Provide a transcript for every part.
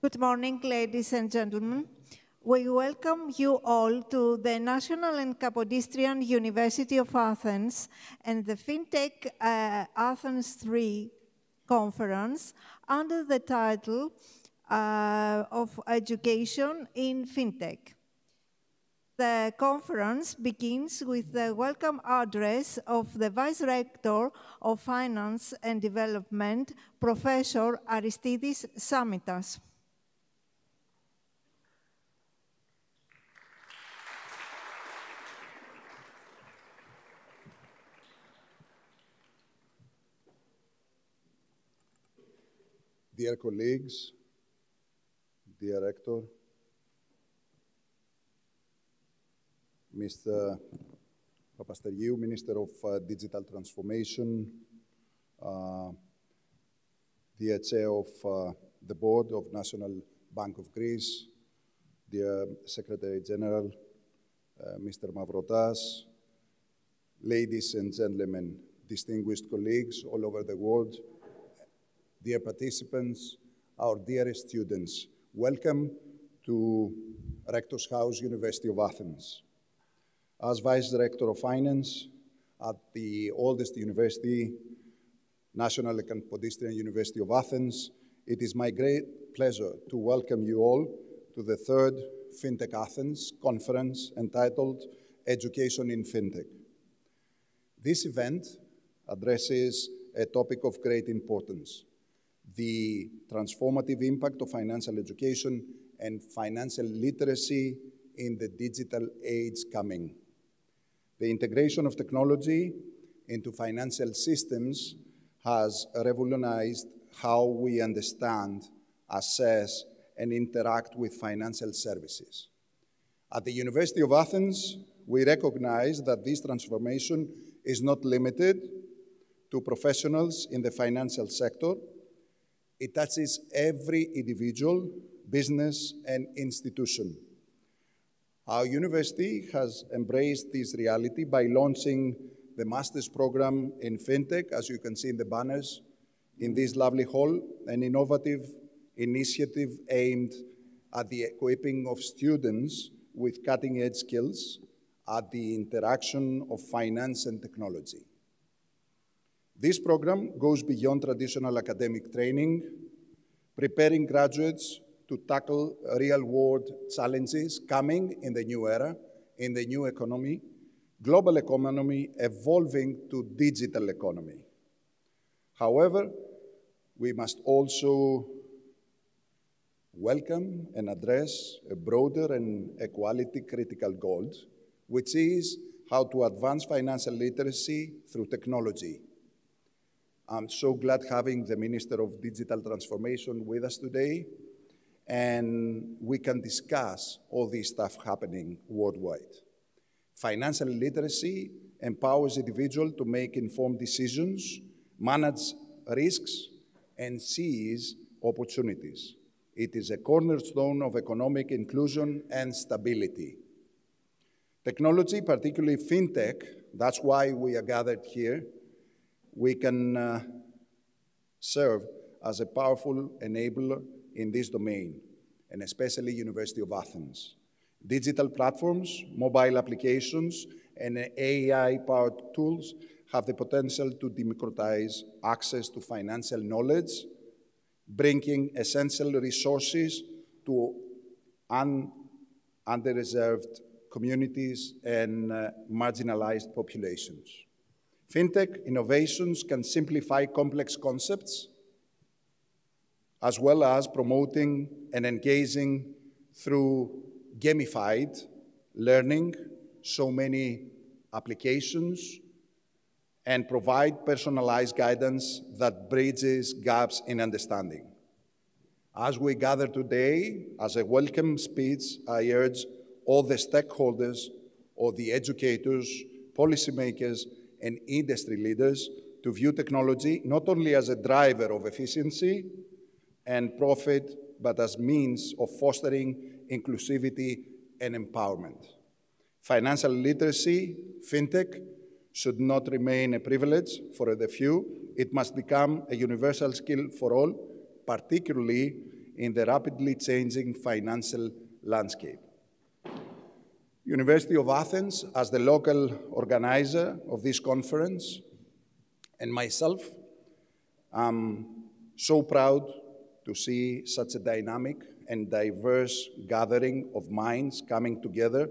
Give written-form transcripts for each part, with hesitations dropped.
Good morning, ladies and gentlemen. We welcome you all to the National and Kapodistrian University of Athens and the Fintech Athens 3 conference under the title of Education in Fintech. The conference begins with the welcome address of the Vice Rector of Finance and Development, Professor Aristidis Samitas. Dear colleagues, dear Rector, Mr. Papasteriou, Minister of Digital Transformation, dear Chair of the Board of National Bank of Greece, dear Secretary General, Mr. Mavrotas, ladies and gentlemen, distinguished colleagues all over the world, dear participants, our dearest students, welcome to Rector's House, University of Athens. As Vice Rector of Finance at the oldest university, National and Kapodistrian University of Athens, it is my great pleasure to welcome you all to the third Fintech Athens conference entitled Education in Fintech. This event addresses a topic of great importance: the transformative impact of financial education and financial literacy in the digital age coming. The integration of technology into financial systems has revolutionized how we understand, assess, and interact with financial services. At the University of Athens, we recognize that this transformation is not limited to professionals in the financial sector. It touches every individual, business, and institution. Our university has embraced this reality by launching the master's program in Fintech, as you can see in the banners in this lovely hall, an innovative initiative aimed at the equipping of students with cutting-edge skills at the interaction of finance and technology. This program goes beyond traditional academic training, preparing graduates to tackle real-world challenges coming in the new era, in the new economy, global economy evolving to digital economy. However, we must also welcome and address a broader and equality critical goal, which is how to advance financial literacy through technology. I'm so glad having the Minister of Digital Transformation with us today, and we can discuss all this stuff happening worldwide. Financial literacy empowers individuals to make informed decisions, manage risks, and seize opportunities. It is a cornerstone of economic inclusion and stability. Technology, particularly fintech, that's why we are gathered here, we can serve as a powerful enabler in this domain, and especially University of Athens. Digital platforms, mobile applications, and AI-powered tools have the potential to democratize access to financial knowledge, bringing essential resources to underreserved communities and marginalized populations. Fintech innovations can simplify complex concepts, as well as promoting and engaging through gamified learning, so many applications, and provide personalized guidance that bridges gaps in understanding. As we gather today, as a welcome speech, I urge all the stakeholders, all the educators, policymakers, and industry leaders to view technology not only as a driver of efficiency and profit, but as means of fostering inclusivity and empowerment. Financial literacy, fintech, should not remain a privilege for the few. It must become a universal skill for all, particularly in the rapidly changing financial landscape. University of Athens, as the local organizer of this conference, and myself, I'm so proud to see such a dynamic and diverse gathering of minds coming together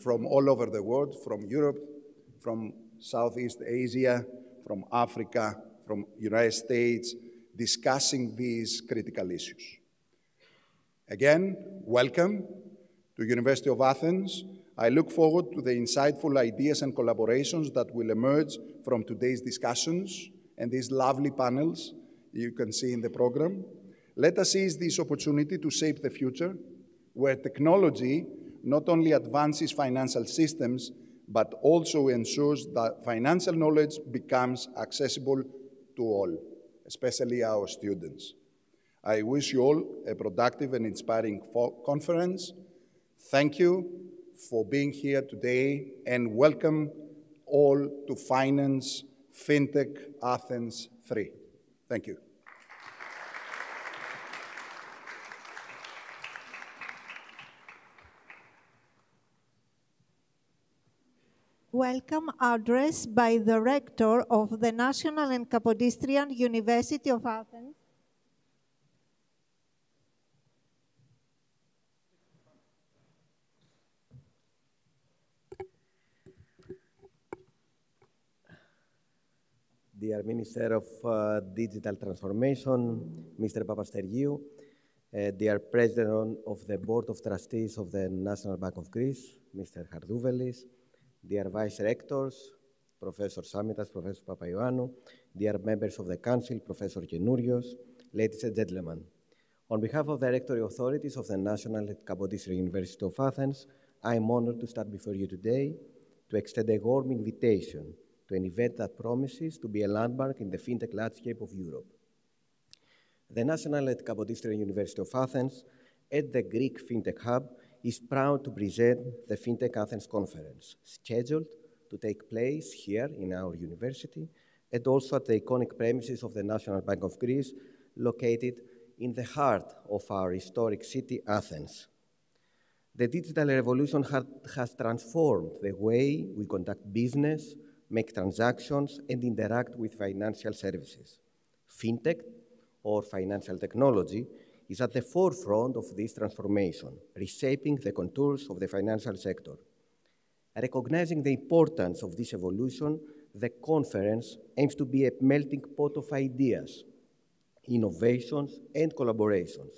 from all over the world, from Europe, from Southeast Asia, from Africa, from United States, discussing these critical issues. Again, welcome to University of Athens. I look forward to the insightful ideas and collaborations that will emerge from today's discussions and these lovely panels you can see in the program. Let us seize this opportunity to shape the future, where technology not only advances financial systems, but also ensures that financial knowledge becomes accessible to all, especially our students. I wish you all a productive and inspiring conference. Thank you for being here today, and welcome all to Finance Fintech Athens 3. Thank you. Welcome address by the Rector of the National and Kapodistrian University of Athens. Dear Minister of Digital Transformation, Mr. Papasteriou, dear President of the Board of Trustees of the National Bank of Greece, Mr. Hardouvelis, dear Vice Rectors, Professor Samitas, Professor Papaioannou, dear members of the Council, Professor Genourios, ladies and gentlemen. On behalf of the Rectory Authorities of the National and Kapodistrian University of Athens, I am honored to stand before you today to extend a warm invitation to an event that promises to be a landmark in the fintech landscape of Europe. The National and Kapodistrian University of Athens and the Greek Fintech Hub is proud to present the Fintech Athens Conference, scheduled to take place here in our university and also at the iconic premises of the National Bank of Greece, located in the heart of our historic city, Athens. The digital revolution has transformed the way we conduct business, make transactions, and interact with financial services. Fintech, or financial technology, is at the forefront of this transformation, reshaping the contours of the financial sector. Recognizing the importance of this evolution, the conference aims to be a melting pot of ideas, innovations, and collaborations.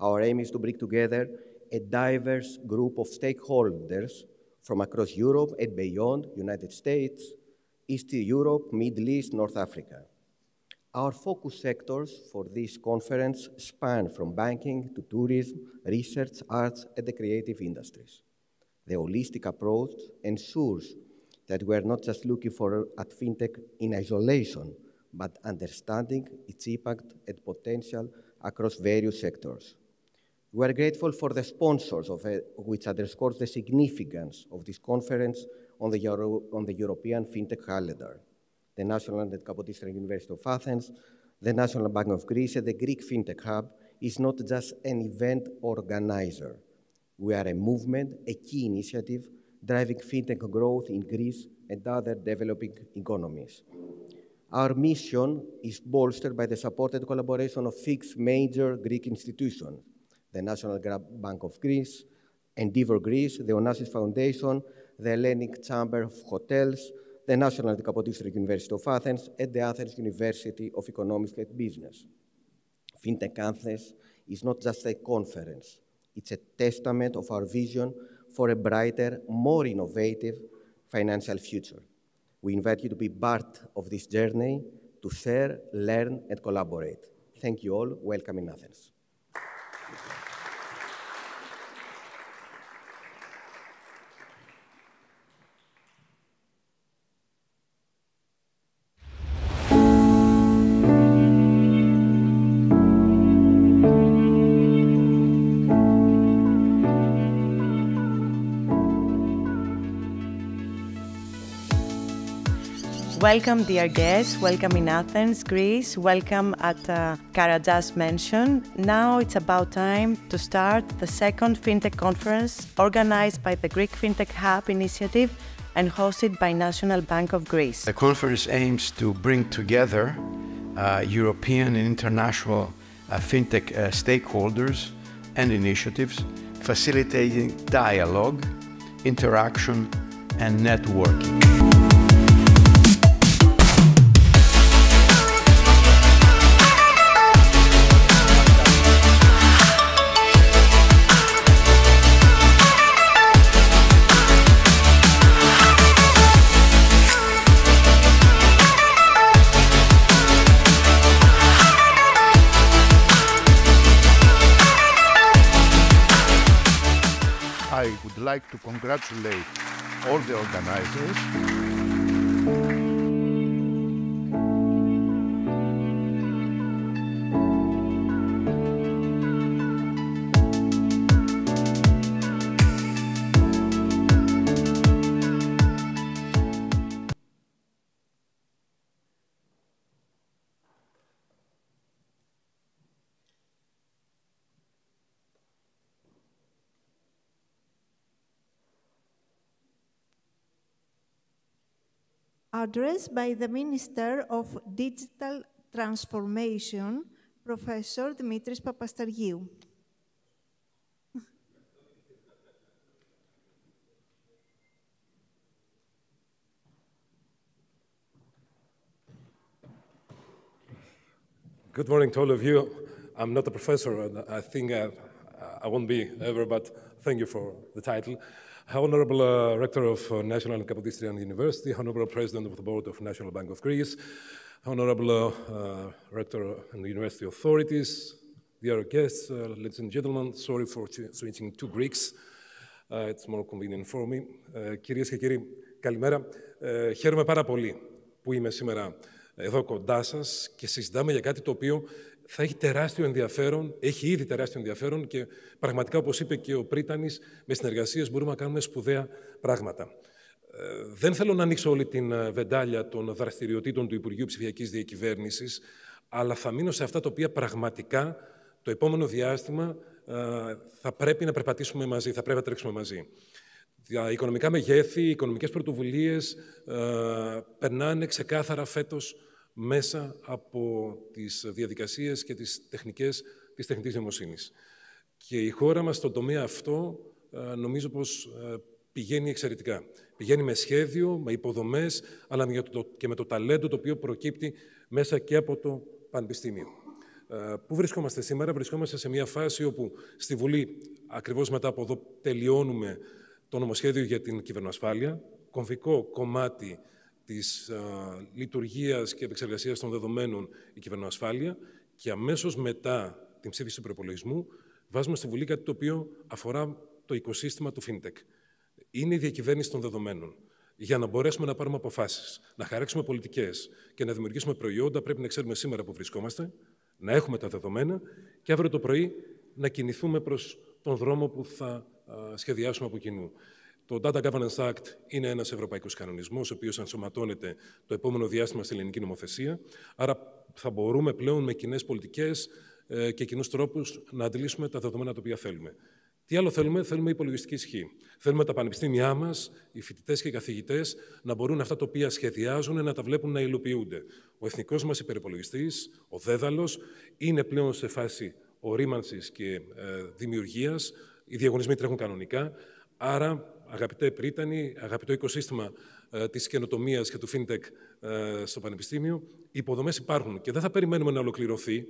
Our aim is to bring together a diverse group of stakeholders from across Europe and beyond, United States, East Europe, Middle East, North Africa. Our focus sectors for this conference span from banking to tourism, research, arts, and the creative industries. The holistic approach ensures that we are not just looking at fintech in isolation, but understanding its impact and potential across various sectors. We are grateful for the sponsors of it, which underscores the significance of this conference on the European Fintech calendar. The National and Kapodistrian University of Athens, the National Bank of Greece, and the Greek Fintech Hub is not just an event organizer. We are a movement, a key initiative, driving fintech growth in Greece and other developing economies. Our mission is bolstered by the support and collaboration of 6 major Greek institutions: the National Bank of Greece, Endeavour Greece, the Onassis Foundation, the Hellenic Chamber of Hotels, the National and Kapodistrian University of Athens, and the Athens University of Economics and Business. Fintech Athens is not just a conference. It's a testament of our vision for a brighter, more innovative financial future. We invite you to be part of this journey, to share, learn, and collaborate. Thank you all. Welcome in Athens. Welcome, dear guests. Welcome in Athens, Greece. Welcome at Karajas Mansion. Now it's about time to start the second Fintech conference organized by the Greek Fintech Hub initiative and hosted by National Bank of Greece. The conference aims to bring together European and international Fintech stakeholders and initiatives, facilitating dialogue, interaction, and networking. I would like to congratulate all the organizers. Address by the Minister of Digital Transformation, Professor Dimitris Papastergiou. Good morning to all of you. I'm not a professor, and I think I won't be ever, but thank you for the title. Honorable Rector of National and Kapodistrian University, Honorable President of the Board of National Bank of Greece, Honorable Rector and University authorities, dear guests, ladies and gentlemen, sorry for switching to Greeks. It's more convenient for me. Κυρίες και κύριοι, καλημέρα. Χαίρομαι πάρα πολύ που είμαι σήμερα εδώ κοντά σας και συζητάμε για κάτι το οποίο θα έχει τεράστιο ενδιαφέρον, έχει ήδη τεράστιο ενδιαφέρον και πραγματικά, όπως είπε και ο Πρίτανης, με συνεργασίες μπορούμε να κάνουμε σπουδαία πράγματα. Δεν θέλω να ανοίξω όλη την βεντάλια των δραστηριοτήτων του Υπουργείου Ψηφιακής Διακυβέρνησης, αλλά θα μείνω σε αυτά τα οποία πραγματικά το επόμενο διάστημα θα πρέπει να περπατήσουμε μαζί, θα πρέπει να τρέξουμε μαζί. Τα οικονομικά μεγέθη, οι οικονομικές πρωτοβουλίες περνάνε ξεκάθαρα φέτος μέσα από τις διαδικασίες και τις τεχνικές της τεχνητής νοημοσύνης. Και η χώρα μας στον τομέα αυτό νομίζω πως πηγαίνει εξαιρετικά. Πηγαίνει με σχέδιο, με υποδομές, αλλά και με το ταλέντο το οποίο προκύπτει μέσα και από το Πανεπιστήμιο. Πού βρισκόμαστε σήμερα? Βρισκόμαστε σε μια φάση όπου στη Βουλή, ακριβώς μετά από εδώ, τελειώνουμε το νομοσχέδιο για την κυβερνοασφάλεια, κομβικό κομμάτι της λειτουργίας και επεξεργασίας των δεδομένων η κυβερνοασφάλεια και αμέσως μετά την ψήφιση του προϋπολογισμού βάζουμε στη Βουλή κάτι το οποίο αφορά το οικοσύστημα του Fintech. Είναι η διακυβέρνηση των δεδομένων. Για να μπορέσουμε να πάρουμε αποφάσεις, να χαράξουμε πολιτικές και να δημιουργήσουμε προϊόντα, πρέπει να ξέρουμε σήμερα που βρισκόμαστε, να έχουμε τα δεδομένα και αύριο το πρωί να κινηθούμε προς τον δρόμο που θα σχεδιάσουμε από κοινού. Το Data Governance Act είναι ένας ευρωπαϊκός κανονισμός, ο οποίος ενσωματώνεται το επόμενο διάστημα στην ελληνική νομοθεσία. Άρα θα μπορούμε πλέον με κοινές πολιτικές και κοινούς τρόπους να αντιλήσουμε τα δεδομένα τα οποία θέλουμε. Τι άλλο θέλουμε? Θέλουμε υπολογιστική ισχύ. Θέλουμε τα πανεπιστήμια μας, οι φοιτητές και οι καθηγητές, να μπορούν αυτά τα οποία σχεδιάζουν να τα βλέπουν να υλοποιούνται. Ο εθνικός μας υπερυπολογιστής, ο Δέδαλος, είναι πλέον σε φάση ορίμανσης και δημιουργίας. Οι διαγωνισμοί τρέχουν κανονικά. Άρα, αγαπητέ Πρίτανη, αγαπητό οικοσύστημα της καινοτομίας και του Fintech στο Πανεπιστήμιο, οι υποδομές υπάρχουν και δεν θα περιμένουμε να ολοκληρωθεί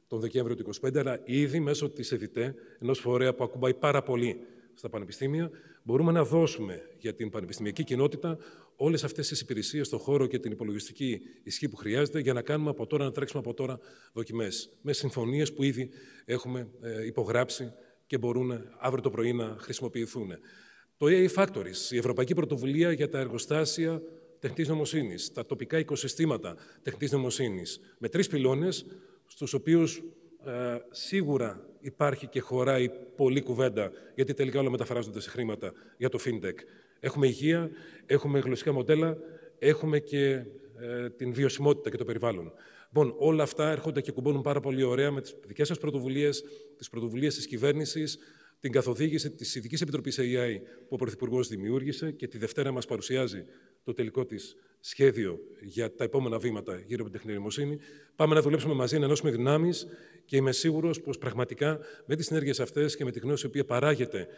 τον Δεκέμβριο του 2025, αλλά ήδη μέσω της ΕΔΙΤΕ, ενός φορέα που ακουμπάει πάρα πολύ στα πανεπιστήμια, μπορούμε να δώσουμε για την πανεπιστημιακή κοινότητα όλες αυτές τις υπηρεσίες στον χώρο και την υπολογιστική ισχύ που χρειάζεται για να κάνουμε από τώρα, να τρέξουμε από τώρα δοκιμές, με συμφωνίες που ήδη έχουμε υπογράψει και μπορούν αύριο το πρωί να χρησιμοποιηθούν. Το AI Factories, η Ευρωπαϊκή Πρωτοβουλία για τα εργοστάσια τεχνητής νοημοσύνης, τα τοπικά οικοσυστήματα τεχνητής νοημοσύνης, με 3 πυλώνες, στους οποίους σίγουρα υπάρχει και χωράει πολλή κουβέντα, γιατί τελικά όλα μεταφράζονται σε χρήματα για το Fintech. Έχουμε υγεία, έχουμε γλωσσικά μοντέλα, έχουμε και την βιωσιμότητα και το περιβάλλον. Λοιπόν, όλα αυτά έρχονται και κουμπώνουν πάρα πολύ ωραία με τις δικές σας πρωτοβουλίες, τις πρωτοβουλίες της κυβέρνησης, την καθοδήγηση της Ειδικής Επιτροπής AI που ο Πρωθυπουργός δημιούργησε και τη Δευτέρα μας παρουσιάζει το τελικό της σχέδιο για τα επόμενα βήματα γύρω από την τεχνητή νοημοσύνη. Πάμε να δουλέψουμε μαζί, να ενώσουμε δυνάμεις και είμαι σίγουρος πως πραγματικά με τις συνέργειες αυτές και με τη γνώση η οποία παράγεται,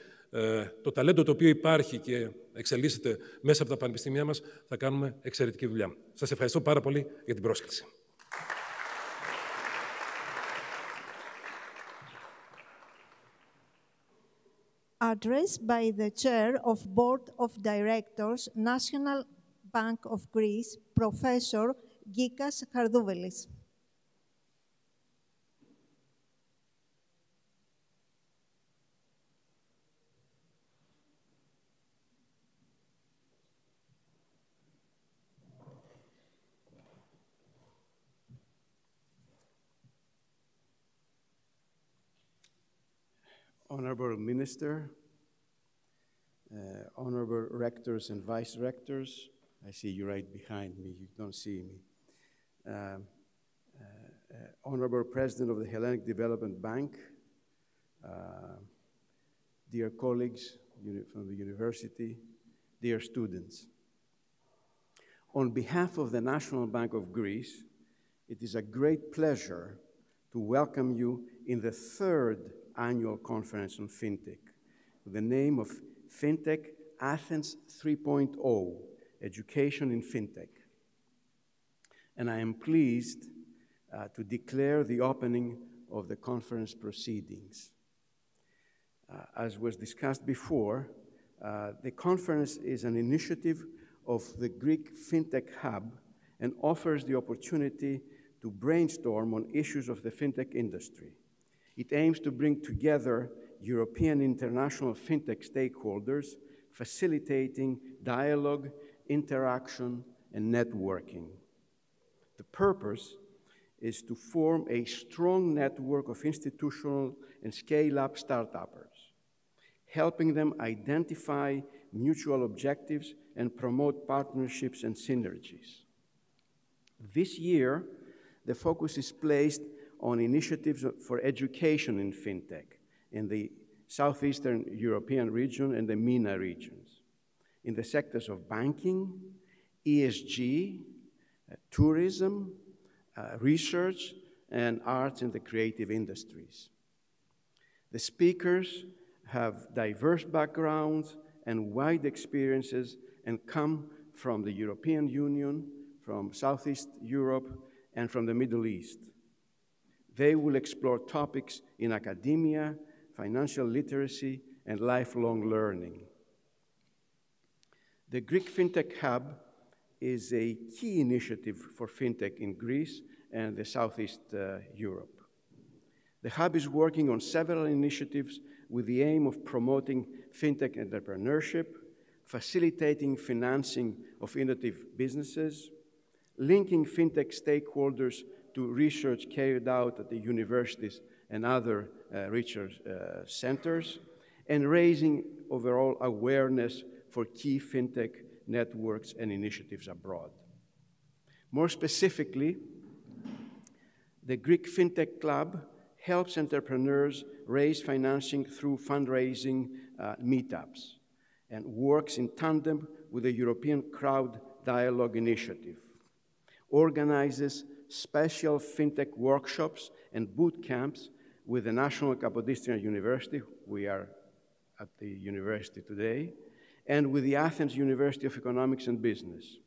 το ταλέντο το οποίο υπάρχει και εξελίσσεται μέσα από τα πανεπιστήμια μας, θα κάνουμε εξαιρετική δουλειά. Σας ευχαριστώ πάρα πολύ για την πρόσκληση. Address by the Chair of Board of Directors, National Bank of Greece, Professor Gikas Hardouvelis. Honorable Minister, honorable rectors and vice rectors, I see you right behind me, you don't see me. Honorable President of the Hellenic Development Bank, dear colleagues from the university, dear students. On behalf of the National Bank of Greece, it is a great pleasure to welcome you in the third annual conference on FinTech, with the name of FinTech Athens 3.0, Education in FinTech. And I am pleased to declare the opening of the conference proceedings. As was discussed before, the conference is an initiative of the Greek FinTech Hub and offers the opportunity to brainstorm on issues of the FinTech industry. It aims to bring together European international FinTech stakeholders, facilitating dialogue, interaction, and networking. The purpose is to form a strong network of institutional and scale-up startups, helping them identify mutual objectives and promote partnerships and synergies. This year, the focus is placed on initiatives for education in FinTech in the Southeastern European region and the MENA regions, in the sectors of banking, ESG, tourism, research, and arts and the creative industries. The speakers have diverse backgrounds and wide experiences and come from the European Union, from Southeast Europe, and from the Middle East. They will explore topics in academia, financial literacy, and lifelong learning. The Greek FinTech Hub is a key initiative for FinTech in Greece and the Southeast Europe. The Hub is working on several initiatives with the aim of promoting FinTech entrepreneurship, facilitating financing of innovative businesses, linking FinTech stakeholders to research carried out at the universities and other research centers, and raising overall awareness for key FinTech networks and initiatives abroad. More specifically, the Greek FinTech Club helps entrepreneurs raise financing through fundraising meetups and works in tandem with the European Crowd Dialogue Initiative, organizes special FinTech workshops and boot camps with the National Kapodistrian University, we are at the university today, and with the Athens University of Economics and Business,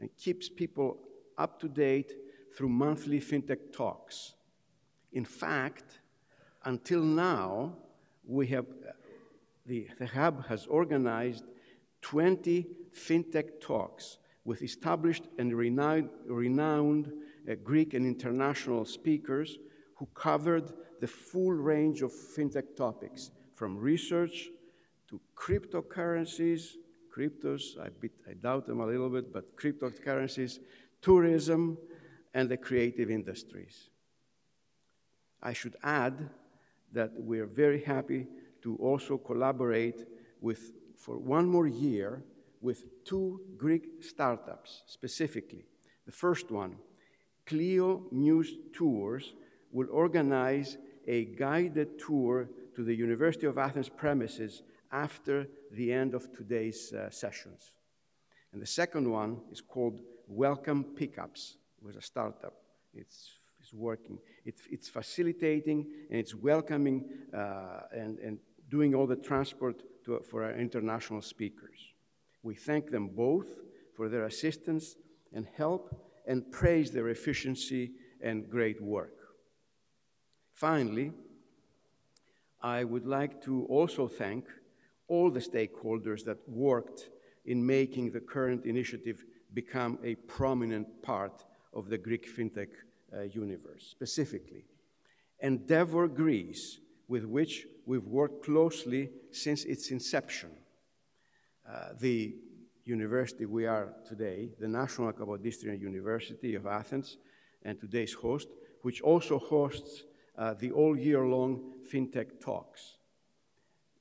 and keeps people up to date through monthly FinTech talks. In fact, until now, the Hub has organized 20 FinTech talks with established and renowned Greek and international speakers who covered the full range of FinTech topics, from research to cryptocurrencies, cryptos, I doubt them a little bit, but cryptocurrencies, tourism, and the creative industries. I should add that we are very happy to also collaborate for one more year with 2 Greek startups, specifically The first one, Clio Muse Tours will organize a guided tour to the University of Athens premises after the end of today's sessions. And the second one is called Welcome Pickups. It was a startup. It's working. It's facilitating and it's welcoming and doing all the transport for our international speakers. We thank them both for their assistance and help and praise their efficiency and great work. Finally, I would like to also thank all the stakeholders that worked in making the current initiative become a prominent part of the Greek FinTech universe. Specifically, Endeavor Greece, with which we've worked closely since its inception. The university we are today, the National Kapodistrian University of Athens, and today's host, which also hosts the all-year-long FinTech talks.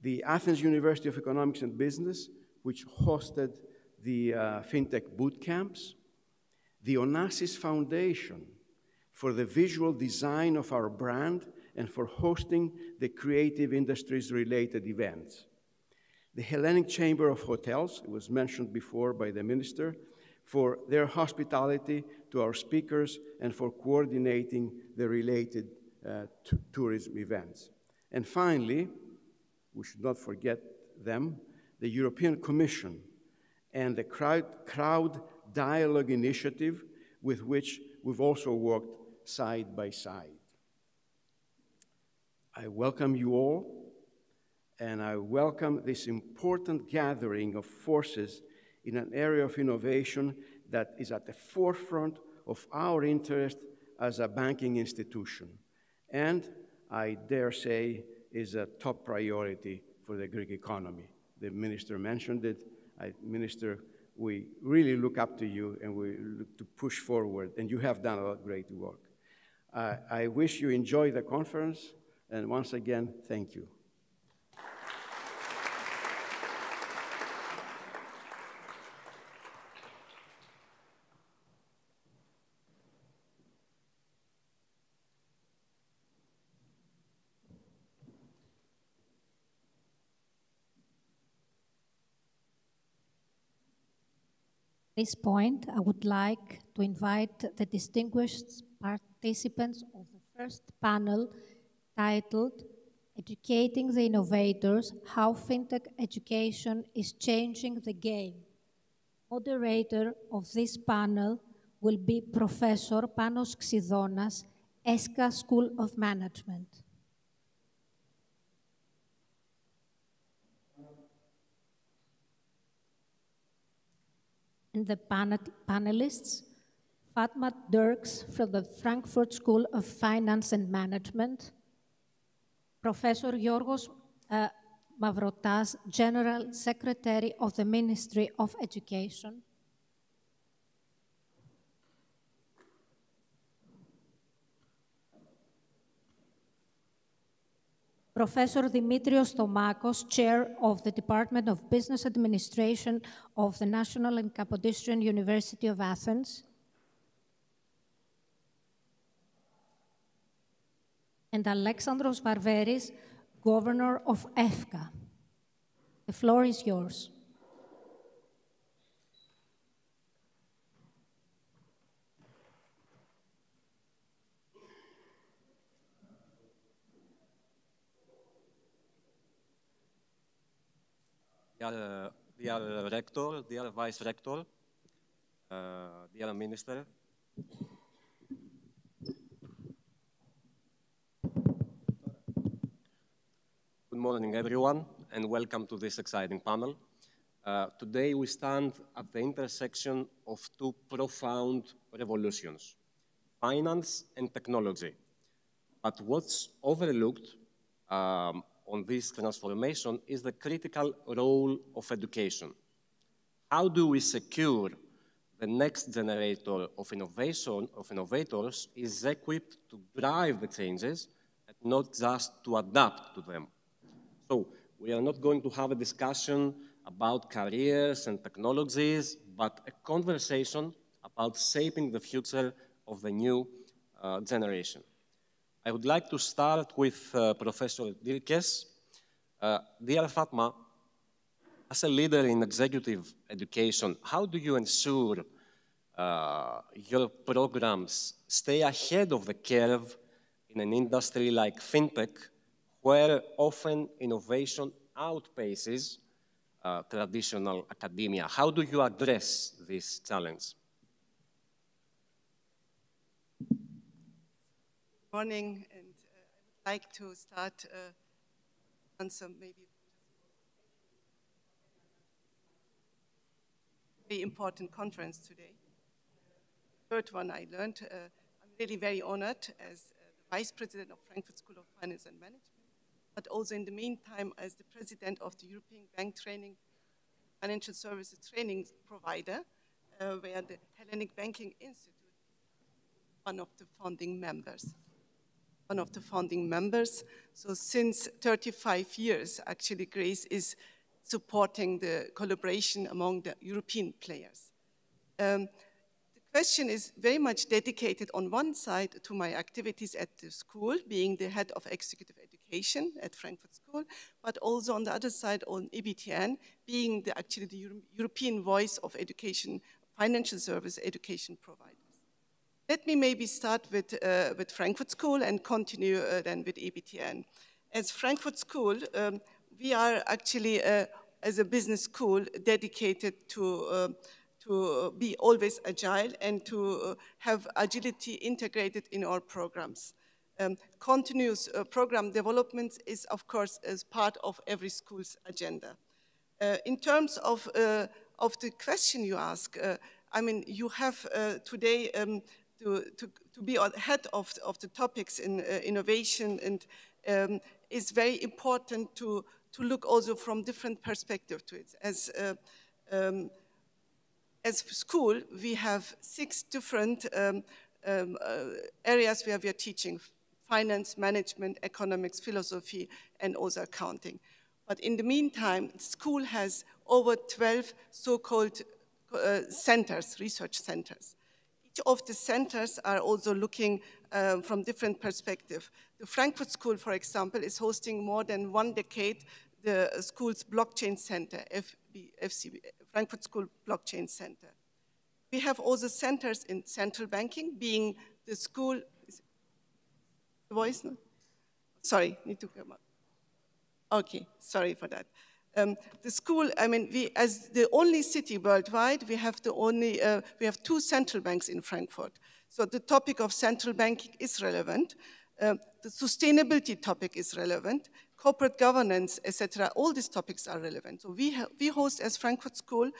The Athens University of Economics and Business, which hosted the FinTech boot camps. The Onassis Foundation for the visual design of our brand and for hosting the creative industries-related events. The Hellenic Chamber of Hotels, it was mentioned before by the minister, for their hospitality to our speakers and for coordinating the related tourism events. And finally, we should not forget them, the European Commission and the Crowd Dialogue Initiative, with which we've also worked side by side. I welcome you all, and I welcome this important gathering of forces in an area of innovation that is at the forefront of our interest as a banking institution, and I dare say is a top priority for the Greek economy. The minister mentioned it. Minister, we really look up to you and we look to push forward, and you have done a lot of great work. I wish you enjoy the conference, and once again, thank you. At this point, I would like to invite the distinguished participants of the first panel titled Educating the Innovators, How FinTech Education is Changing the Game. Moderator of this panel will be Professor Panos Xidonas, ESCA School of Management. And the panelists, Fatma Dirks from the Frankfurt School of Finance and Management, Professor Yorgos Mavrotas, General Secretary of the Ministry of Education, Professor Dimitrios Thomakos, Chair of the Department of Business Administration of the National and Kapodistrian University of Athens, and Alexandros Varveris, Governor of EFKA. The floor is yours. Dear Rector, dear Vice Rector, dear Minister, good morning everyone and welcome to this exciting panel. Today we stand at the intersection of two profound revolutions, finance and technology. But what's overlooked on this transformation is the critical role of education. How do we secure the next generator of innovators is equipped to drive the changes and not just to adapt to them? So we are not going to have a discussion about careers and technologies, but a conversation about shaping the future of the new generation. I would like to start with Professor Dirkes. Dear Fatma, as a leader in executive education, how do you ensure your programs stay ahead of the curve in an industry like fintech, where often innovation outpaces traditional academia? How do you address this challenge? Good morning, and I would like to start on some maybe very important conference today. Third one I learned. I'm really very honored as the Vice President of Frankfurt School of Finance and Management, but also in the meantime as the President of the European Bank Training Financial Services Training Provider, where the Hellenic Banking Institute is one of the founding members. So since 35 years, actually, Greece is supporting the collaboration among the European players. The question is very much dedicated on one side to my activities at the school, being the head of executive education at Frankfurt School, but also on the other side on EBTN, being actually the European voice of education, financial service education providers. Let me maybe start with Frankfurt School and continue then with EBTN. As Frankfurt School, we are actually, as a business school, dedicated to be always agile and to have agility integrated in our programs. Continuous program development is, of course, as part of every school's agenda. In terms of the question you ask, I mean, you have today to be ahead of the topics in innovation, and is very important to look also from different perspectives to it. As school, we have 6 different areas where we are teaching: finance, management, economics, philosophy, and also accounting. But in the meantime, school has over 12 so-called centers, research centers. Each of the centers are also looking from different perspectives. The Frankfurt School, for example, is hosting more than 1 decade the school's blockchain center, FCB, Frankfurt School Blockchain Center. We have also centers in central banking, being the school. The voice? No? Sorry, need to come up. Okay, sorry for that. The school, I mean, we, as the only city worldwide, we have 2 central banks in Frankfurt. So the topic of central banking is relevant. The sustainability topic is relevant. Corporate governance, etc. All these topics are relevant. So we host as Frankfurt School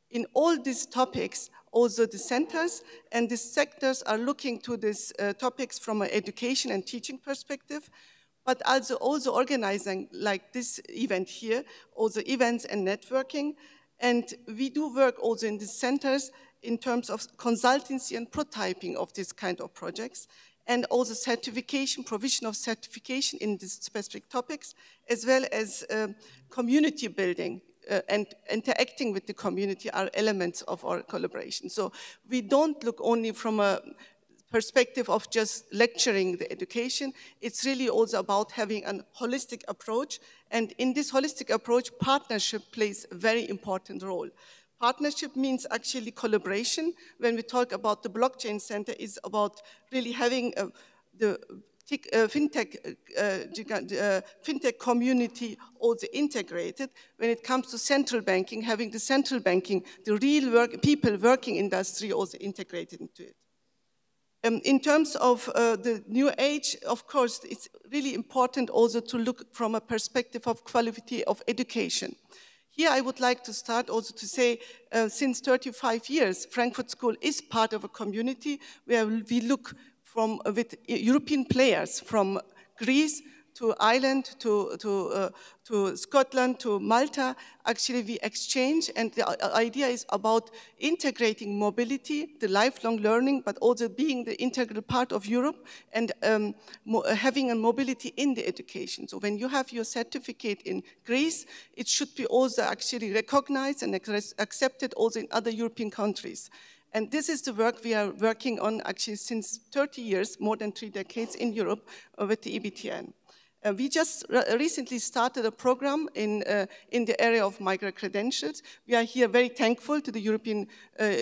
in all these topics, also the centers, and the sectors are looking to these topics from an education and teaching perspective, but also organizing, like this event here, also events and networking. And we do work also in the centers in terms of consultancy and prototyping of this kind of projects, and also certification, provision of certification in these specific topics, as well as community building and interacting with the community are elements of our collaboration. So we don't look only from a perspective of just lecturing the education. It's really also about having a holistic approach. And in this holistic approach, partnership plays a very important role. Partnership means actually collaboration. When we talk about the blockchain center, is about really having the fintech community also integrated. When it comes to central banking, having the central banking, the real people working industry also integrated into it. In terms of the new age, of course, it's really important also to look from a perspective of quality of education. Here I would like to start also to say, since 35 years, Frankfurt School is part of a community where we look with European players from Greece to Ireland, to Scotland, to Malta. Actually, we exchange, and the idea is about integrating mobility, the lifelong learning, but also being the integral part of Europe and having a mobility in the education. So when you have your certificate in Greece, it should be also actually recognized and accepted also in other European countries. And this is the work we are working on actually since 30 years, more than 3 decades in Europe with the EBTN. We just recently started a program in the area of micro-credentials. We are here very thankful to the European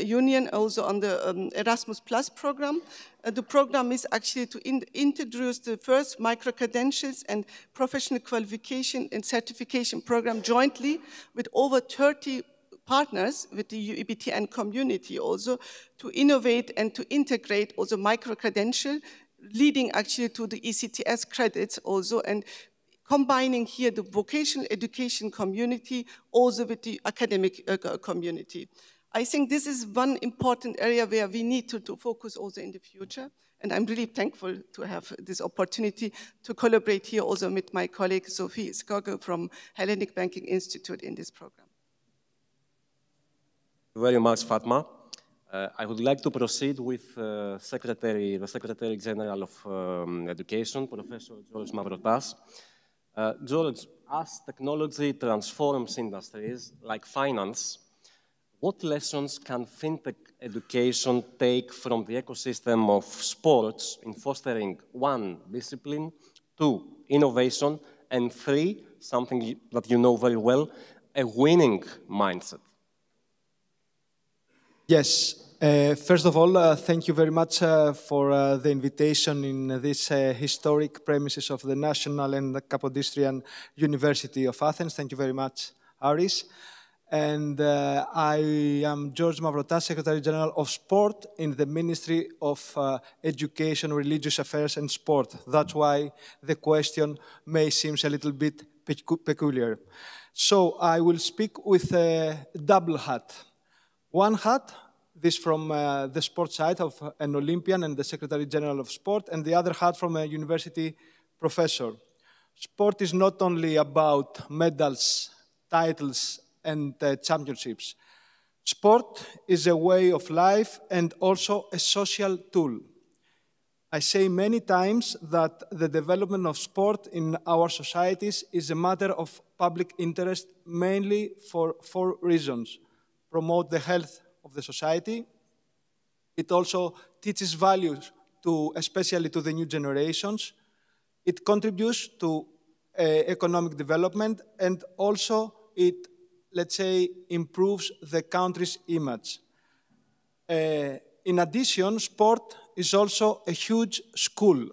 Union, also on the Erasmus Plus program. The program is actually to introduce the first micro-credentials and professional qualification and certification program jointly with over 30 partners with the EBTN community also to innovate and to integrate also micro-credential, leading actually to the ECTS credits also, and combining here the vocational education community also with the academic community. I think this is one important area where we need to focus also in the future. And I'm really thankful to have this opportunity to collaborate here also with my colleague Sophie Skogge from Hellenic Banking Institute in this program. Thank you very much, Fatma. I would like to proceed with the Secretary General of Education, Professor George Mavrotas. George, as technology transforms industries like finance, what lessons can fintech education take from the ecosystem of sports in fostering 1, discipline, 2, innovation, and 3, something that you know very well, a winning mindset? Yes. First of all, thank you very much for the invitation in this historic premises of the National and Capodistrian University of Athens. Thank you very much, Aris. And I am George Mavrotas, Secretary General of Sport in the Ministry of Education, Religious Affairs and Sport. That's why the question may seem a little bit peculiar. So I will speak with a double hat. One hat, this from the sports side of an Olympian and the Secretary General of Sport, and the other hat from a university professor. Sport is not only about medals, titles, and championships. Sport is a way of life and also a social tool. I say many times that the development of sport in our societies is a matter of public interest mainly for 4 reasons. Promote the health of the society. It also teaches values especially to the new generations. It contributes to economic development, and also it, let's say, improves the country's image. In addition, sport is also a huge school.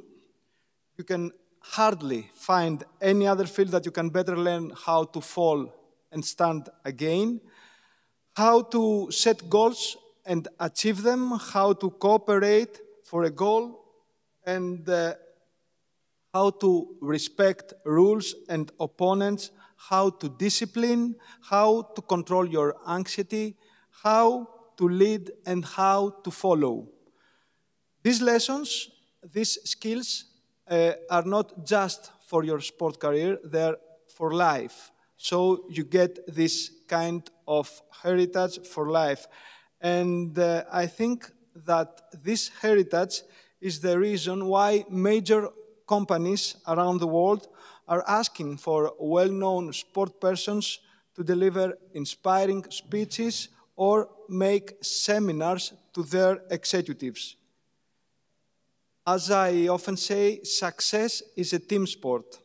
You can hardly find any other field that you can better learn how to fall and stand again, how to set goals and achieve them, how to cooperate for a goal, and how to respect rules and opponents, how to discipline, how to control your anxiety, how to lead, and how to follow. These lessons, these skills, are not just for your sport career, they're for life. So you get this kind of heritage for life. And I think that this heritage is the reason why major companies around the world are asking for well-known sport persons to deliver inspiring speeches or make seminars to their executives. As I often say, success is a team sport.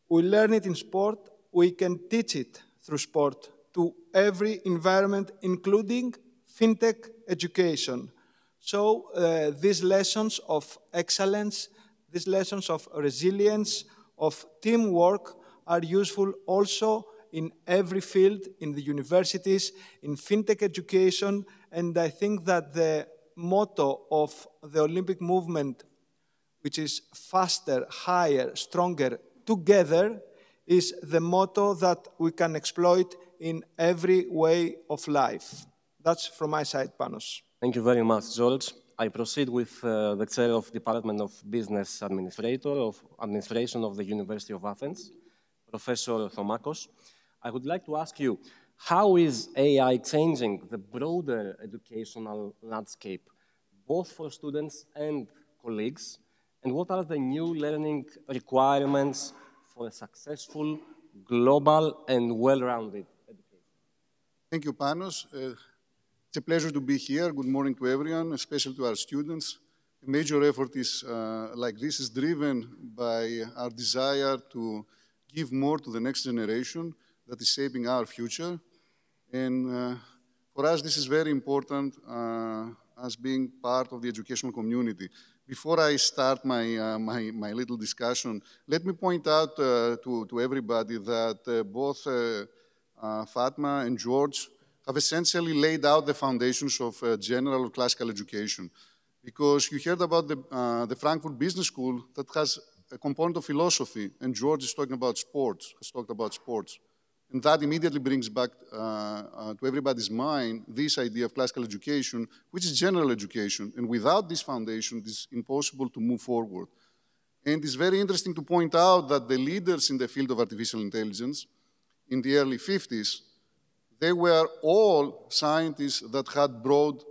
We learn it in sport, we can teach it through sport to every environment, including fintech education. So these lessons of excellence, these lessons of resilience, of teamwork are useful also in every field, in the universities, in fintech education, and I think that the motto of the Olympic movement, which is faster, higher, stronger, together, is the motto that we can exploit in every way of life. That's from my side, Panos. Thank you very much, George. I proceed with the chair of Department of Business Administration of the University of Athens, Professor Thomakos. I would like to ask you, how is AI changing the broader educational landscape, both for students and colleagues, and what are the new learning requirements for a successful, global, and well-rounded education? Thank you, Panos. It's a pleasure to be here. Good morning to everyone, especially to our students. A major effort like this is driven by our desire to give more to the next generation that is shaping our future. And for us, this is very important as being part of the educational community. Before I start my little discussion, let me point out to everybody that both Fatma and George have essentially laid out the foundations of general or classical education. Because you heard about the Frankfurt Business School that has a component of philosophy, and George is talking about sports, has talked about sports. And that immediately brings back to everybody's mind this idea of classical education, which is general education. And without this foundation, it is impossible to move forward. And it's very interesting to point out that the leaders in the field of artificial intelligence in the early 50s, they were all scientists that had broad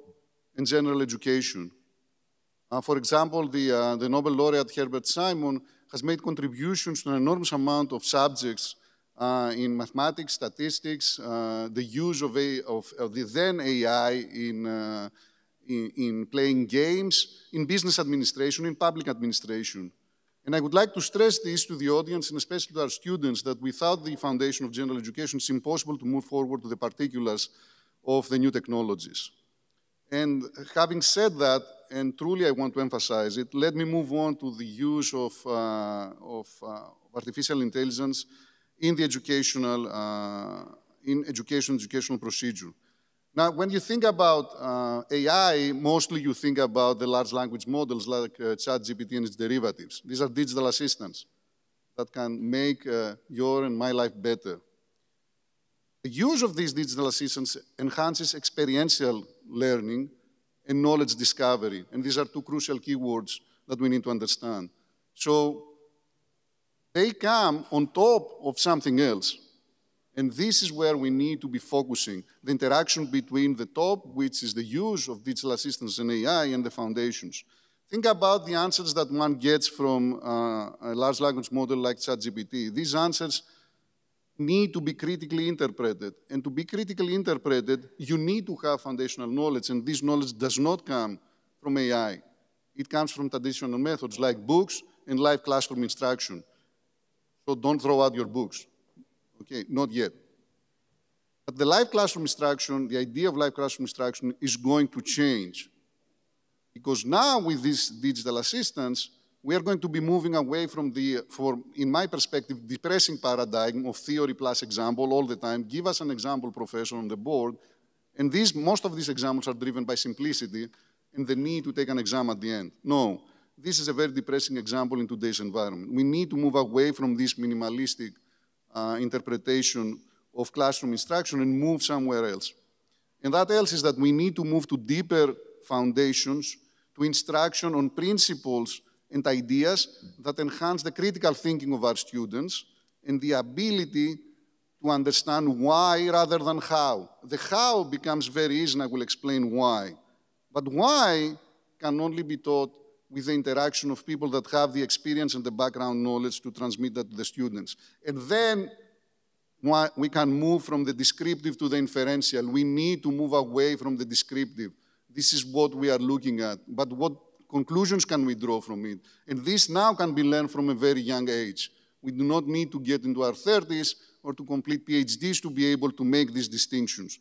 and general education. For example, the Nobel laureate Herbert Simon has made contributions to an enormous amount of subjects in mathematics, statistics, the use of the then AI in playing games, in business administration, in public administration. And I would like to stress this to the audience, and especially to our students, that without the foundation of general education, it's impossible to move forward to the particulars of the new technologies. And having said that, and truly I want to emphasize it, let me move on to the use of artificial intelligence in the educational procedure. Now, when you think about AI, mostly you think about the large language models like ChatGPT and its derivatives. These are digital assistants that can make your and my life better. The use of these digital assistants enhances experiential learning and knowledge discovery. And these are two crucial keywords that we need to understand. So they come on top of something else. And this is where we need to be focusing, the interaction between the top, which is the use of digital assistants and AI, and the foundations. Think about the answers that one gets from a large language model like ChatGPT. These answers need to be critically interpreted. And to be critically interpreted, you need to have foundational knowledge, and this knowledge does not come from AI. It comes from traditional methods like books and live classroom instruction. So don't throw out your books. Okay, not yet. But the live classroom instruction, the idea of live classroom instruction is going to change. Because now with these digital assistants, we are going to be moving away from in my perspective, depressing paradigm of theory plus example all the time. Give us an example, professor, on the board. And most of these examples are driven by simplicity and the need to take an exam at the end. No, this is a very depressing example in today's environment. We need to move away from this minimalistic interpretation of classroom instruction and move somewhere else. And that else is that we need to move to deeper foundations, to instruction on principles and ideas that enhance the critical thinking of our students and the ability to understand why rather than how. The how becomes very easy, and I will explain why. But why can only be taught with the interaction of people that have the experience and the background knowledge to transmit that to the students. And then we can move from the descriptive to the inferential. We need to move away from the descriptive. This is what we are looking at. But what conclusions can we draw from it? And this now can be learned from a very young age. We do not need to get into our 30s or to complete PhDs to be able to make these distinctions.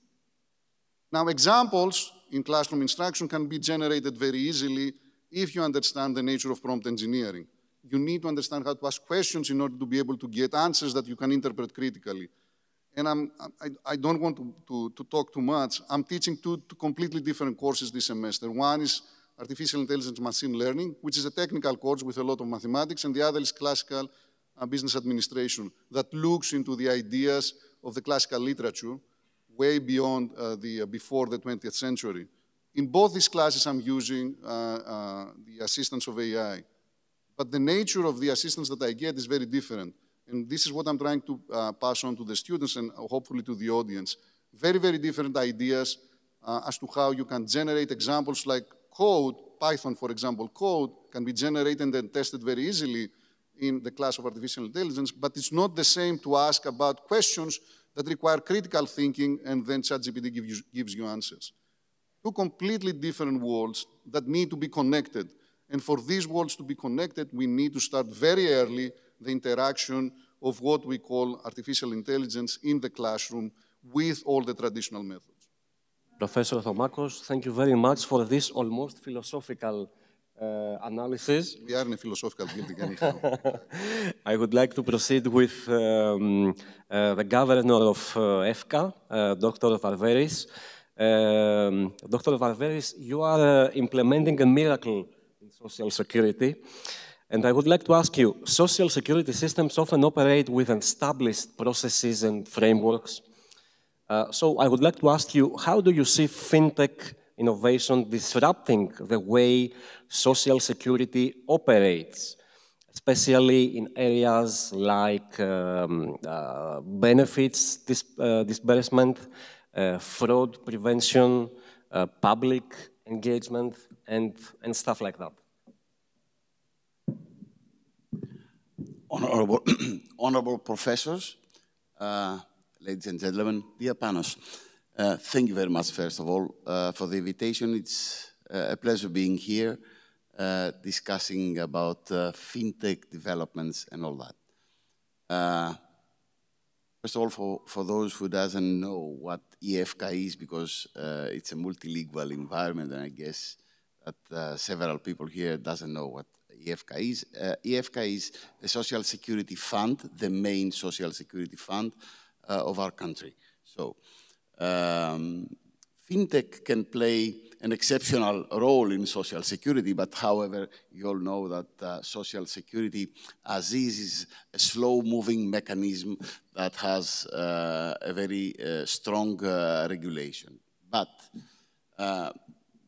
Now, examples in classroom instruction can be generated very easily if you understand the nature of prompt engineering. You need to understand how to ask questions in order to be able to get answers that you can interpret critically. And I don't want to talk too much. I'm teaching two completely different courses this semester. One is Artificial Intelligence Machine Learning, which is a technical course with a lot of mathematics, and the other is Classical Business Administration, that looks into the ideas of the classical literature way beyond before the 20th century. In both these classes, I'm using the assistance of AI. But the nature of the assistance that I get is very different. And this is what I'm trying to pass on to the students and hopefully to the audience. Very, very different ideas as to how you can generate examples like code. Python, for example, code can be generated and tested very easily in the class of artificial intelligence, but it's not the same to ask about questions that require critical thinking and then ChatGPT gives you answers. two completely different worlds that need to be connected. And for these worlds to be connected, we need to start very early the interaction of what we call artificial intelligence in the classroom with all the traditional methods. Professor Thomakos, thank you very much for this almost philosophical analysis. We are in a philosophical building anyhow. I would like to proceed with the governor of EFCA, Dr. Varveris. Dr. Varveris, you are implementing a miracle in social security. And I would like to ask you, social security systems often operate with established processes and frameworks. So I would like to ask you, how do you see fintech innovation disrupting the way social security operates, especially in areas like benefits disbursement, fraud prevention, public engagement, and stuff like that? Honorable professors, ladies and gentlemen, dear panels, thank you very much, first of all, for the invitation. It's a pleasure being here, discussing about fintech developments and all that. First of all, for those who doesn't know what EFCA is, because it's a multilingual environment, and I guess that several people here doesn't know what EFCA is. EFCA is the Social Security Fund, the main Social Security Fund of our country. So, fintech can play an exceptional role in social security, but however, you all know that social security, as is a slow-moving mechanism that has a very strong regulation. But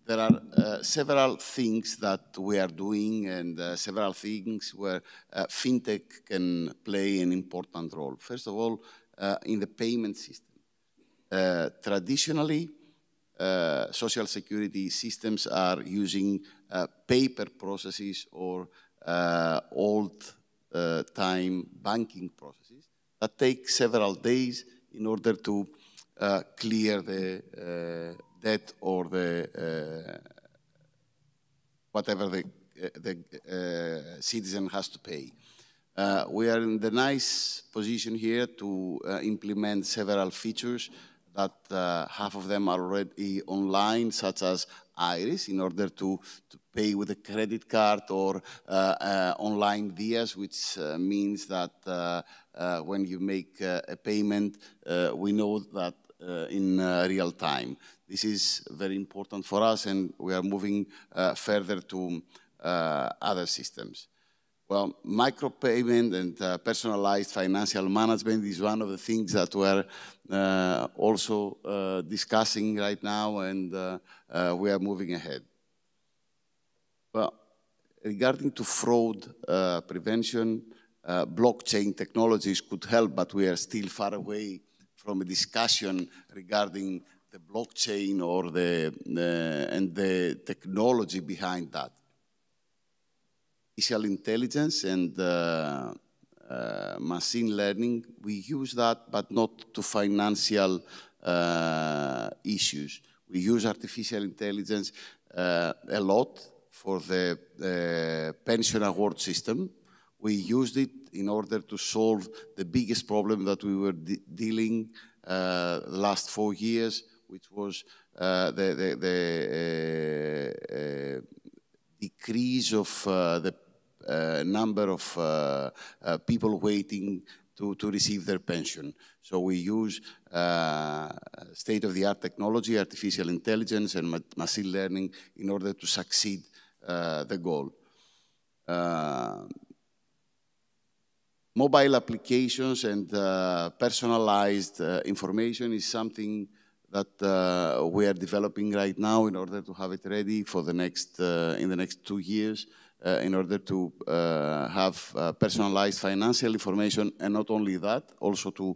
there are several things that we are doing and several things where fintech can play an important role. First of all, in the payment system. Traditionally, social security systems are using paper processes or old-time banking processes that take several days in order to clear the debt or the whatever the citizen has to pay. We are in the nice position here to implement several features that half of them are already online, such as Iris, in order to pay with a credit card, or online Dias, which means that when you make a payment, we know that in real time. This is very important for us, and we are moving further to other systems. Well, micropayment and personalized financial management is one of the things that we're also discussing right now, and we are moving ahead. Well, regarding to fraud prevention, blockchain technologies could help, but we are still far away from a discussion regarding the blockchain or the technology behind that. Artificial intelligence and machine learning, we use that, but not to financial issues. We use artificial intelligence a lot for the pension award system. We used it in order to solve the biggest problem that we were dealing the last 4 years, which was the decrease of the number of people waiting to receive their pension. So we use state-of-the-art technology, artificial intelligence, and machine learning in order to succeed the goal. Mobile applications and personalized information is something that we are developing right now in order to have it ready for the next, in the next 2 years, in order to have personalized financial information, and not only that, also to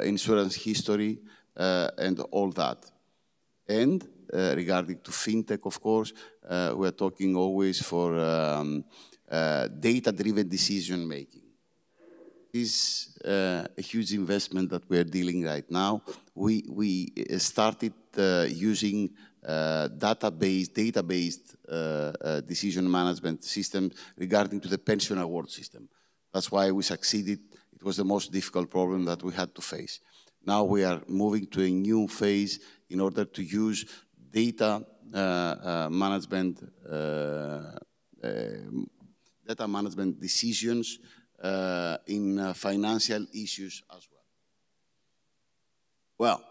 insurance history and all that. And regarding to fintech, of course, we're talking always for data-driven decision-making. is a huge investment that we are dealing right now. We started using data-based decision management system regarding to the pension award system. That's why we succeeded. It was the most difficult problem that we had to face. Now we are moving to a new phase in order to use data management decisions in financial issues as well. Well,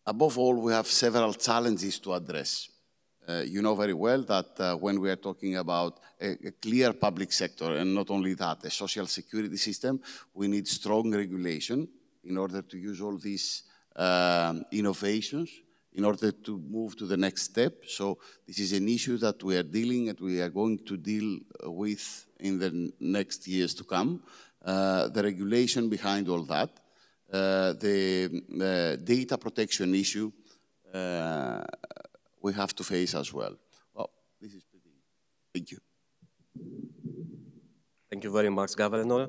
above all, we have several challenges to address. You know very well that when we are talking about a clear public sector, and not only that, a social security system, we need strong regulation in order to use all these innovations in order to move to the next step. So this is an issue that we are dealing and we are going to deal with in the next years to come. The regulation behind all that, the data protection issue, we have to face as well. Well, this is pretty. Thank you. Thank you very much, Governor.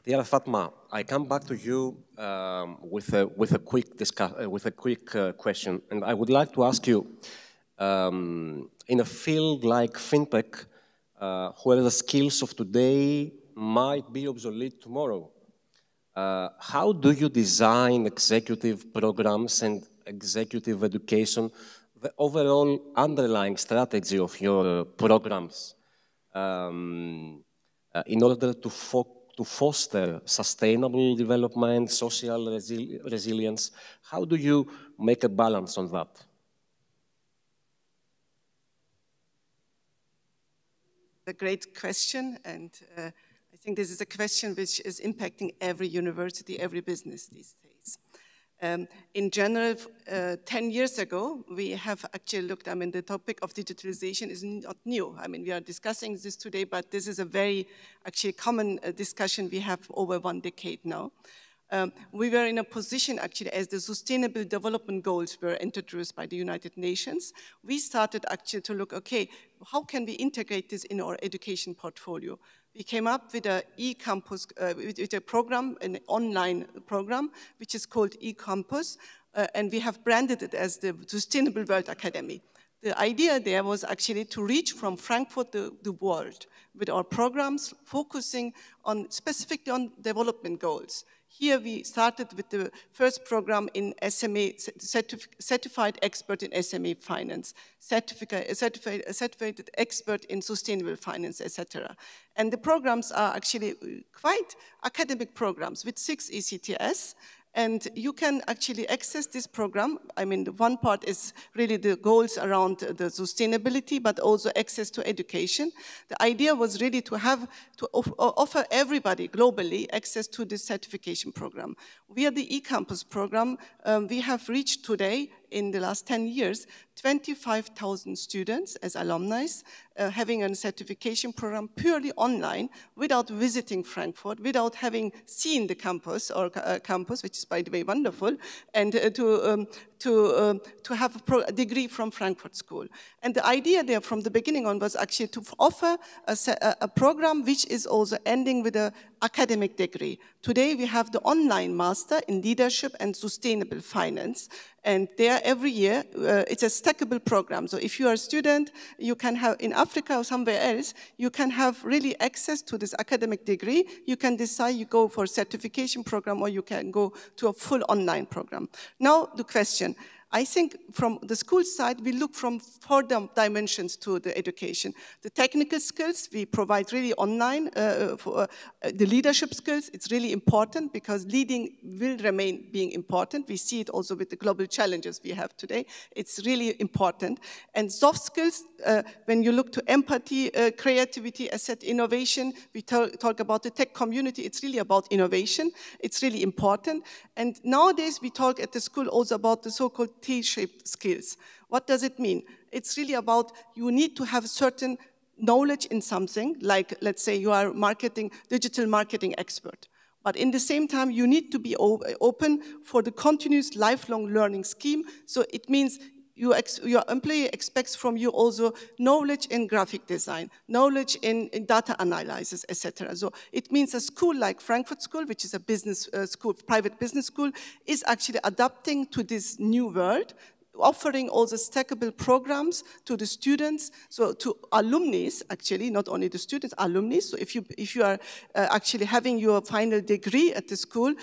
Dear Fatma, I come back to you with a quick question, and I would like to ask you, in a field like fintech, where the skills of today might be obsolete tomorrow, how do you design executive programs and executive education, the overall underlying strategy of your programs, in order to foster sustainable development, social resilience? How do you make a balance on that? A great question, and I think this is a question which is impacting every university, every business these days. In general, 10 years ago, we have actually looked, the topic of digitalization is not new. We are discussing this today, but this is a very actually common discussion we have over 1 decade now. We were in a position actually as the Sustainable Development Goals were introduced by the United Nations. We started actually to look, okay, how can we integrate this in our education portfolio? We came up with an e-campus, with a program, an online program, which is called e-campus, and we have branded it as the Sustainable World Academy. The idea there was actually to reach from Frankfurt the world with our programs focusing on specifically on development goals. Here we started with the first program in SMA, certified expert in SMA finance, certified expert in sustainable finance, etc. And the programs are actually quite academic programs with 6 ECTS. And you can actually access this program. The one part is really the goals around the sustainability, but also access to education. The idea was really to offer everybody globally access to this certification program. Via the eCampus program, we have reached today, in the last 10 years, 25,000 students as alumni, having a certification program purely online, without visiting Frankfurt, without having seen the campus, which is, by the way, wonderful, and to have a degree from Frankfurt School. And the idea there from the beginning on was actually to offer a program which is also ending with an academic degree. Today we have the online master in leadership and sustainable finance. And there every year, it's a stackable program. So if you are a student, you can have in Africa or somewhere else, you can have really access to this academic degree. You can decide you go for a certification program or you can go to a full online program. Now the question. I think from the school side, we look from 4 dimensions to the education. The technical skills, we provide really online. The leadership skills, it's really important because leading will remain being important. We see it also with the global challenges we have today. It's really important. And soft skills, when you look to empathy, creativity, asset innovation, we talk about the tech community, it's really about innovation. It's really important. And nowadays, we talk at the school also about the so-called T-shaped skills. What does it mean? It's really about you need to have certain knowledge in something, like let's say you are digital marketing expert. But in the same time, you need to be open for the continuous lifelong learning scheme. So it means your employee expects from you also knowledge in graphic design, knowledge in data analysis, etc. So it means a school like Frankfurt School, which is a business school, private business school, is actually adapting to this new world, offering all the stackable programs to the students, so to alumni, actually, not only the students, alumni. So if you are actually having your final degree at the school,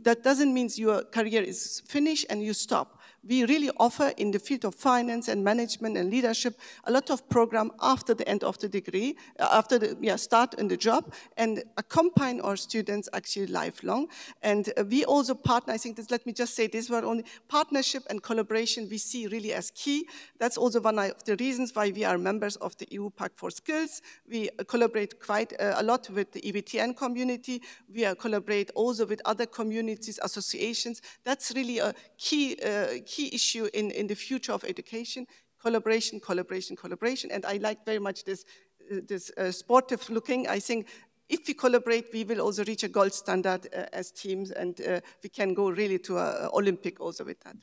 that doesn't mean your career is finished and you stop. We really offer in the field of finance and management and leadership a lot of program after the end of the degree, after the start in the job, and accompany our students actually lifelong. And we also partner, I think this, let me just say this word only, partnership and collaboration we see really as key. That's also one of the reasons why we are members of the EU Pact for Skills. We collaborate quite a lot with the EBTN community. We collaborate also with other communities, associations. That's really a key issue in the future of education: collaboration, collaboration, collaboration. And I like very much this sportive looking. I think if we collaborate, we will also reach a gold standard as teams, and we can go really to an Olympic also with that. Thank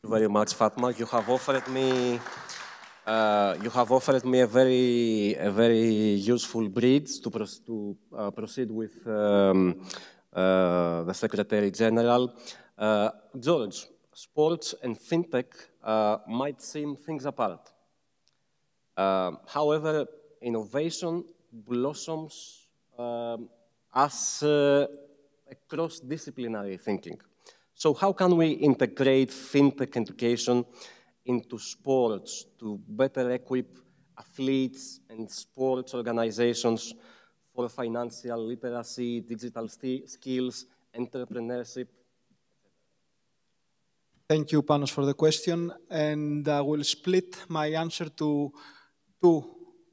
you very much, Fatma. You have offered me a very useful bridge to proceed with the Secretary General. George, sports and fintech might seem things apart. However, innovation blossoms as a cross-disciplinary thinking. So how can we integrate fintech education into sports to better equip athletes and sports organizations for financial literacy, digital skills, entrepreneurship? Thank you, Panos, for the question. And I will split my answer to two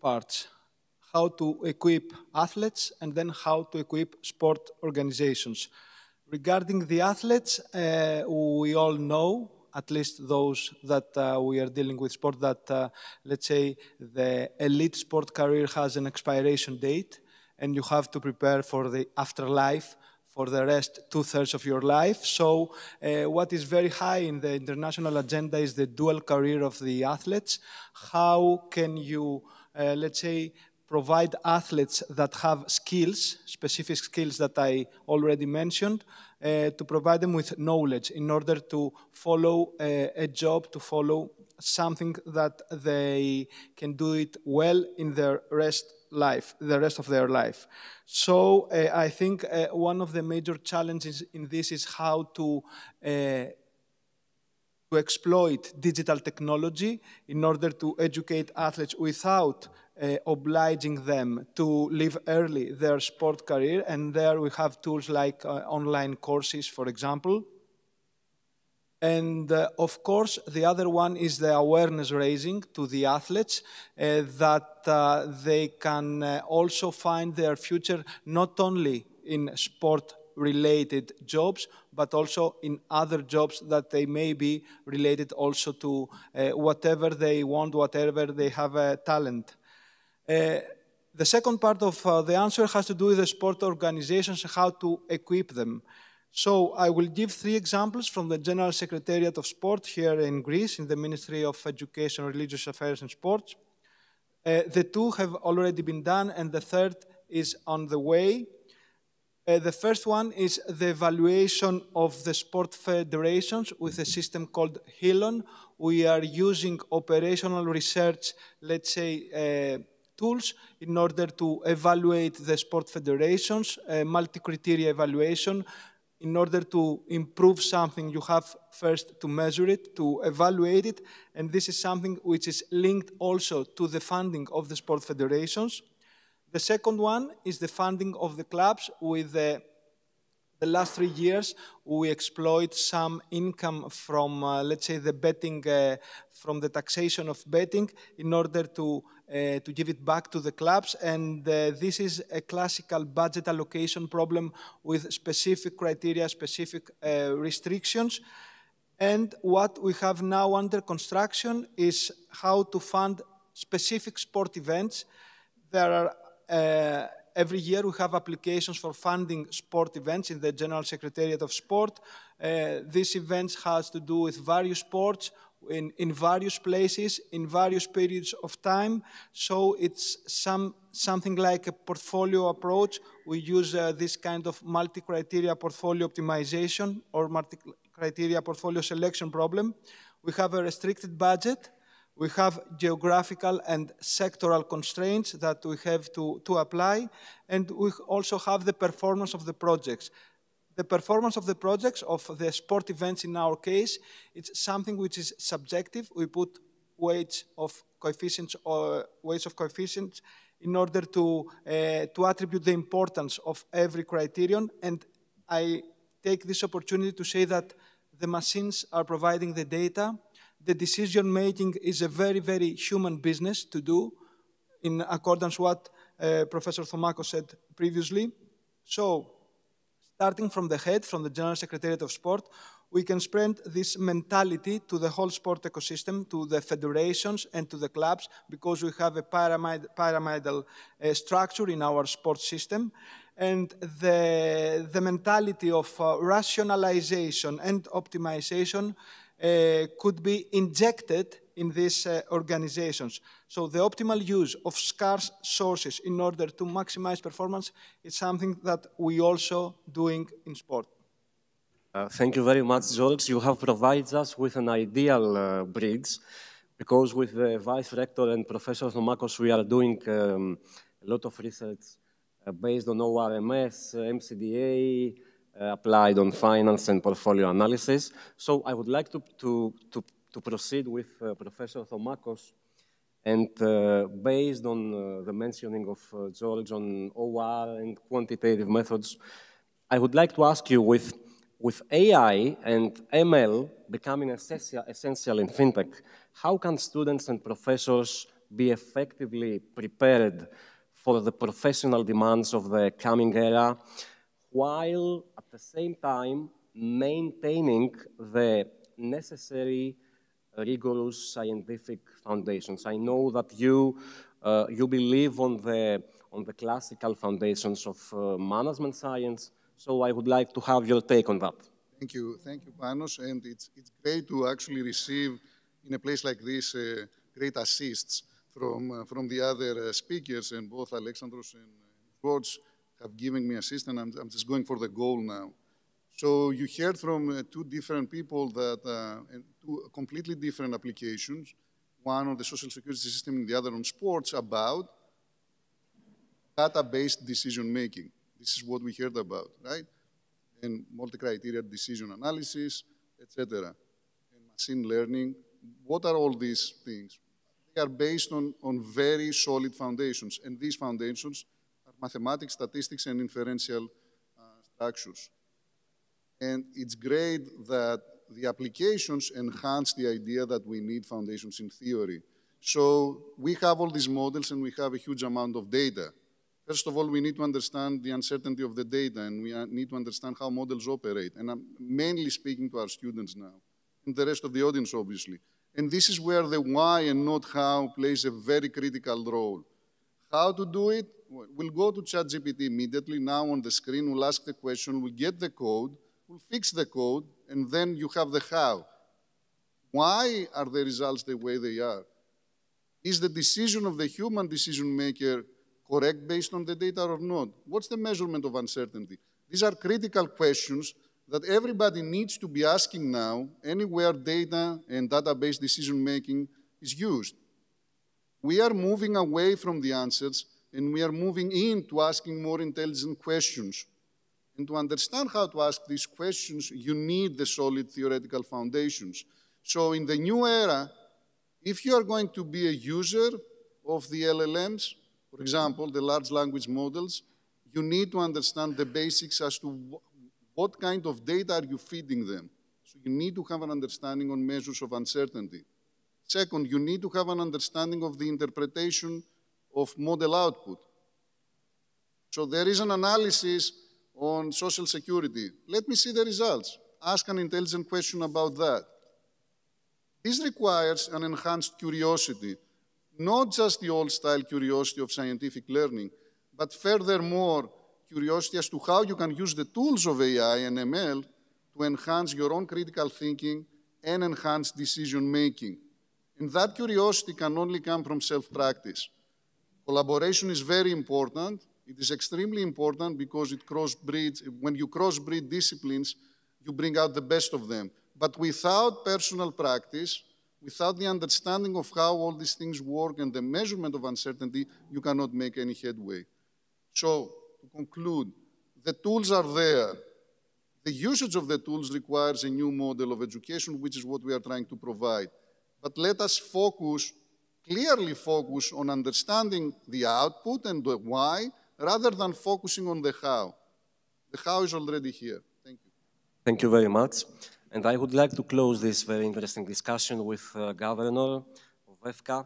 parts: how to equip athletes and then how to equip sport organizations. Regarding the athletes, we all know, at least those that we are dealing with sport, that let's say the elite sport career has an expiration date, and you have to prepare for the afterlife for the rest 2/3 of your life. So what is very high in the international agenda is the dual career of the athletes. How can you, let's say, provide athletes that have skills, specific skills that I already mentioned, to provide them with knowledge in order to follow a job, to follow something that they can do it well in their the rest of their life. So I think one of the major challenges in this is how to exploit digital technology in order to educate athletes without obliging them to leave early their sport career. And there we have tools like online courses, for example. And of course, the other one is the awareness raising to the athletes that they can also find their future not only in sport-related jobs, but also in other jobs that they may be related also to whatever they want, whatever they have a talent. The second part of the answer has to do with the sport organizations and how to equip them. So I will give 3 examples from the General Secretariat of Sport here in Greece, in the Ministry of Education, Religious Affairs and Sports. The 2 have already been done, and the 3rd is on the way. The first one is the evaluation of the sport federations with a system called HILON. We are using operational research, let's say, tools in order to evaluate the sport federations, multi-criteria evaluation. In order to improve something, you have first to measure it, to evaluate it, and this is something which is linked also to the funding of the sport federations. The second one is the funding of the clubs. With the last 3 years, we exploit some income from, let's say, the betting, from the taxation of betting in order to give it back to the clubs. And this is a classical budget allocation problem with specific criteria, specific restrictions. And what we have now under construction is how to fund specific sport events. There are every year we have applications for funding sport events in the General Secretariat of Sport. These events has to do with various sports. in various places, in various periods of time. So it's something like a portfolio approach. We use this kind of multi-criteria portfolio optimization or multi-criteria portfolio selection problem. We have a restricted budget. We have geographical and sectoral constraints that we have to apply, and we also have the performance of the projects. The performance of the projects, of the sport events in our case, it's something which is subjective. We put weights of coefficients in order to attribute the importance of every criterion. And I take this opportunity to say that the machines are providing the data. The decision-making is a very, very human business to do, in accordance with what Professor Thomakos said previously. So, starting from the head, from the General Secretariat of Sport, we can spread this mentality to the whole sport ecosystem, to the federations and to the clubs, because we have a pyramidal structure in our sports system. And the mentality of rationalization and optimization could be injected in these organizations. So the optimal use of scarce sources in order to maximize performance is something that we also doing in sport. Thank you very much, George. You have provided us with an ideal bridge, because with the Vice Rector and Professor Thomakos, we are doing a lot of research based on ORMS, MCDA, applied on finance and portfolio analysis. So I would like to proceed with Professor Thomakos, and based on the mentioning of George on OR and quantitative methods, I would like to ask you, with AI and ML becoming essential in FinTech, how can students and professors be effectively prepared for the professional demands of the coming era, while at the same time maintaining the necessary rigorous scientific foundations? I know that you believe on the classical foundations of management science, so I would like to have your take on that. Thank you, Panos, and it's great to actually receive in a place like this great assists from the other speakers, and both Alexandros and George have given me assist, and I'm just going for the goal now. So you heard from two different people that, and two completely different applications, one on the social security system and the other on sports, about data-based decision-making. This is what we heard about, right? And multi-criteria decision analysis, etc. And machine learning. What are all these things? They are based on very solid foundations, and these foundations are mathematics, statistics, and inferential structures. And it's great that the applications enhance the idea that we need foundations in theory. So we have all these models, and we have a huge amount of data. First of all, we need to understand the uncertainty of the data, and we need to understand how models operate. And I'm mainly speaking to our students now, and the rest of the audience, obviously. And this is where the why and not how plays a very critical role. How to do it? We'll go to ChatGPT immediately. Now on the screen, we'll ask the question, we'll get the code, we'll fix the code, and then you have the how. Why are the results the way they are? Is the decision of the human decision maker correct based on the data or not? What's the measurement of uncertainty? These are critical questions that everybody needs to be asking now, anywhere data and database decision-making is used. We are moving away from the answers, and we are moving into asking more intelligent questions. And to understand how to ask these questions, you need the solid theoretical foundations. So in the new era, if you are going to be a user of the LLMs, for example, the large language models, you need to understand the basics as to what kind of data are you feeding them. So you need to have an understanding on measures of uncertainty. Second, you need to have an understanding of the interpretation of model output. So there is an analysis on social security. Let me see the results. Ask an intelligent question about that. This requires an enhanced curiosity. Not just the old-style curiosity of scientific learning, but furthermore, curiosity as to how you can use the tools of AI and ML to enhance your own critical thinking and enhance decision-making. And that curiosity can only come from self-practice. Collaboration is very important. It is extremely important because when you cross-breed disciplines, you bring out the best of them. But without personal practice, without the understanding of how all these things work and the measurement of uncertainty, you cannot make any headway. So, to conclude, the tools are there. The usage of the tools requires a new model of education, which is what we are trying to provide. But let us clearly focus on understanding the output and the why, rather than focusing on the how. The how is already here. Thank you. Thank you very much. And I would like to close this very interesting discussion with Governor of EFCA.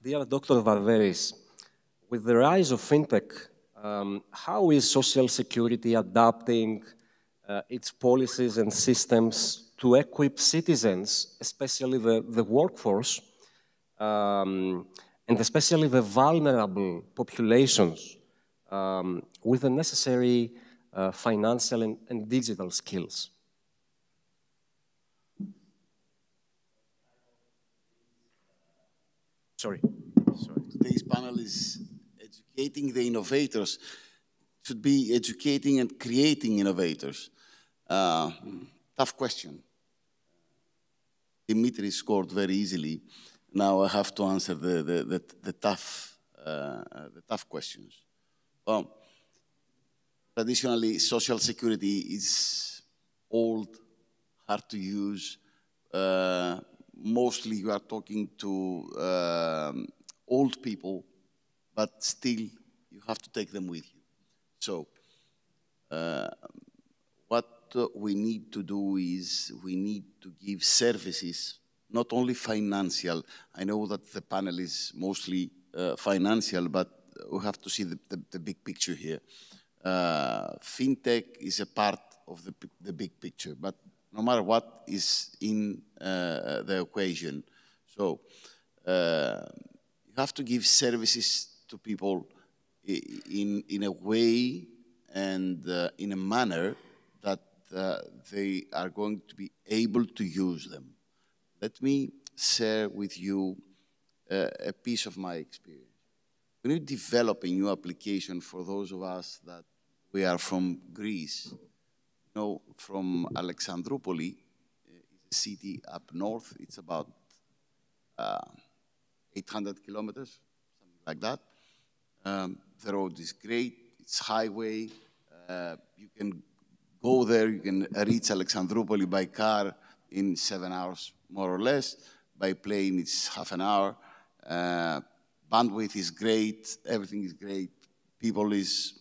Dear Dr. Varveris, with the rise of fintech, how is social security adapting its policies and systems to equip citizens, especially the workforce, and especially the vulnerable populations, with the necessary financial and digital skills? Sorry. Today's panel is educating the innovators. It should be educating and creating innovators. Tough question. Dimitri scored very easily. Now I have to answer the tough questions. Well, traditionally, social security is old, hard to use. Mostly you are talking to old people, but still you have to take them with you. So what we need to do is we need to give services, not only financial. I know that the panel is mostly financial, but we have to see the big picture here. Fintech is a part of the big picture, but no matter what is in the equation. So you have to give services to people in a way and in a manner that they are going to be able to use them. Let me share with you a piece of my experience. When you develop a new application, for those of us that we are from Greece, you know, from Alexandroupoli, a city up north, it's about 800 kilometers, something like that. The road is great, it's highway, you can go there, you can reach Alexandroupoli by car in 7 hours, more or less. By plane, it's half an hour. Bandwidth is great, everything is great. People is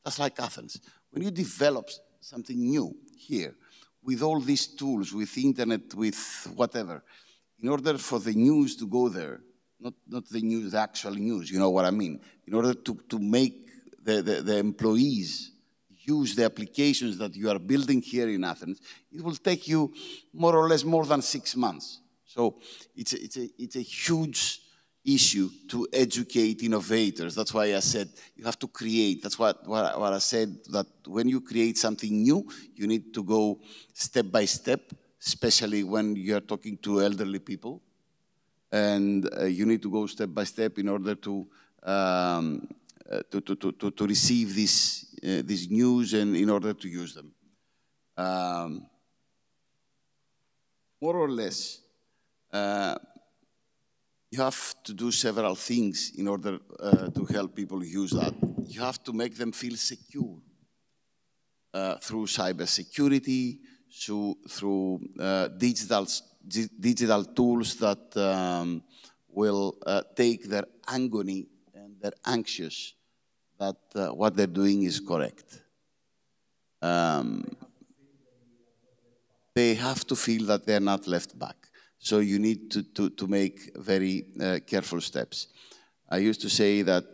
just like Athens. When you develop something new here, with all these tools, with internet, with whatever, in order for the news to go there, not the news, the actual news, you know what I mean, in order to make the employees use the applications that you are building here in Athens, it will take you more or less more than 6 months. So it's a huge issue to educate innovators. That's why I said you have to create. That's what I said, that when you create something new, you need to go step by step, especially when you're talking to elderly people. And you need to go step by step in order to receive this news and in order to use them. More or less, you have to do several things in order to help people use that. You have to make them feel secure through cybersecurity, through digital tools that will take their agony and they're anxious that what they're doing is correct. They have to feel that they're not left back. So you need to make very careful steps. I used to say that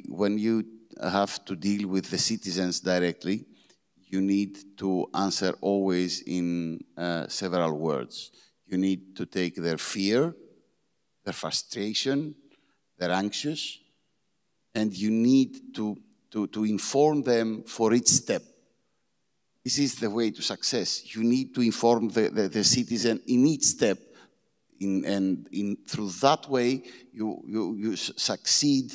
when you have to deal with the citizens directly, you need to answer always in several words. You need to take their fear, their frustration, their anxious, and you need to inform them for each step. this is the way to success. You need to inform the citizen in each step, through that way you succeed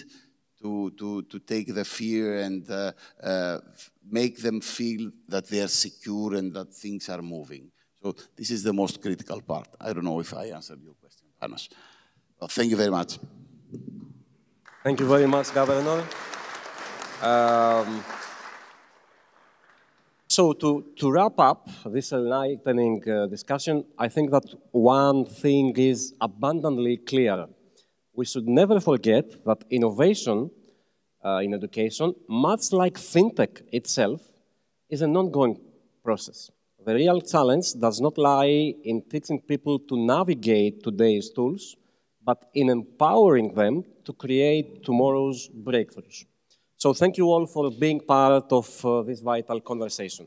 to take the fear and make them feel that they are secure and that things are moving. So this is the most critical part. I don't know if I answered your question, Panos. Well, thank you very much. Thank you very much, Governor. So to wrap up this enlightening discussion, I think that one thing is abundantly clear. We should never forget that innovation in education, much like fintech itself, is an ongoing process. The real challenge does not lie in teaching people to navigate today's tools, but in empowering them to create tomorrow's breakthroughs. So thank you all for being part of this vital conversation.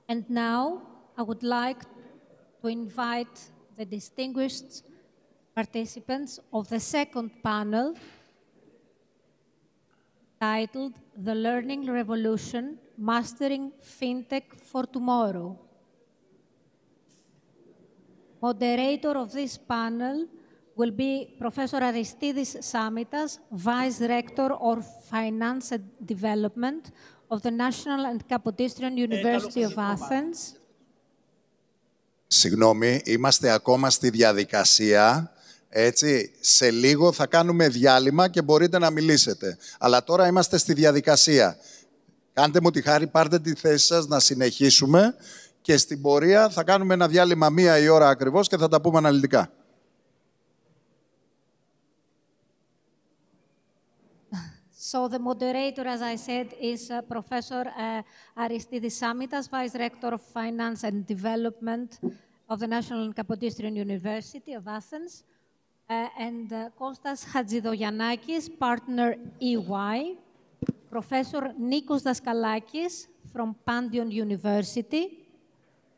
And now I would like to invite the distinguished participants of the second panel titled The Learning Revolution, Mastering Fintech for Tomorrow. Moderator of this panel will be Professor Aristidis Samitas, Vice Rector of Finance and Development of the National and Kapodistrian University of Athens. Συγγνώμη, είμαστε ακόμα στη διαδικασία, έτσι. Σε λίγο θα κάνουμε διάλειμμα και μπορείτε να μιλήσετε. Αλλά τώρα είμαστε στη διαδικασία. Κάντε μου τη χάρη, πάρτε τη θέση σας να συνεχίσουμε και στην πορεία θα κάνουμε ένα διάλειμμα 1 η ώρα ακριβώς και θα τα πούμε αναλυτικά. So the moderator, as I said, is Professor Aristidis Samitas, Vice Rector of Finance and Development of the National and Kapodistrian University of Athens, and Kostas Hatzidogiannakis, Partner EY, Professor Nikos Daskalakis from Pandion University,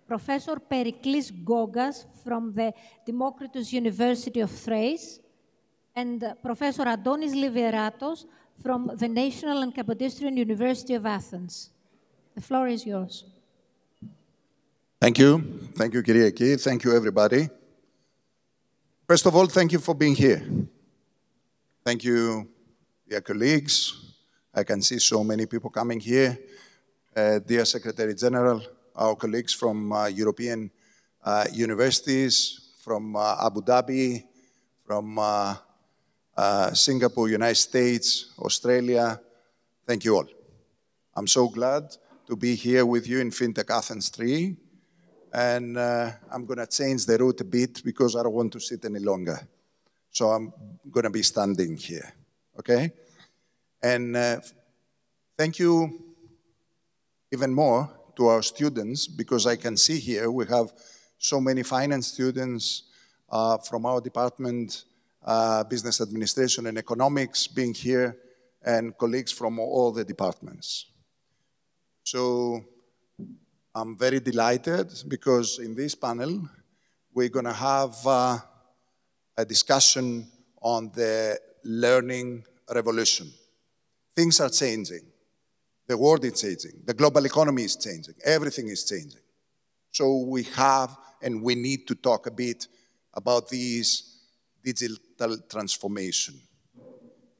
Professor Periklis Gogas from the Democritus University of Thrace, and Professor Adonis Liveratos from the National and Kapodistrian University of Athens. The floor is yours. Thank you. Thank you, Kyriaki. Thank you, everybody. First of all, thank you for being here. Thank you, dear colleagues. I can see so many people coming here. Dear Secretary General, our colleagues from European universities, from Abu Dhabi, from Singapore, United States, Australia, thank you all. I'm so glad to be here with you in Fintech Athens 3. And I'm going to change the route a bit because I don't want to sit any longer. So I'm going to be standing here, okay? And thank you even more to our students because I can see here we have so many finance students from our department, business administration and economics being here, and colleagues from all the departments. So I'm very delighted because in this panel, we're going to have a discussion on the learning revolution. Things are changing. The world is changing. The global economy is changing. Everything is changing. So we have and we need to talk a bit about this digital transformation.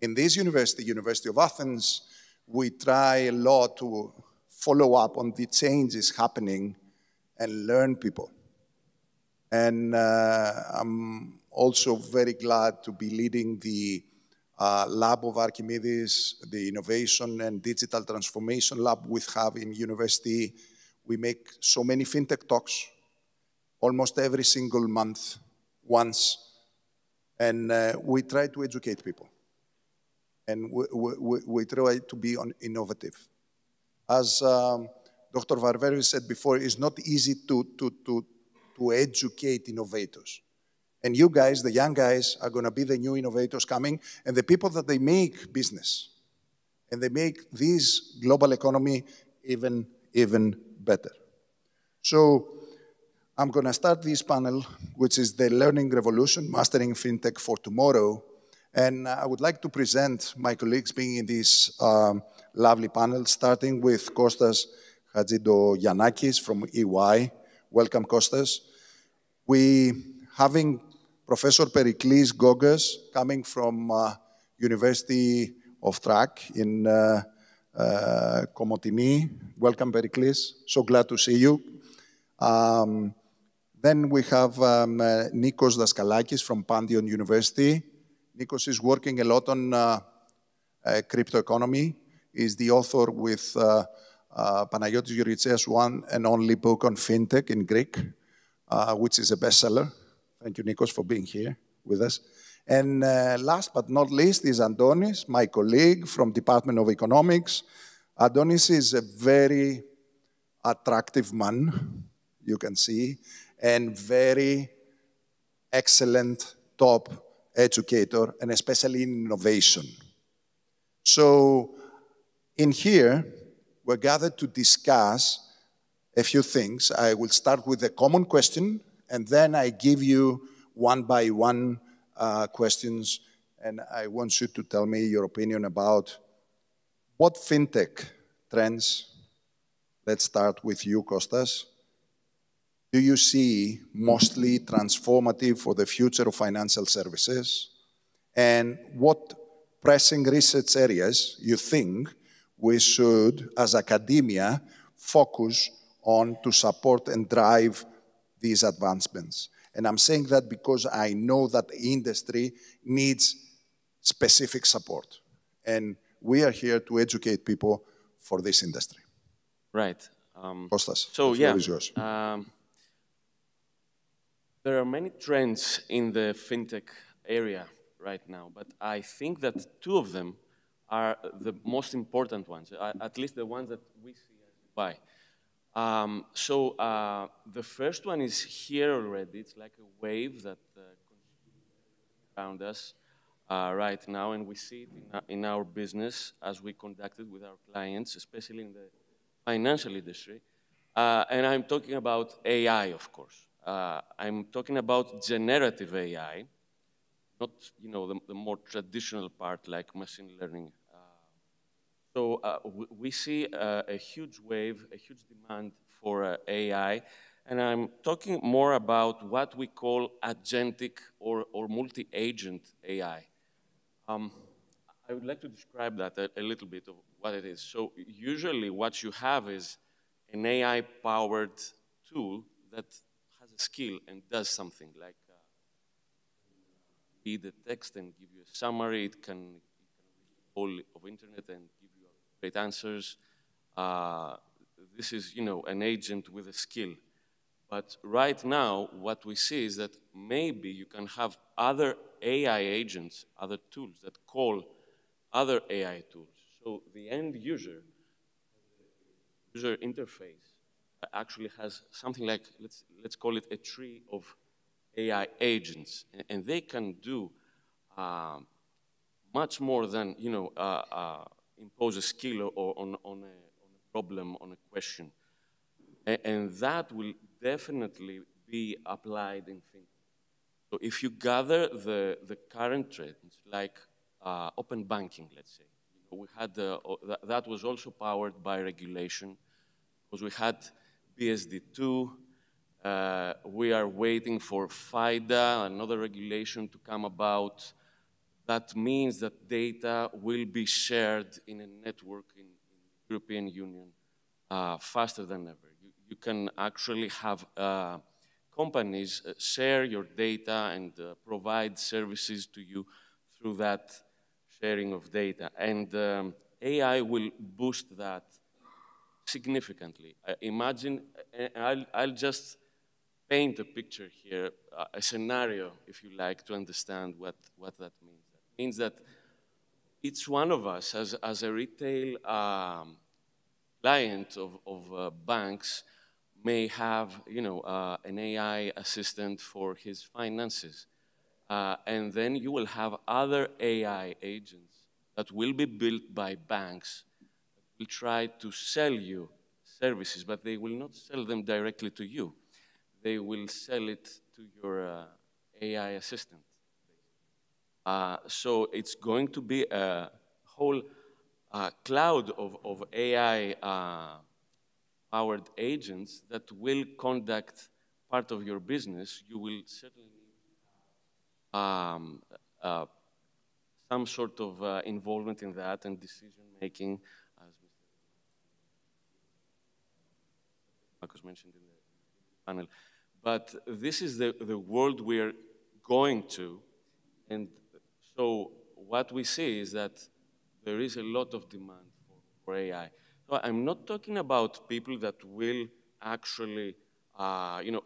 In this university, University of Athens, we try a lot to follow up on the changes happening and learn people. And I'm also very glad to be leading the lab of Archimedes, the Innovation and Digital Transformation Lab we have in university. We make so many fintech talks, almost every single month, once, and we try to educate people. and we try to be innovative. As Dr. Varveri said before, it's not easy to educate innovators. And you guys, the young guys, are going to be the new innovators coming, and the people that they make business. And they make this global economy even better. So I'm going to start this panel, which is the Learning Revolution, Mastering Fintech for Tomorrow. And I would like to present my colleagues being in this lovely panel, starting with Kostas Hatzidogannakis from EY. Welcome, Kostas. We having Professor Periklis Gogas coming from University of Thrak in Komotini. Welcome, Periklis. So glad to see you. Then we have Nikos Daskalakis from Pantheon University. Nikos is working a lot on crypto economy. He's the author with Panagiotis Georgitseas' one and only book on fintech in Greek, which is a bestseller. Thank you, Nikos, for being here with us. And last but not least is Andonis, my colleague from Department of Economics. Adonis is a very attractive man, you can see, and very excellent top educator, and especially in innovation. So in here, we're gathered to discuss a few things. I will start with a common question, and then I give you one by one questions, and I want you to tell me your opinion about what fintech trends. Let's start with you, Kostas. Do you see mostly transformative for the future of financial services? And what pressing research areas you think we should, as academia, focus on to support and drive these advancements? And I'm saying that because I know that the industry needs specific support. And we are here to educate people for this industry. Right. Kostas, so the floor yeah, is yours. There are many trends in the fintech area right now, but I think that two of them are the most important ones, at least the ones that we see as why. The first one is here already. It's like a wave that around us right now, and we see it in our business as we conducted with our clients, especially in the financial industry. And I'm talking about AI, of course. I'm talking about generative AI, not the more traditional part like machine learning. We see a huge wave, a huge demand for AI, and I'm talking more about what we call agentic or multi-agent AI. I would like to describe that a little bit of what it is. So usually what you have is an AI-powered tool that has a skill and does something, like read the text and give you a summary. It can read the whole of internet and give you great answers. This is, an agent with a skill. But right now, what we see is that maybe you can have other AI agents, other tools that call other AI tools. So the end user interface actually has something like, let's call it a tree of AI agents. And they can do much more than, impose a skill or on a problem, on a question. And that will definitely be applied in fintech. So if you gather the current trends, like open banking, let's say, we had that was also powered by regulation, because we had PSD2. We are waiting for FIDA, another regulation, to come about. That means that data will be shared in a network in the European Union faster than ever. You can actually have companies share your data and provide services to you through that sharing of data. And AI will boost that significantly. Imagine, I'll just paint a picture here, a scenario, if you like, to understand what that means. That means that each one of us, as a retail client of banks, may have, an AI assistant for his finances. And then you will have other AI agents that will be built by banks that will try to sell you services, but they will not sell them directly to you. They will sell it to your AI assistant. So it's going to be a whole cloud of AI-powered agents that will conduct part of your business. You will certainly some sort of involvement in that and decision-making, as Mr. Marcos mentioned in the panel. But this is the world we're going to. And so what we see is that there is a lot of demand for AI. So I'm not talking about people that will actually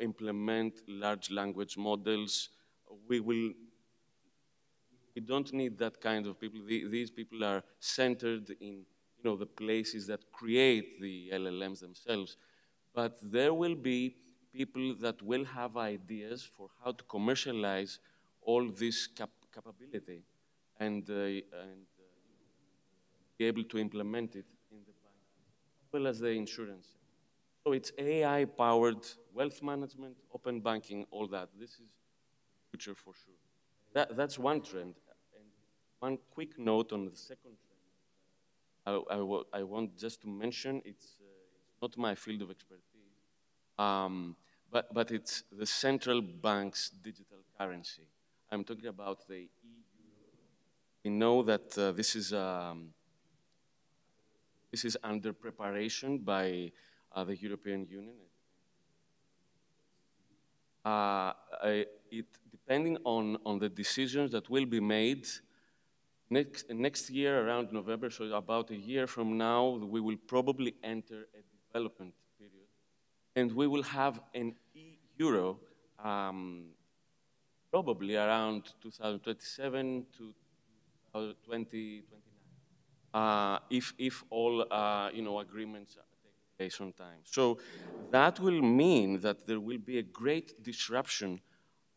implement large language models. We don't need that kind of people. These people are centered in the places that create the LLMs themselves. But there will be people that will have ideas for how to commercialize all this capability and be able to implement it in the bank, as well as the insurance. So it's AI-powered wealth management, open banking, all that. This is the future for sure. That's one trend. And one quick note on the second trend. I want just to mention, it's not my field of expertise, but it's the central bank's digital currency. I'm talking about the EU. We know that this is under preparation by the European Union. Depending on the decisions that will be made next year around November, so about a year from now, we will probably enter a development period, and we will have an e-euro probably around 2027 to 2029, if all agreements take place on time. So that will mean that there will be a great disruption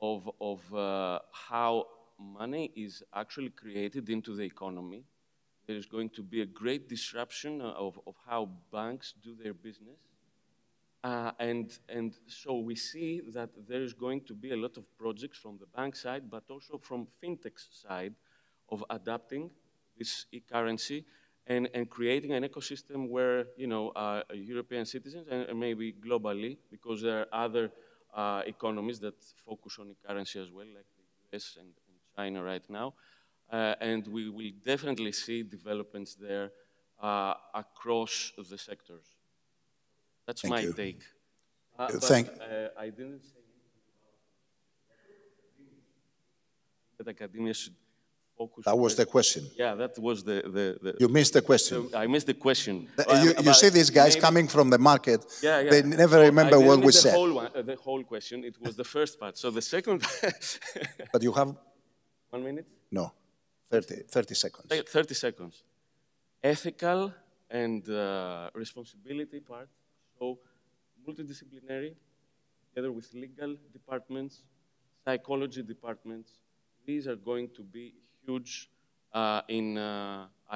of how money is actually created into the economy. There is going to be a great disruption of how banks do their business. And so we see that there is going to be a lot of projects from the bank side, but also from Fintech's side of adapting this e-currency and creating an ecosystem where, European citizens and maybe globally, because there are other economies that focus on e-currency as well, like the US and China right now. And we will definitely see developments there across the sectors. That's my take. I didn't say anything about that academia should focus. That was the question. Yeah, that was the You missed the question. I missed the question. You see these guys coming from the market, they never remember what we said. The whole question, it was the first part. So the second But you have... 1 minute? No, 30 seconds. 30 seconds. Ethical and responsibility part. So multidisciplinary, together with legal departments, psychology departments. These are going to be huge I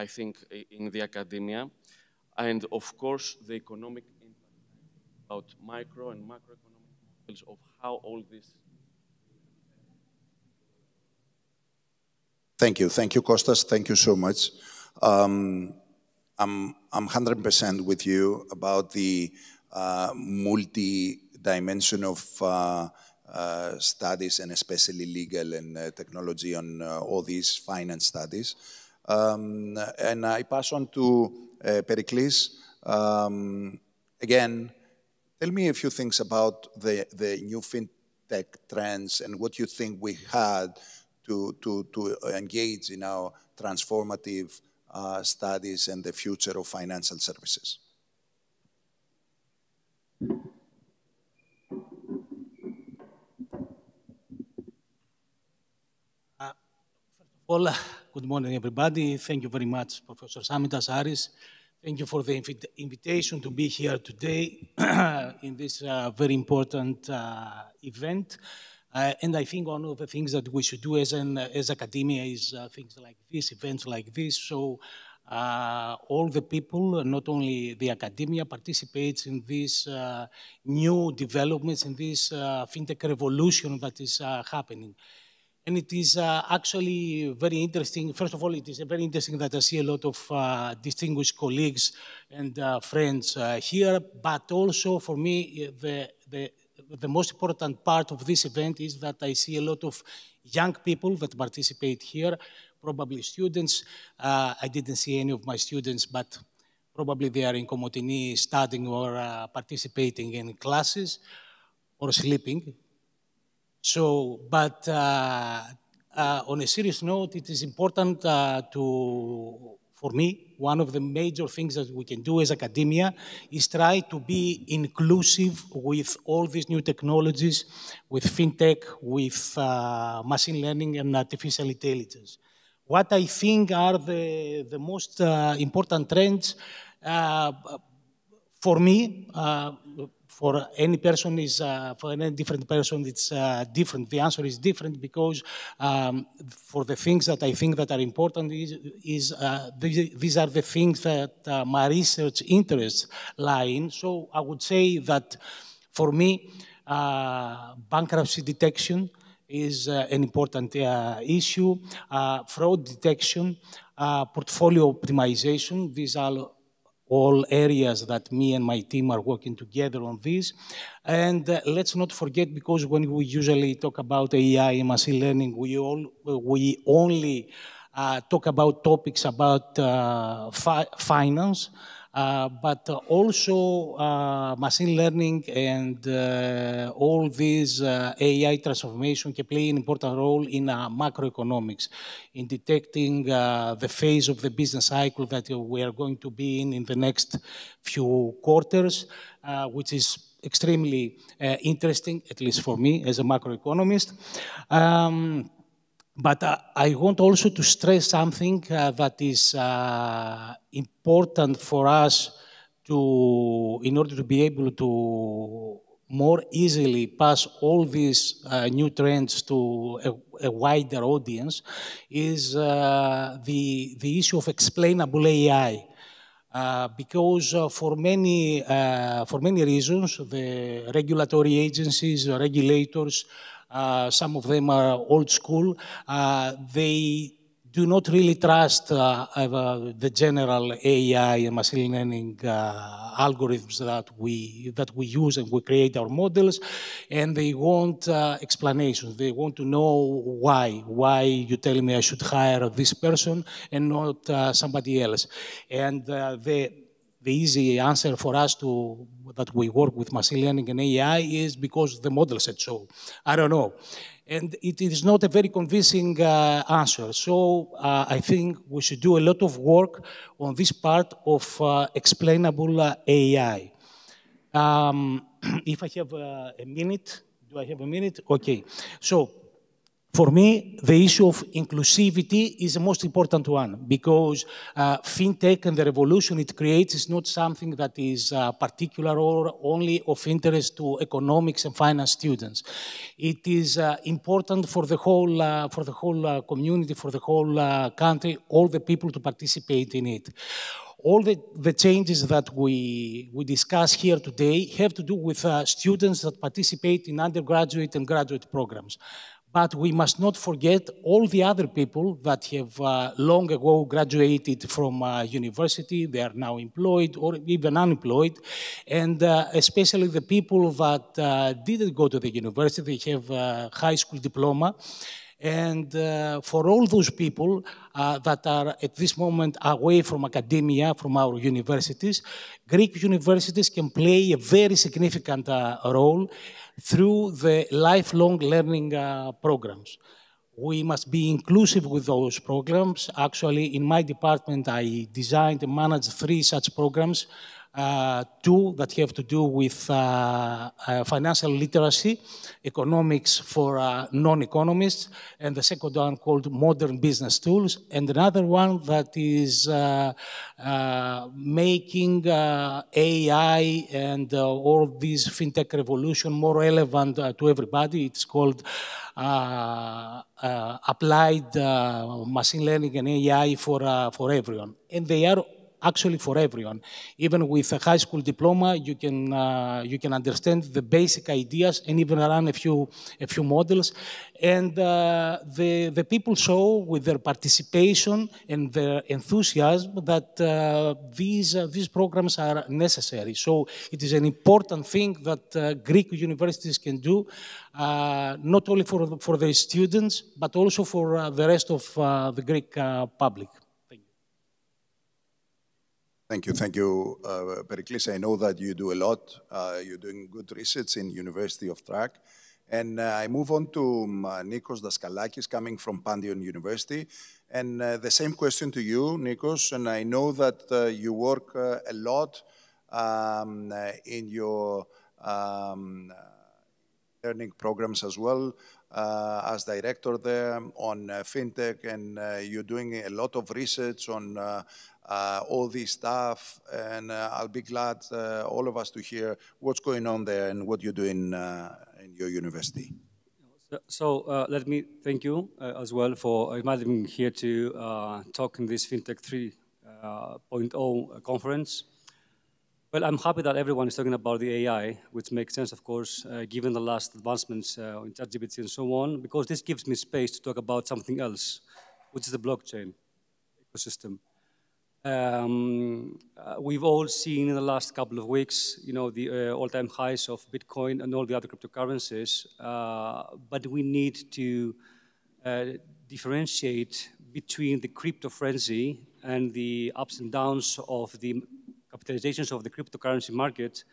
think, in the academia. And of course, the economic impact about micro and macroeconomic models of how all this. Thank you, Kostas. Thank you so much. I'm 100% with you about the multi-dimension of studies, and especially legal and technology on all these finance studies. And I pass on to Pericles. Again, tell me a few things about the new fintech trends and what you think we had to engage in our transformative studies and the future of financial services. Well, Good morning, everybody. Thank you very much, Professor Samitas Aris. Thank you for the invitation to be here today in this very important event. And I think one of the things that we should do as academia is things like this, events like this. So all the people, not only the academia, participates in these new developments, in this fintech revolution that is happening. And it is actually very interesting. First of all, it is very interesting that I see a lot of distinguished colleagues and friends here, but also for me, the most important part of this event is that I see a lot of young people that participate here, probably students. I didn't see any of my students, but probably they are in Komotini studying or participating in classes or sleeping. So, but on a serious note, it is important for me, one of the major things that we can do as academia is try to be inclusive with all these new technologies, with fintech, with machine learning and artificial intelligence. What I think are the most important trends for me, for any person is, for any different person, it's different. The answer is different because for the things that I think that are important these are the things that my research interests lie in. So I would say that for me, bankruptcy detection is an important issue, fraud detection, portfolio optimization. These are all areas that me and my team are working together on this. And let's not forget, because when we usually talk about AI and machine learning, we only talk about topics about finance, but also machine learning and all these AI transformation can play an important role in macroeconomics, in detecting the phase of the business cycle that we are going to be in the next few quarters, which is extremely interesting, at least for me as a macroeconomist. But I want also to stress something that is important for us in order to be able to more easily pass all these new trends to a wider audience, is the issue of explainable AI. Because for many reasons, the regulatory agencies, the regulators, some of them are old school. They do not really trust the general AI and machine learning algorithms that we use and we create our models, and they want explanations. They want to know why you tell me I should hire this person and not somebody else. And the easy answer for us that we work with machine learning and AI is because the model said so. I don't know. And it is not a very convincing answer. So I think we should do a lot of work on this part of explainable AI. If I have a minute, do I have a minute? Okay. So for me, the issue of inclusivity is the most important one, because fintech and the revolution it creates is not something that is particular or only of interest to economics and finance students. It is important for the whole community, for the whole country, all the people to participate in it. All the changes that we discuss here today have to do with students that participate in undergraduate and graduate programs. But we must not forget all the other people that have long ago graduated from university. They are now employed or even unemployed. And especially the people that didn't go to the university, they have a high school diploma. And for all those people that are at this moment away from academia, from our universities, Greek universities can play a very significant role through the lifelong learning programs. We must be inclusive with those programs. Actually, in my department, I designed and managed 3 such programs. two that have to do with financial literacy, economics for non-economists, and the second one called modern business tools, and another one that is making AI and all these fintech revolution more relevant to everybody. It's called applied machine learning and AI for everyone. And they are actually for everyone. Even with a high school diploma, you can understand the basic ideas and even run a few models. And the people show with their participation and their enthusiasm that these programs are necessary. So it is an important thing that Greek universities can do, not only for their students, but also for the rest of the Greek public. Thank you, Periklis. I know that you do a lot. You're doing good research in University of Track. And I move on to Nikos Daskalakis, coming from Pantheon University. And the same question to you, Nikos. And I know that you work a lot in your learning programs as well, as director there on FinTech. And you're doing a lot of research on all this stuff, and I'll be glad, all of us, to hear what's going on there and what you're doing in your university. So let me thank you as well for inviting me here to talk in this FinTech 3.0 conference. Well, I'm happy that everyone is talking about the AI, which makes sense, of course, given the last advancements in ChatGPT and so on, because this gives me space to talk about something else, which is the blockchain ecosystem. We've all seen in the last couple of weeks, the all-time highs of Bitcoin and all the other cryptocurrencies, but we need to differentiate between the crypto frenzy and the ups and downs of the capitalizations of the cryptocurrency market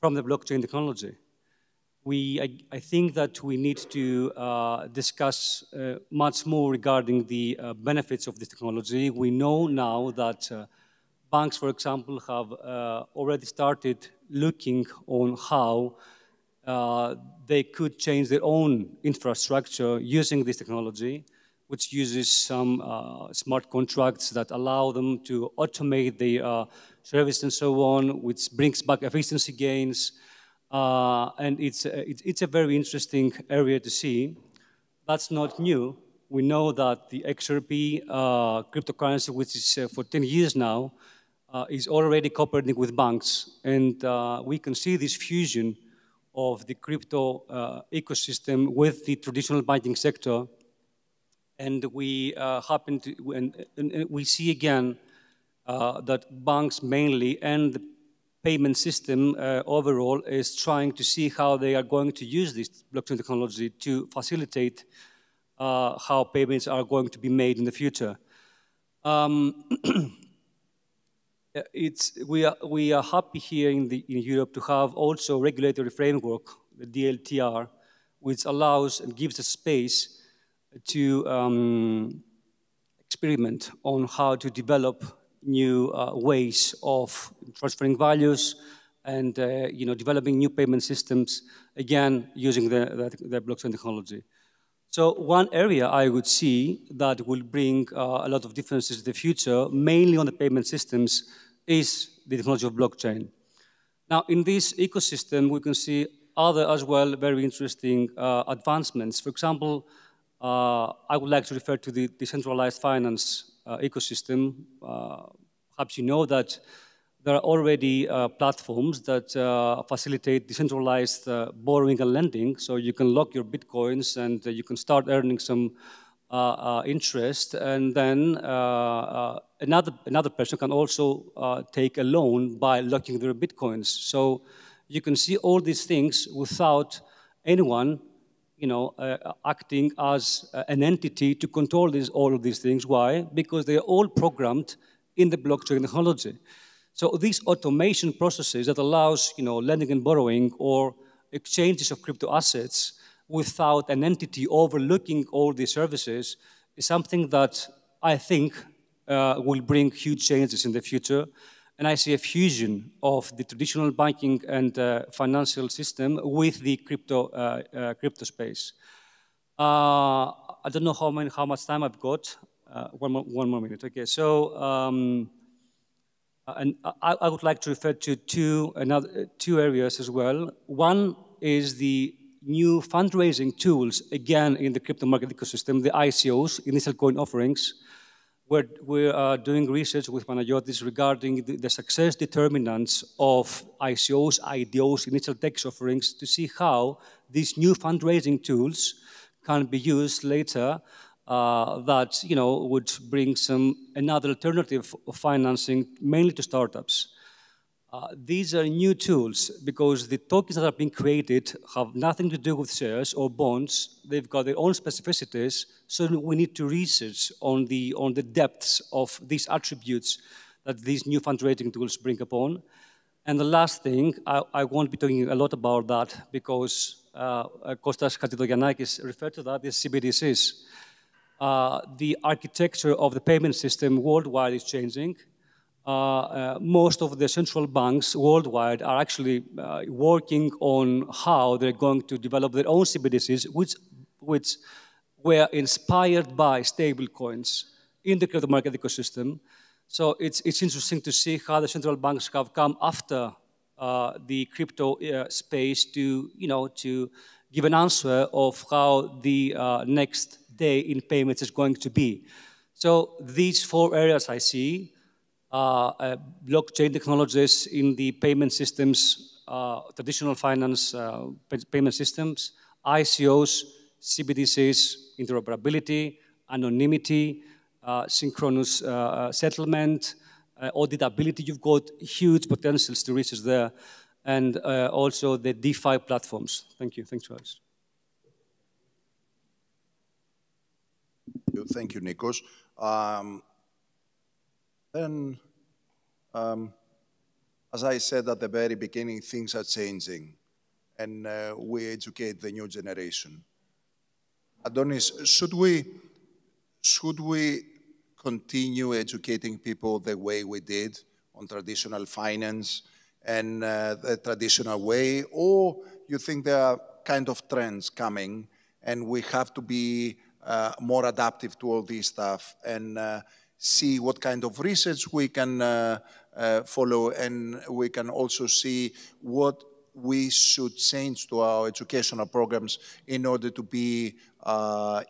from the blockchain technology. I think that we need to discuss much more regarding the benefits of this technology. We know now that banks, for example, have already started looking on how they could change their own infrastructure using this technology, which uses some smart contracts that allow them to automate the service and so on, which brings back efficiency gains. And it's a very interesting area to see. That's not new. We know that the XRP cryptocurrency, which is for 10 years now, is already cooperating with banks. And we can see this fusion of the crypto ecosystem with the traditional banking sector. And we we see again that banks mainly and the payment system overall is trying to see how they are going to use this blockchain technology to facilitate how payments are going to be made in the future. We are happy here in Europe to have also regulatory framework, the DLTR, which allows and gives a space to experiment on how to develop new ways of transferring values and developing new payment systems, again, using the blockchain technology. So one area I would see that will bring a lot of differences in the future, mainly on the payment systems, is the technology of blockchain. Now, in this ecosystem, we can see other as well very interesting advancements. For example, I would like to refer to the decentralized finance ecosystem. Perhaps you know that there are already platforms that facilitate decentralized borrowing and lending. So you can lock your Bitcoins and you can start earning some interest. And then another person can also take a loan by locking their Bitcoins. So you can see all these things without anyone acting as an entity to control all of these things. Why? Because they are all programmed in the blockchain technology. So these automation processes that allows lending and borrowing or exchanges of crypto assets without an entity overlooking all these services is something that I think will bring huge changes in the future. and I see a fusion of the traditional banking and financial system with the crypto space. I don't know how much time I've got. One more minute. Okay, so and I would like to refer to two areas as well. One is the new fundraising tools, again in the crypto market ecosystem, the ICOs, initial coin offerings. We are doing research with Panagiotis regarding the success determinants of ICOs, IDOs, initial text offerings, to see how these new fundraising tools can be used later that would bring another alternative of financing, mainly to startups. These are new tools because the tokens that are being created have nothing to do with shares or bonds. They've got their own specificities, so we need to research on the depths of these attributes that these new fundraising tools bring upon. And the last thing, I won't be talking a lot about that because Kostas Chatzidogiannakis referred to that, is CBDCs. The architecture of the payment system worldwide is changing. Most of the central banks worldwide are actually working on how they're going to develop their own CBDCs, which were inspired by stable coins in the crypto market ecosystem. So it's interesting to see how the central banks have come after the crypto space to give an answer of how the next day in payments is going to be. So these four areas I see. Blockchain technologies in the payment systems, traditional finance payment systems, ICOs, CBDCs, interoperability, anonymity, synchronous settlement, auditability. You've got huge potentials to research there, and also the DeFi platforms. Thank you. Thanks, Charles. Thank you, Nikos. Then, as I said at the very beginning, things are changing, and we educate the new generation. Adonis, should we continue educating people the way we did on traditional finance and the traditional way, or you think there are kind of trends coming, and we have to be more adaptive to all this stuff and see what kind of research we can follow, and we can also see what we should change to our educational programs in order to be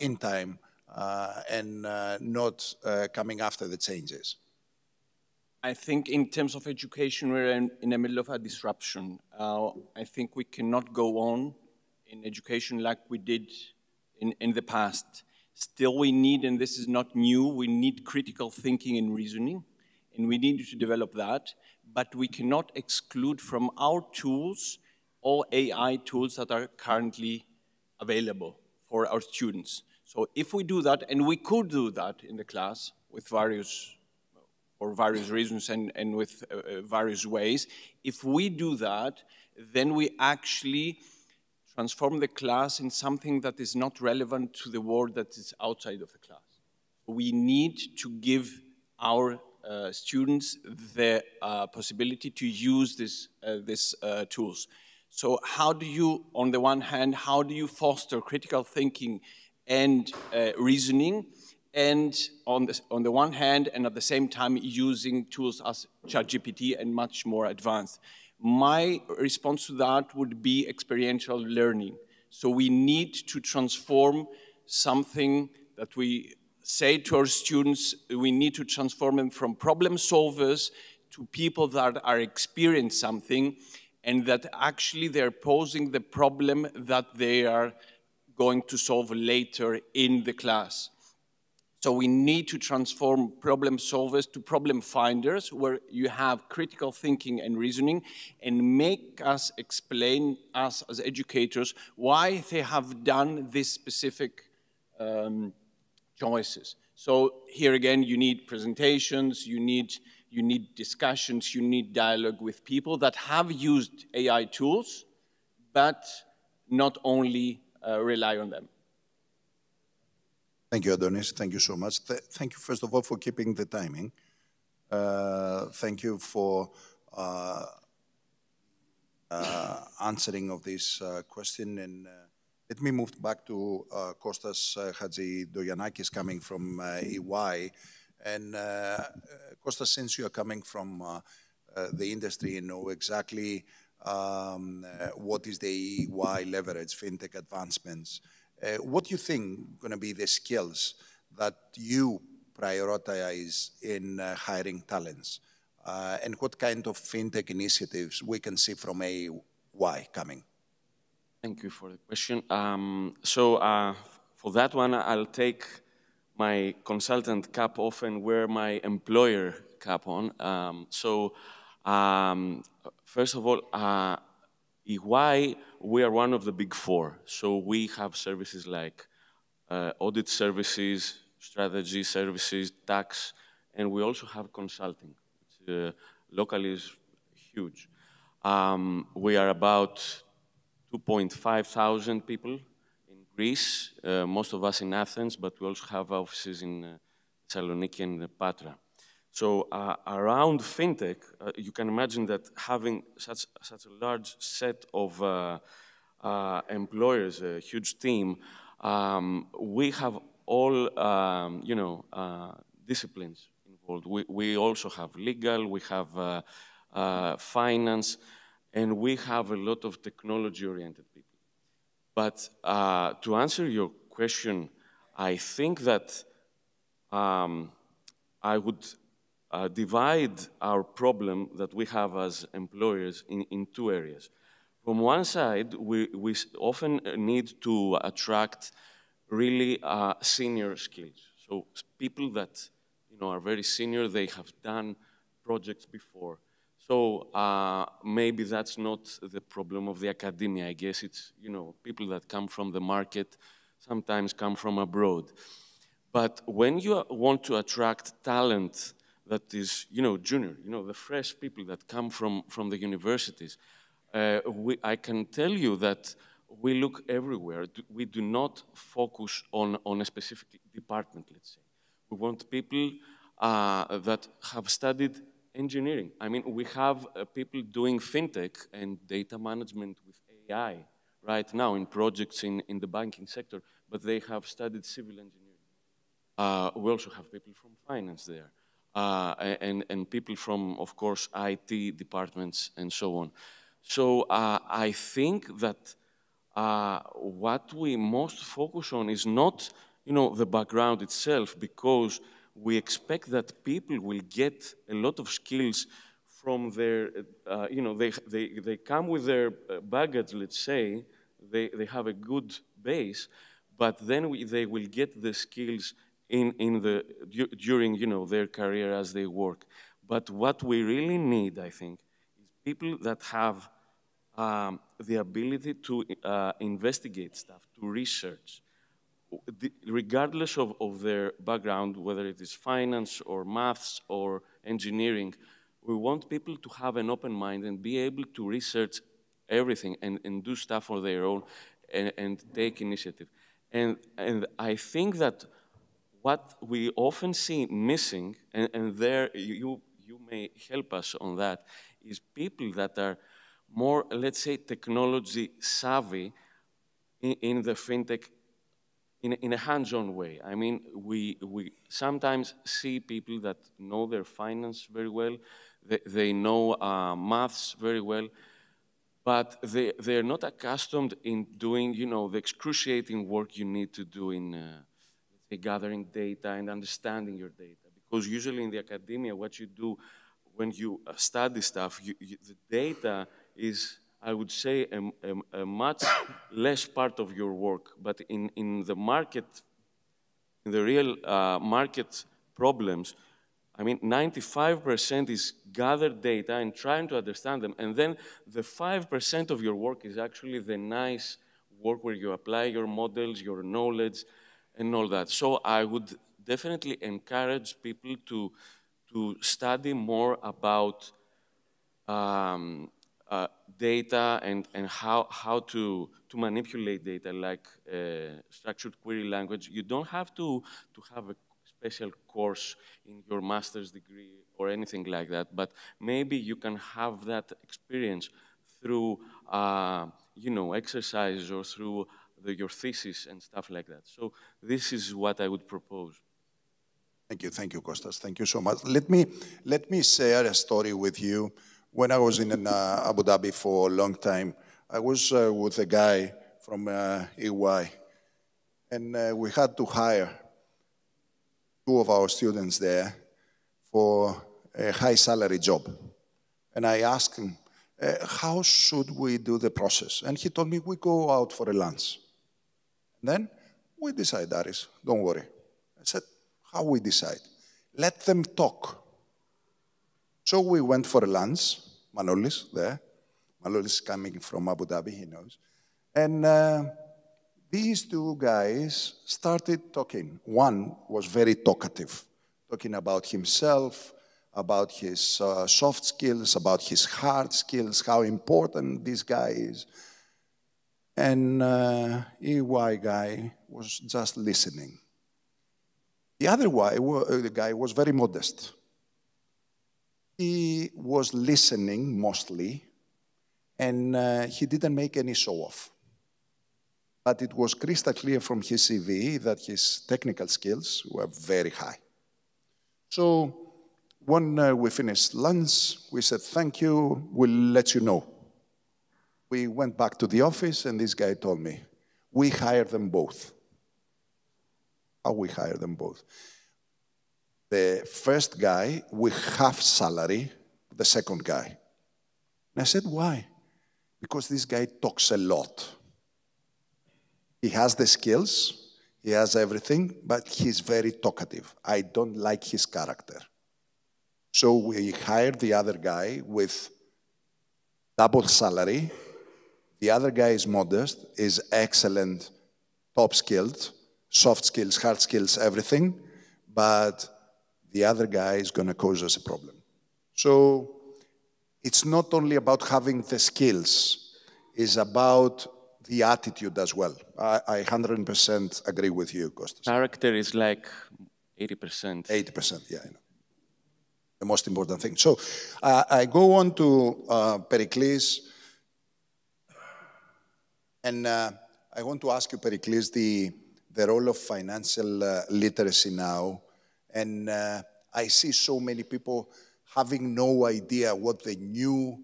in time and not coming after the changes. I think in terms of education, we're in the middle of a disruption. I think we cannot go on in education like we did in the past. Still, we need, and this is not new, we need critical thinking and reasoning, and we need to develop that, but we cannot exclude from our tools all AI tools that are currently available for our students. So if we do that, and we could do that in the class with various reasons and with various ways, if we do that, then we actually transform the class in something that is not relevant to the world that is outside of the class. We need to give our students the possibility to use these tools. So how do you, on the one hand, how do you foster critical thinking and reasoning, and on the one hand, and at the same time using tools as ChatGPT and much more advanced? My response to that would be experiential learning. So we need to transform something that we say to our students, we need to transform them from problem solvers to people that are experiencing something and that actually they're posing the problem that they are going to solve later in the class. So we need to transform problem solvers to problem finders, where you have critical thinking and reasoning, and make us explain, us as educators, why they have done these specific choices. So here again, you need presentations, you need discussions, you need dialogue with people that have used AI tools, but not only rely on them. Thank you, Adonis. Thank you so much. Thank you, first of all, for keeping the timing. Thank you for answering of this question. And let me move back to Kostas Hadjidogiannakis coming from EY. And Kostas, since you are coming from the industry, you know exactly what is the EY leverage, fintech advancements. What do you think going to be the skills that you prioritize in hiring talents? And what kind of fintech initiatives we can see from EY coming? Thank you for the question. For that one, I'll take my consultant cap off and wear my employer cap on. First of all, EY, we are one of the big four. So we have services like audit services, strategy services, tax, and we also have consulting, which locally is huge. We are about 2,500 people in Greece, most of us in Athens, but we also have offices in Thessaloniki and Patra. So around fintech, you can imagine that having such a large set of employers, a huge team, we have all disciplines involved. We also have legal, we have finance, and we have a lot of technology-oriented people. But to answer your question, I think that I would divide our problem that we have as employers in two areas. From one side, we often need to attract really senior skills. So people that are very senior, they have done projects before. So maybe that's not the problem of the academia. I guess it's people that come from the market, sometimes come from abroad. But when you want to attract talent that is junior, the fresh people that come from the universities, I can tell you that we look everywhere. We do not focus on a specific department, let's say. We want people that have studied engineering. I mean, we have people doing fintech and data management with AI right now in projects in the banking sector, but they have studied civil engineering. We also have people from finance there, and people from, of course, IT departments and so on. So I think that what we most focus on is not, the background itself, because we expect that people will get a lot of skills from their, they come with their baggage, let's say, they have a good base, but then they will get the skills during, their career as they work. But what we really need, I think, is people that have the ability to investigate stuff, to research, regardless of their background, whether it is finance or maths or engineering. We want people to have an open mind and be able to research everything and do stuff on their own and take initiative. And I think that what we often see missing, and there you may help us on that, is people that are more, let's say, technology savvy in the fintech in a hands-on way. I mean, we sometimes see people that know their finance very well, they know maths very well, but they're not accustomed in doing, the excruciating work you need to do in let's say, gathering data and understanding your data. Because usually in the academia, what you do when you study stuff, the data is, I would say, a much less part of your work. But in the market, in the real market problems, I mean, 95% is gather data and trying to understand them. And then the 5% of your work is actually the nice work where you apply your models, your knowledge, and all that. So I would definitely encourage people to study more about data and how to manipulate data, like structured query language. You don't have to have a special course in your master's degree or anything like that, but maybe you can have that experience through, you know, exercise or through your thesis and stuff like that. So this is what I would propose. Thank you, Kostas. Thank you so much. Let me share a story with you. When I was in Abu Dhabi for a long time, I was with a guy from EY, and we had to hire 2 of our students there for a high salary job. And I asked him, how should we do the process? And he told me, we go out for a lunch. And then we decide, Aris, don't worry. I said, how we decide? Let them talk. So we went for a lunch, Manolis there. Manolis is coming from Abu Dhabi, he knows. And these 2 guys started talking. One was very talkative, talking about himself, about his soft skills, about his hard skills, how important this guy is. And EY guy was just listening. The other guy was very modest. He was listening mostly, and he didn't make any show-off. But it was crystal clear from his CV that his technical skills were very high. So when we finished lunch, we said, thank you, we'll let you know. We went back to the office, and this guy told me, we hired them both. How we hired them both? The first guy with half salary, the second guy. And I said, why? Because this guy talks a lot. He has the skills, he has everything, but he's very talkative. I don't like his character. So we hired the other guy with double salary. The other guy is modest, is excellent, top skilled, soft skills, hard skills, everything, but the other guy is going to cause us a problem. So it's not only about having the skills, it's about the attitude as well. I 100% agree with you, Kostas. Character is like 80%. 80%, yeah, I know. The most important thing. So I go on to Pericles, and I want to ask you, Pericles, the role of financial literacy now. And I see so many people having no idea what the new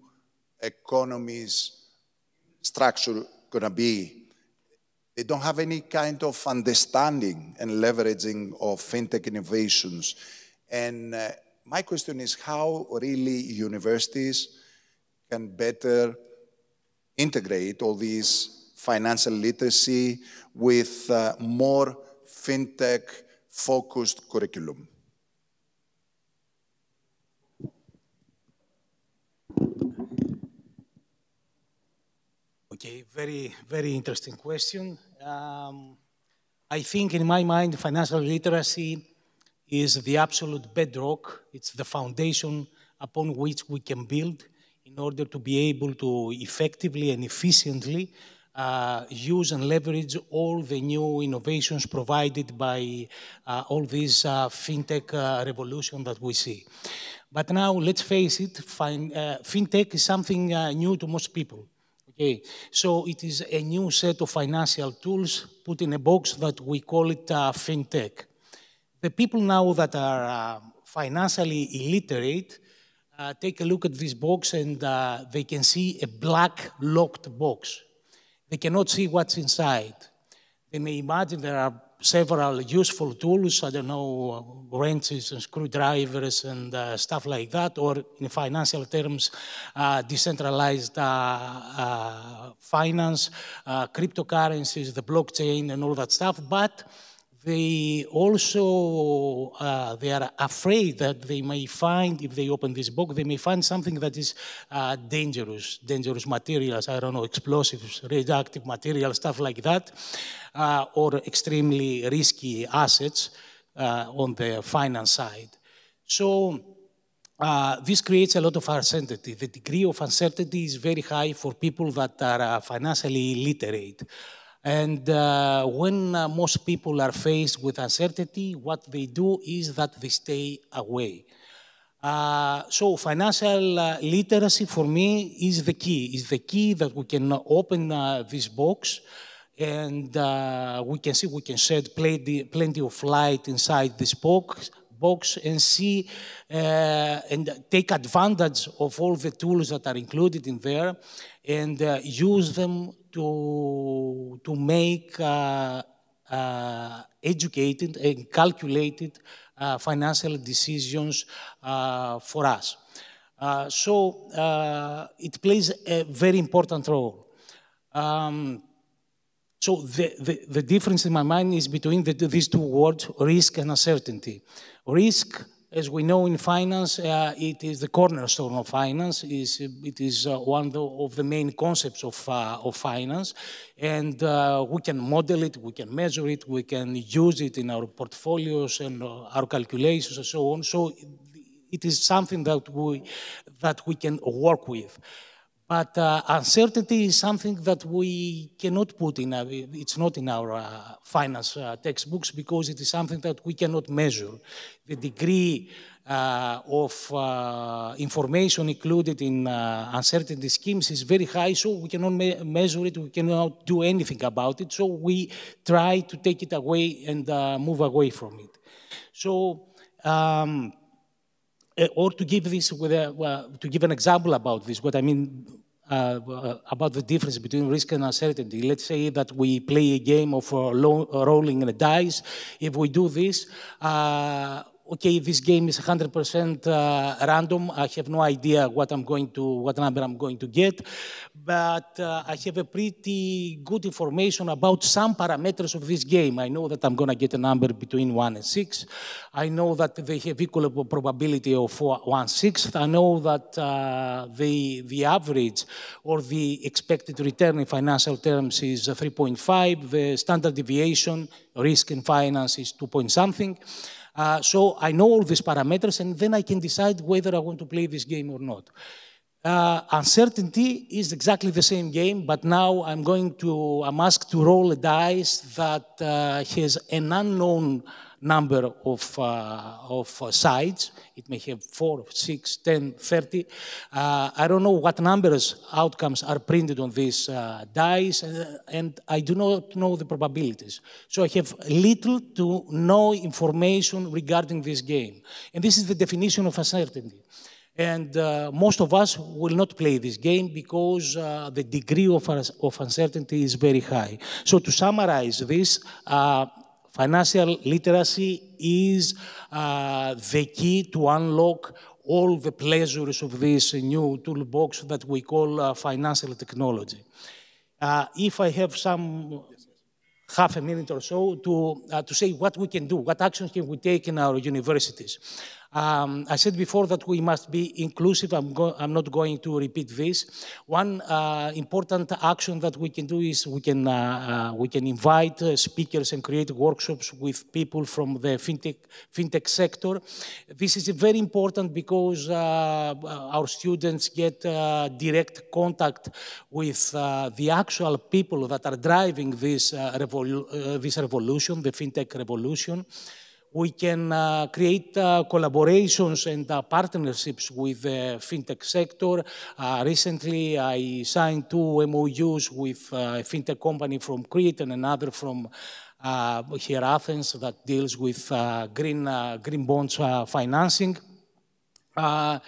economy's structure going to be. They don't have any kind of understanding and leveraging of fintech innovations. And my question is how really universities can better integrate all these financial literacy with more fintech-focused curriculum. Okay, very interesting question. I think in my mind, financial literacy is the absolute bedrock. It's the foundation upon which we can build in order to be able to effectively and efficiently use and leverage all the new innovations provided by all this fintech revolution that we see. But now, let's face it, fintech is something new to most people. Okay, so it is a new set of financial tools put in a box that we call it fintech. The people now that are financially illiterate take a look at this box and they can see a black locked box. They cannot see what's inside. They may imagine there are several useful tools, I don't know, wrenches and screwdrivers and stuff like that, or in financial terms, decentralized finance, cryptocurrencies, the blockchain and all that stuff, but they also, they are afraid that they may find, if they open this book, they may find something that is dangerous materials, I don't know, explosives, radioactive materials, stuff like that, or extremely risky assets on the finance side. So this creates a lot of uncertainty. The degree of uncertainty is very high for people that are financially illiterate. And when most people are faced with uncertainty, what they do is that they stay away. So financial literacy for me is the key that we can open this box and we can see, we can shed plenty of light inside this box and see and take advantage of all the tools that are included in there and use them to make educated and calculated financial decisions for us. So it plays a very important role. So the difference in my mind is between these two words, risk and uncertainty. Risk, as we know in finance, it is the cornerstone of finance. It is one of the main concepts of finance. And we can model it, we can measure it, we can use it in our portfolios and our calculations and so on. So it is something that we can work with. But uncertainty is something that we cannot put in, it's not in our finance textbooks because it is something that we cannot measure. The degree of information included in uncertainty schemes is very high, so we cannot measure it, we cannot do anything about it, so we try to take it away and move away from it. So, or to give this to give an example about this, what I mean about the difference between risk and uncertainty. Let's say that we play a game of rolling the dice. If we do this, okay, this game is 100% random. I have no idea what number I'm going to get, but I have a pretty good information about some parameters of this game. I know that I'm going to get a number between 1 and 6. I know that they have equal probability of 1/6. I know that the average or the expected return in financial terms is 3.5. The standard deviation, risk in finance, is 2 point something. So I know all these parameters, and then I can decide whether I want to play this game or not. Uncertainty is exactly the same game, but now I'm asked to roll a dice that has an unknown number of sides. It may have 4, 6, 10, 30. I don't know what outcomes are printed on these dice, and I do not know the probabilities. So I have little to no information regarding this game. And this is the definition of uncertainty. And most of us will not play this game because the degree of uncertainty is very high. So to summarize this, financial literacy is the key to unlock all the pleasures of this new toolbox that we call financial technology. If I have half a minute or so to say what we can do, what actions can we take in our universities. I said before that we must be inclusive. I'm not going to repeat this. One important action that we can do is we can invite speakers and create workshops with people from the fintech sector. This is very important because our students get direct contact with the actual people that are driving this revolution, the fintech revolution. We can create collaborations and partnerships with the fintech sector. Recently, I signed 2 MOUs with a fintech company from Crete and another from here Athens that deals with green bonds financing. And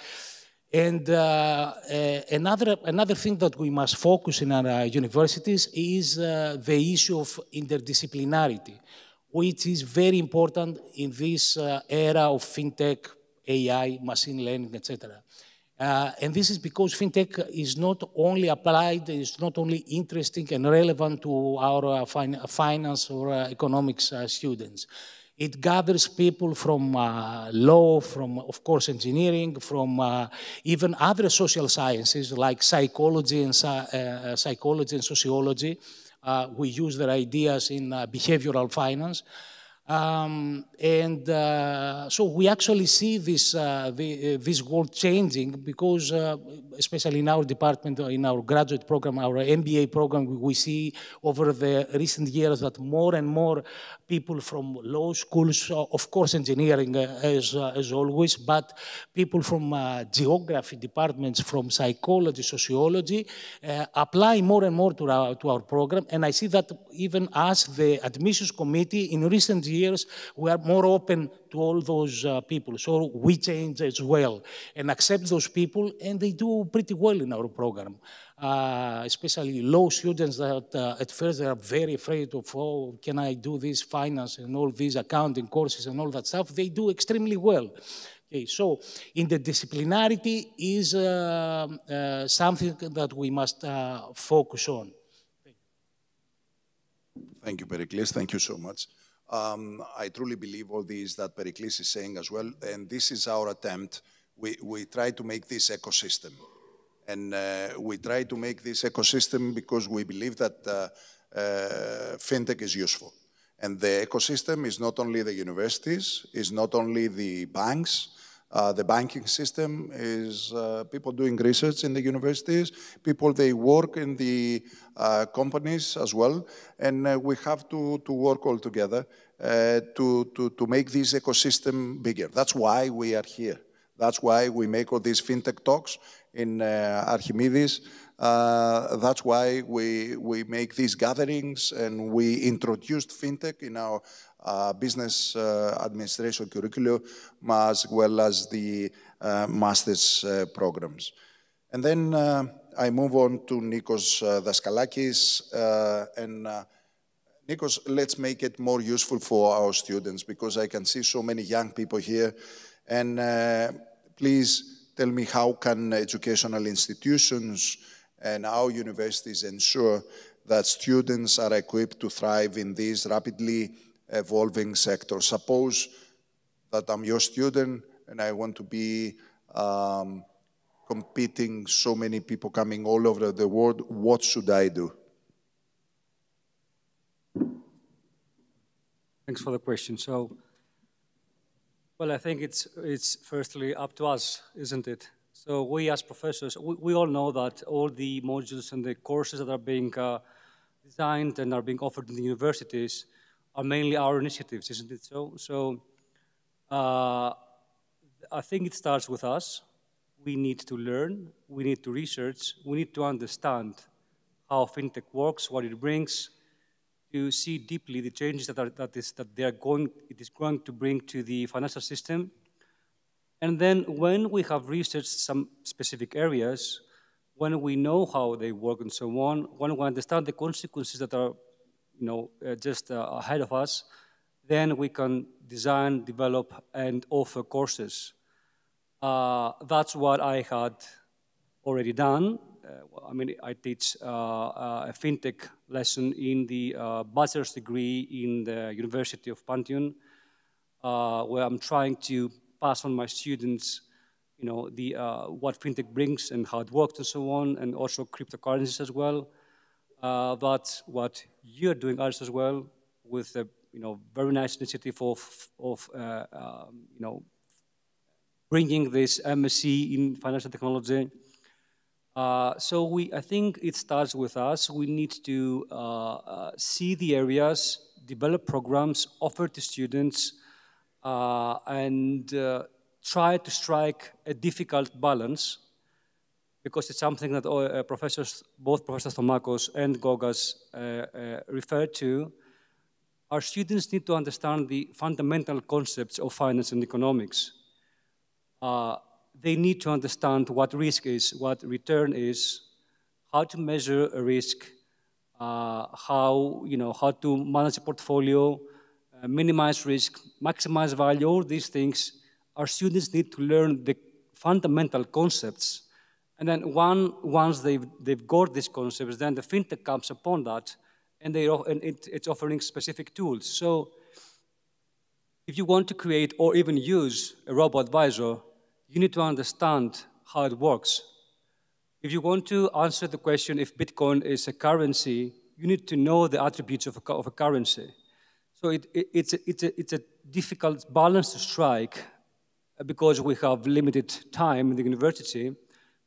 another thing that we must focus in our universities is the issue of interdisciplinarity, which is very important in this era of fintech, AI, machine learning, etc. And this is because fintech is not only applied, it's not only interesting and relevant to our finance or economics students. It gathers people from law, from, of course, engineering, from even other social sciences like psychology and sociology. We use their ideas in behavioral finance. So we actually see this, this world changing because, especially in our department, in our graduate program, our MBA program, we see over the recent years that more and more people from law schools, of course engineering as always, but people from geography departments, from psychology, sociology, apply more and more to our program. And I see that even as the admissions committee in recent years, we are more open to all those people. So we change as well and accept those people, and they do pretty well in our program. Especially law students that at first they are very afraid of, oh, can I do this finance and all these accounting courses and all that stuff? They do extremely well. Okay, so interdisciplinarity is something that we must focus on. Thank you, Pericles. Thank you so much. I truly believe all these that Pericles is saying as well, and this is our attempt. We try to make this ecosystem. And we try to make this ecosystem because we believe that fintech is useful. And the ecosystem is not only the universities, is not only the banks. The banking system is people doing research in the universities, people they work in the companies as well. And we have to work all together to make this ecosystem bigger. That's why we are here. That's why we make all these fintech talks in Archimedes. That's why we make these gatherings, and we introduced fintech in our business administration curriculum, as well as the master's programs. And then I move on to Nikos Daskalakis. Nikos, let's make it more useful for our students, because I can see so many young people here. And please tell me, how can educational institutions and our universities ensure that students are equipped to thrive in this rapidly evolving sector? Suppose that I'm your student and I want to be competing, so many people coming all over the world. What should I do? Thanks for the question. So, well, I think it's firstly up to us, isn't it? So we as professors, we all know that all the modules and the courses that are being designed and are being offered in the universities are mainly our initiatives, isn't it so? So I think it starts with us. We need to learn, we need to research, we need to understand how fintech works, what it brings, to see deeply the changes that it is going to bring to the financial system. And then when we have researched some specific areas, when we know how they work and so on, when we understand the consequences that are just ahead of us, then we can design, develop, and offer courses. That's what I had already done. I mean, I teach a fintech lesson in the bachelor's degree in the University of Pantheon, where I'm trying to pass on my students, what fintech brings and how it works and so on, and also cryptocurrencies as well. That's what you're doing, Aris, as well, with a very nice initiative of bringing this MSc in financial technology. So I think it starts with us. We need to see the areas, develop programs, offer to students, and try to strike a difficult balance, because it's something that both Professor Thomakos and Gogas referred to. Our students need to understand the fundamental concepts of finance and economics. They need to understand what risk is, what return is, how to measure a risk, how to manage a portfolio, minimize risk, maximize value. All these things, our students need to learn the fundamental concepts. And then once they've got these concepts, then the fintech comes upon that, and it's offering specific tools. So if you want to create or even use a robo-advisor, you need to understand how it works. If you want to answer the question if Bitcoin is a currency, you need to know the attributes of a currency. So it's a difficult balance to strike because we have limited time in the university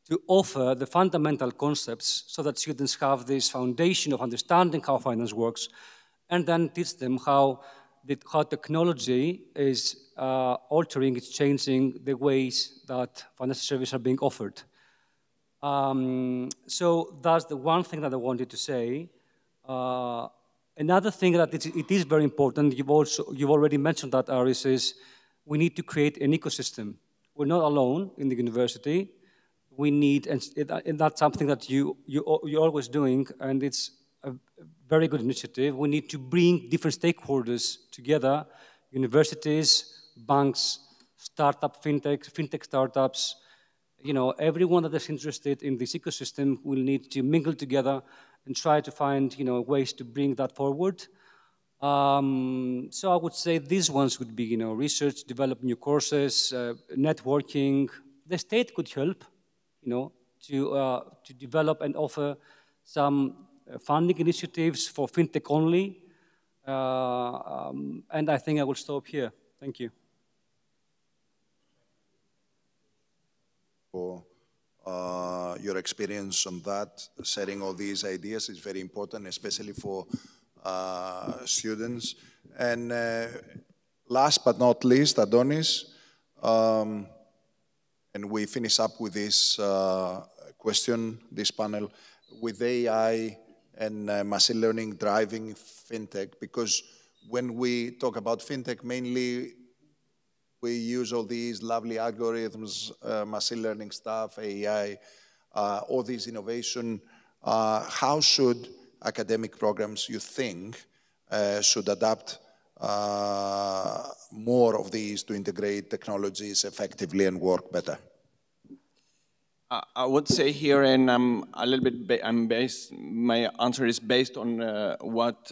to offer the fundamental concepts so that students have this foundation of understanding how finance works, and then teach them how technology is altering, it's changing the ways that financial services are being offered. So that's the one thing that I wanted to say. Another thing that it is very important, you've already mentioned that, Aris, is we need to create an ecosystem. We're not alone in the university. We need, and that's something that you're always doing, and it's a very good initiative. We need to bring different stakeholders together, universities, banks, fintech startups, everyone that is interested in this ecosystem will need to mingle together and try to find, ways to bring that forward. So I would say these ones would be, research, develop new courses, networking. The state could help, to develop and offer some funding initiatives for fintech only. And I think I will stop here. Thank you. For your experience on that, sharing all these ideas is very important, especially for students. And last but not least, Adonis, and we finish up with this question, this panel, with AI and machine learning driving fintech, because when we talk about fintech, mainly we use all these lovely algorithms, machine learning stuff, AI, all these innovation. How should academic programs, you think, should adapt more of these to integrate technologies effectively and work better? I would say here, and I'm a little bit, my answer is based on what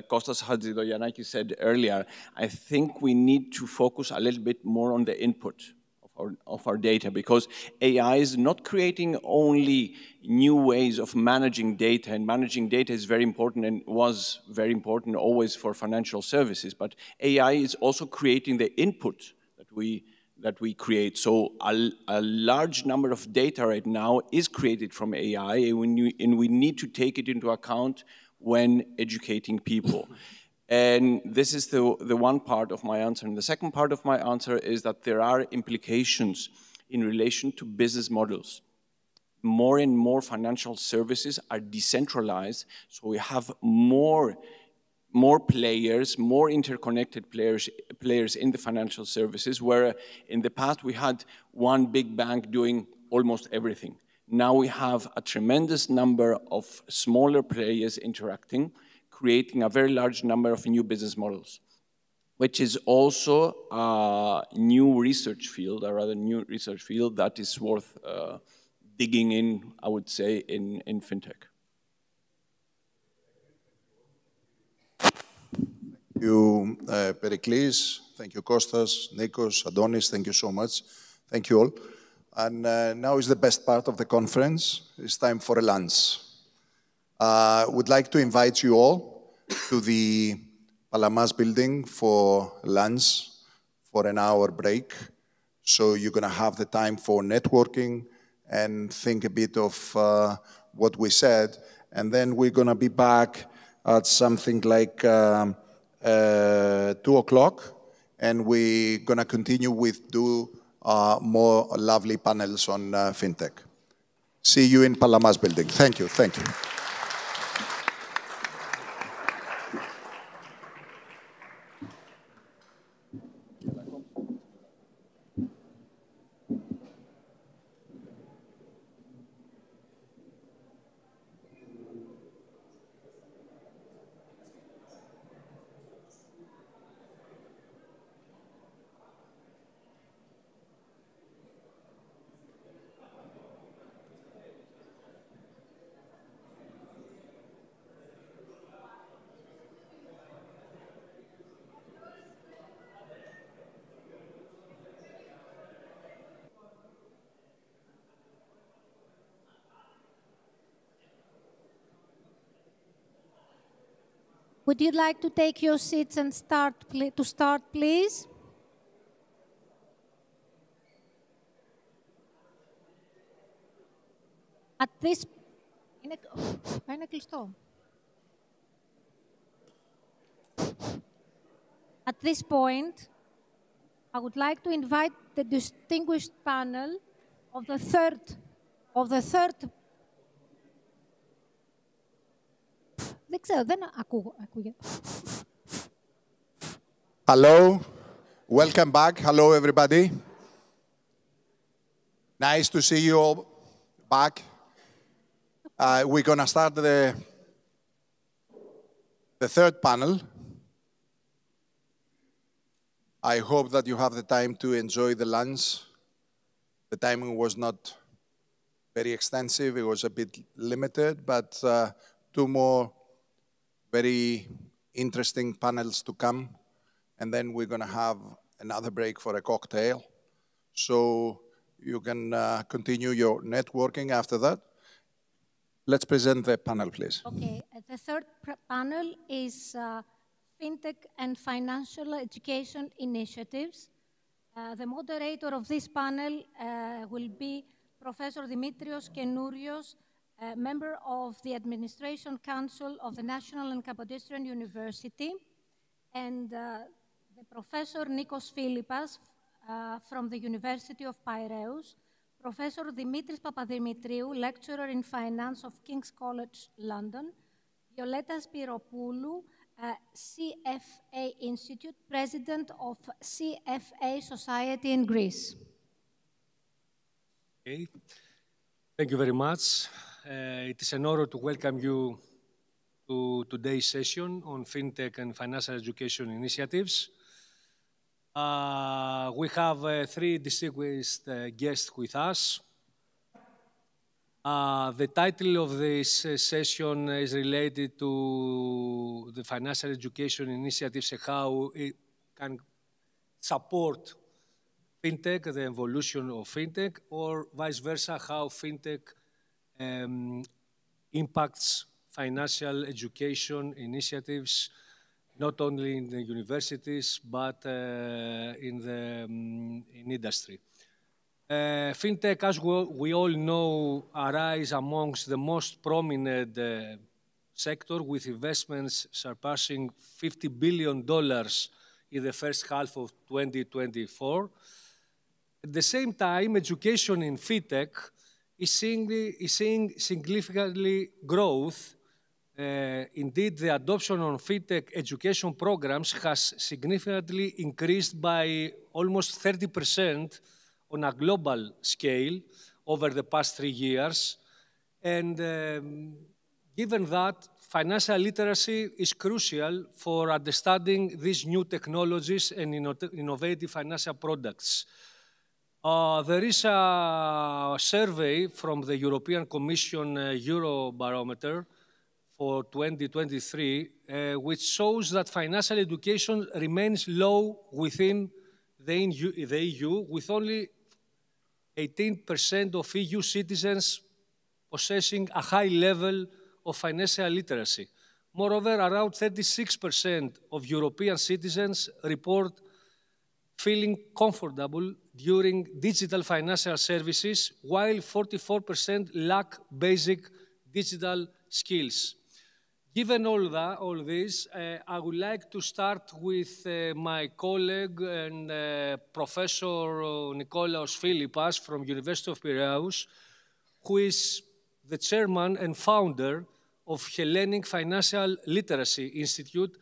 Kostas Hadjidogiannakis said earlier. I think we need to focus a little bit more on the input of our data, because AI is not creating only new ways of managing data, and managing data is very important and was very important always for financial services, but AI is also creating the input that we create. So a large number of data right now is created from AI, and we need to take it into account when educating people. And this is the one part of my answer. And the second part of my answer is that there are implications in relation to business models. More and more financial services are decentralized, so we have more players, more interconnected players in the financial services, where in the past we had one big bank doing almost everything. Now we have a tremendous number of smaller players interacting, creating a very large number of new business models, which is also a new research field, a rather new research field that is worth digging in, I would say, in fintech. Thank you, Pericles. Thank you, Kostas, Nikos, Adonis. Thank you so much. Thank you all. And now is the best part of the conference. It's time for a lunch. Would like to invite you all to the Palamas building for lunch, for an hour break. So you're going to have the time for networking and think a bit of what we said. And then we're going to be back at something like 2 o'clock, and we're going to continue with more lovely panels on fintech. See you in Palamas building. Thank you. Thank you. Would you like to take your seats and start, please? At this... Είναι κλειστό. At this point, I would like to invite the distinguished panel of the third. Δεν ξέρω, δεν ακούγεται. Hello, welcome back. Hello, everybody. Nice to see you all back. We're going to start the third panel. I hope that you have the time to enjoy the lunch. The timing was not very extensive. It was a bit limited, but two more very interesting panels to come. And then we're going to have another break for a cocktail. So you can continue your networking after that. Let's present the panel, please. Okay, the third panel is Fintech and Financial Education Initiatives. The moderator of this panel will be Professor Dimitrios Kenourios, member of the Administration Council of the National and Kapodistrian University, and the Professor Nikos Philippas from the University of Piraeus, Professor Dimitris Papadimitriou, lecturer in finance of King's College London, Violeta Spiropoulou, CFA Institute, President of CFA Society in Greece. Okay. Thank you very much. It is an honor to welcome you to today's session on FinTech and Financial Education Initiatives. We have three distinguished guests with us. The title of this session is related to the financial education initiatives and how it can support FinTech, the evolution of FinTech, or vice versa, how FinTech impacts financial education initiatives, not only in the universities, but in industry. FinTech, as we all know, arise amongst the most prominent sector, with investments surpassing $50 billion in the first half of 2024. At the same time, education in FinTech is seeing significantly growth. Indeed, the adoption of FinTech education programs has significantly increased by almost 30% on a global scale over the past 3 years. And given that, financial literacy is crucial for understanding these new technologies and innovative financial products. There is a survey from the European Commission Eurobarometer for 2023, which shows that financial education remains low within the EU, with only 18% of EU citizens possessing a high level of financial literacy. Moreover, around 36% of European citizens report feeling comfortable during digital financial services, while 44% lack basic digital skills. Given all this, I would like to start with my colleague and Professor Nikolaos Philippas from University of Piraeus, who is the chairman and founder of Hellenic Financial Literacy Institute.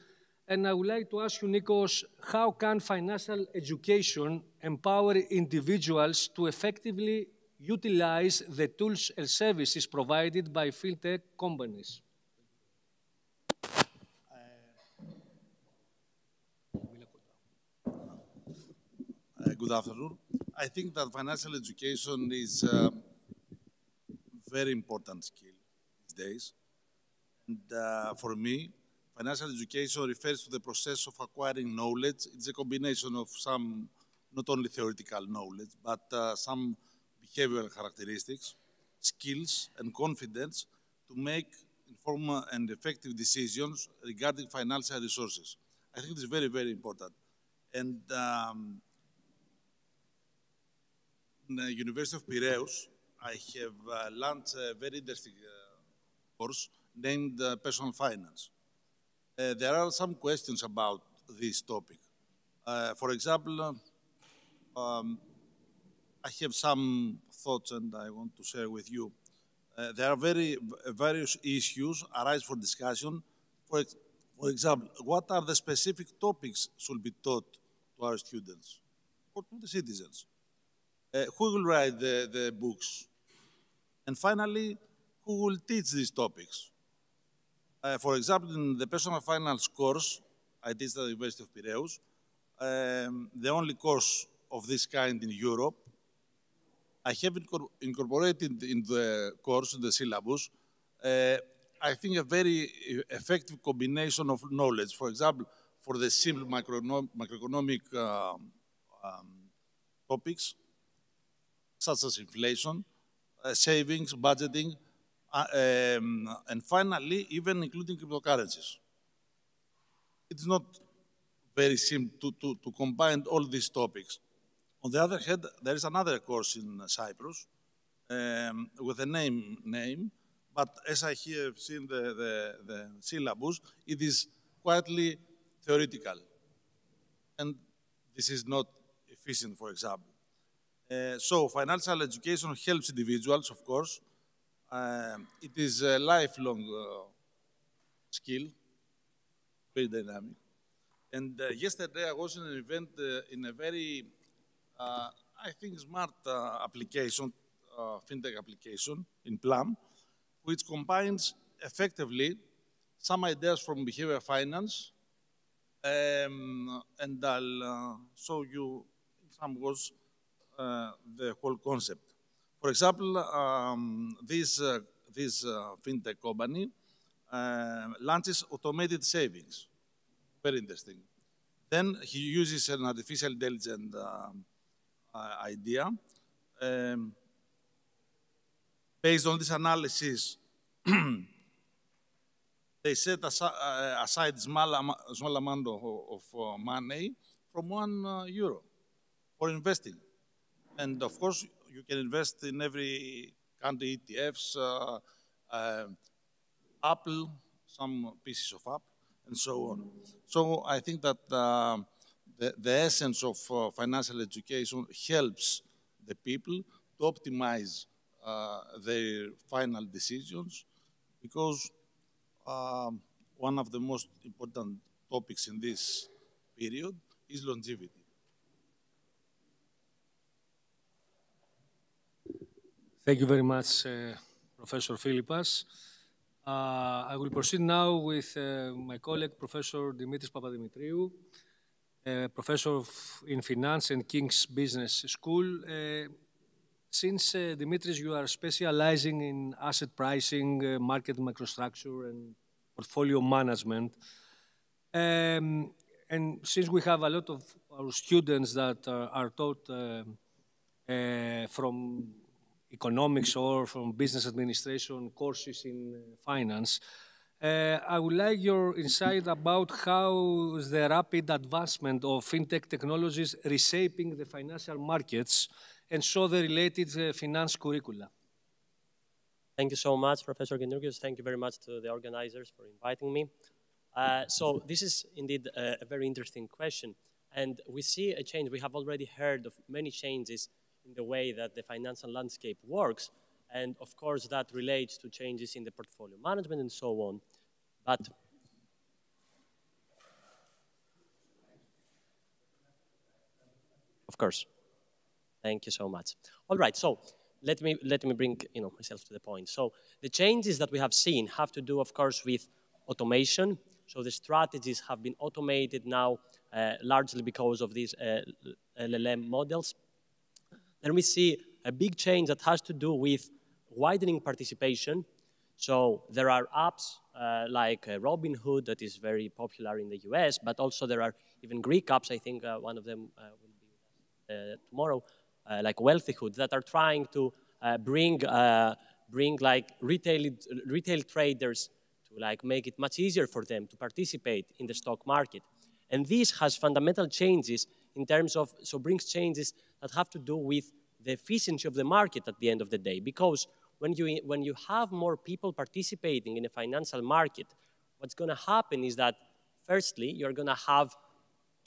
And I would like to ask you, Nikos, how can financial education empower individuals to effectively utilize the tools and services provided by FinTech companies? Good afternoon. I think that financial education is a very important skill these days. And for me, financial education refers to the process of acquiring knowledge. It's a combination of some, not only theoretical knowledge, but some behavioral characteristics, skills, and confidence to make informed and effective decisions regarding financial resources. I think this is very, very important. And in the University of Piraeus, I have launched a very interesting course named Personal Finance. There are some questions about this topic. For example, I have some thoughts and I want to share with you. There are various issues arise for discussion. For example, what are the specific topics should be taught to our students or to the citizens? Who will write the books? And finally, who will teach these topics? For example, in the personal finance course, I teach at the University of Piraeus, the only course of this kind in Europe. I have incorporated in the course, in the syllabus, I think a very effective combination of knowledge. For example, for the simple macroeconomic topics, such as inflation, savings, budgeting, and finally, even including cryptocurrencies. It's not very simple to combine all these topics. On the other hand, there is another course in Cyprus with a name, but as I have seen the syllabus, it is quietly theoretical. And this is not efficient, for example. So financial education helps individuals, of course. It is a lifelong skill, very dynamic. And yesterday I was in an event in a very, I think, smart application, fintech application in Plum, which combines effectively some ideas from behavioral finance, and I'll show you in some words the whole concept. For example, this fintech company launches automated savings. Very interesting. Then he uses an artificial intelligence idea. Based on this analysis, they set aside small amount of money from €1 for investing. And of course, you can invest in every country, ETFs, Apple, some pieces of Apple, and so on. So I think that the essence of financial education helps the people to optimize their final decisions, because one of the most important topics in this period is longevity. Thank you very much, Professor Philippas. I will proceed now with my colleague, Professor Dimitris Papadimitriou, Professor in Finance and King's Business School. Since, Dimitris, you are specializing in asset pricing, market microstructure, and portfolio management, and since we have a lot of our students that are taught from economics or from business administration courses in finance, I would like your insight about how is the rapid advancement of fintech technologies reshaping the financial markets and so the related finance curricula. Thank you so much, Professor Gendrugios. Thank you very much to the organizers for inviting me. So this is indeed a very interesting question. And we see a change. We have already heard of many changes in the way that the financial landscape works. And of course, that relates to changes in the portfolio management and so on. But of course, thank you so much. All right, so let me bring myself to the point. So the changes that we have seen have to do, of course, with automation. So the strategies have been automated now largely because of these LLM models. Then we see a big change that has to do with widening participation. So there are apps like Robinhood that is very popular in the US, but also there are even Greek apps. I think one of them will be tomorrow, like Wealthyhood, that are trying to bring like retail traders like make it much easier for them to participate in the stock market. And this has fundamental changes in terms of, so brings changes that have to do with the efficiency of the market at the end of the day. Because when you have more people participating in a financial market, what's going to happen is that, firstly, you're going to have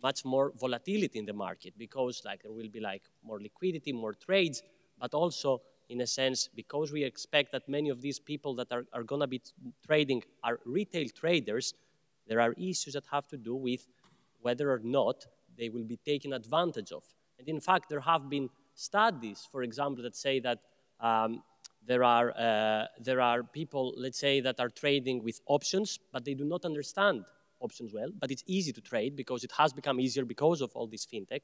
much more volatility in the market because there will be more liquidity, more trades, but also, in a sense, because we expect that many of these people that are going to be trading are retail traders, there are issues that have to do with whether or not they will be taken advantage of. And in fact, there have been studies, for example, that say that there are people, let's say, that are trading with options, but they do not understand options well, but it's easy to trade because it has become easier because of all this fintech.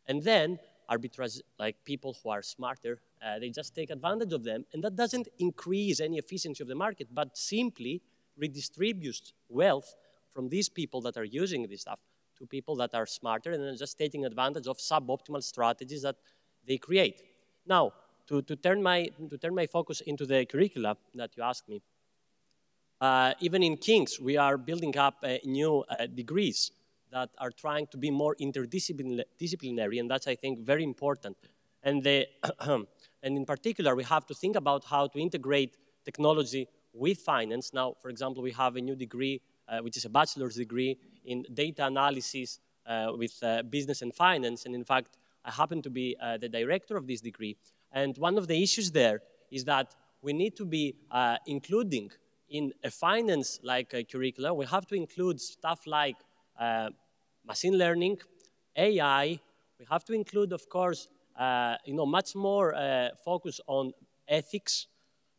And then arbitrage, people who are smarter, they just take advantage of them, and that doesn't increase any efficiency of the market, but simply redistributes wealth from these people that are using this stuff to people that are smarter and then just taking advantage of suboptimal strategies that they create. Now, to turn my focus into the curricula that you asked me, even in King's, we are building up new degrees that are trying to be more interdisciplinary, and that's, I think, very important. And, and in particular, we have to think about how to integrate technology with finance. Now, for example, we have a new degree, which is a bachelor's degree in data analysis with business and finance. And in fact, I happen to be the director of this degree. And one of the issues there is that we need to be including in a finance-like curricula, we have to include stuff like machine learning, AI. We have to include, of course, much more focus on ethics.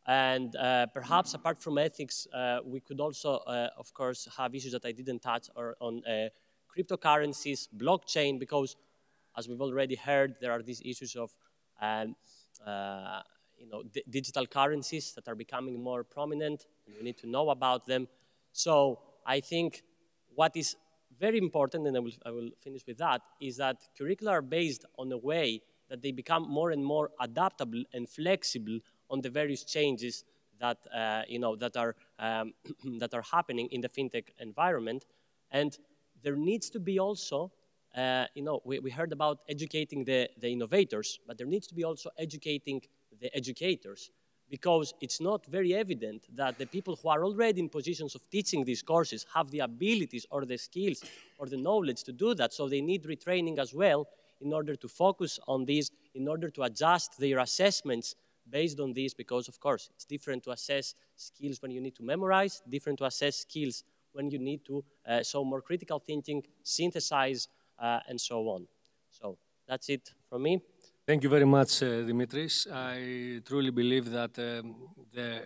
And perhaps apart from ethics, we could also, of course, have issues that I didn't touch on cryptocurrencies, blockchain, because as we've already heard, there are these issues of digital currencies that are becoming more prominent, and we need to know about them. So I think what is very important, and I will finish with that, is that curricula are based on a way that they become more and more adaptable and flexible on the various changes that that are happening in the fintech environment. And there needs to be also, we heard about educating the innovators, but there needs to be also educating the educators, because it's not very evident that the people who are already in positions of teaching these courses have the abilities or the skills or the knowledge to do that. So they need retraining as well in order to focus on these, in order to adjust their assessments based on this, because of course it's different to assess skills when you need to memorize, different to assess skills when you need to show more critical thinking, synthesize, and so on. So that's it from me. Thank you very much, Dimitris. I truly believe that the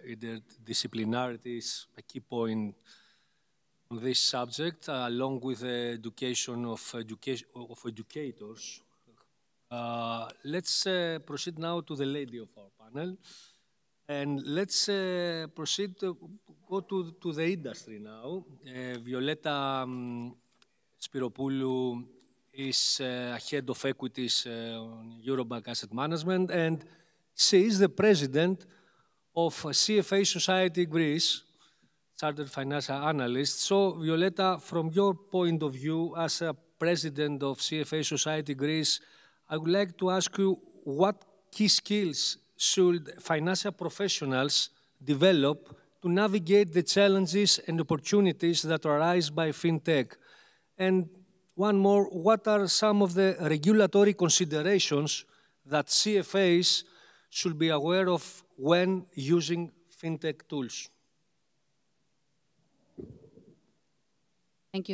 interdisciplinarity is a key point on this subject, along with the education of educators. Let's proceed now to the lady of our panel, and let's proceed go to the industry now. Violeta Spiropoulou is head of equities on Eurobank Asset Management, and she is the president of CFA Society Greece, Chartered Financial Analyst. So, Violeta, from your point of view as a president of CFA Society Greece, I would like to ask you what key skills should financial professionals develop to navigate the challenges and opportunities that arise by fintech? And one more, what are some of the regulatory considerations that CFAs should be aware of when using fintech tools? Thank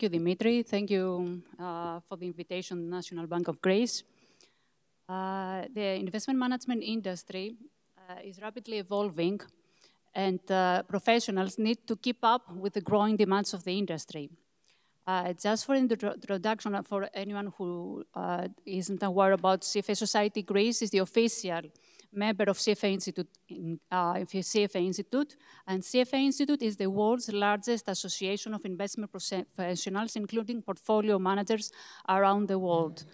you, Dimitri. Thank you for the invitation to the National Bank of Greece. The investment management industry is rapidly evolving, and professionals need to keep up with the growing demands of the industry. Just for introduction, for anyone who isn't aware about CFA Society Greece, is the official member of CFA Institute, CFA Institute, and CFA Institute is the world's largest association of investment professionals, including portfolio managers around the world.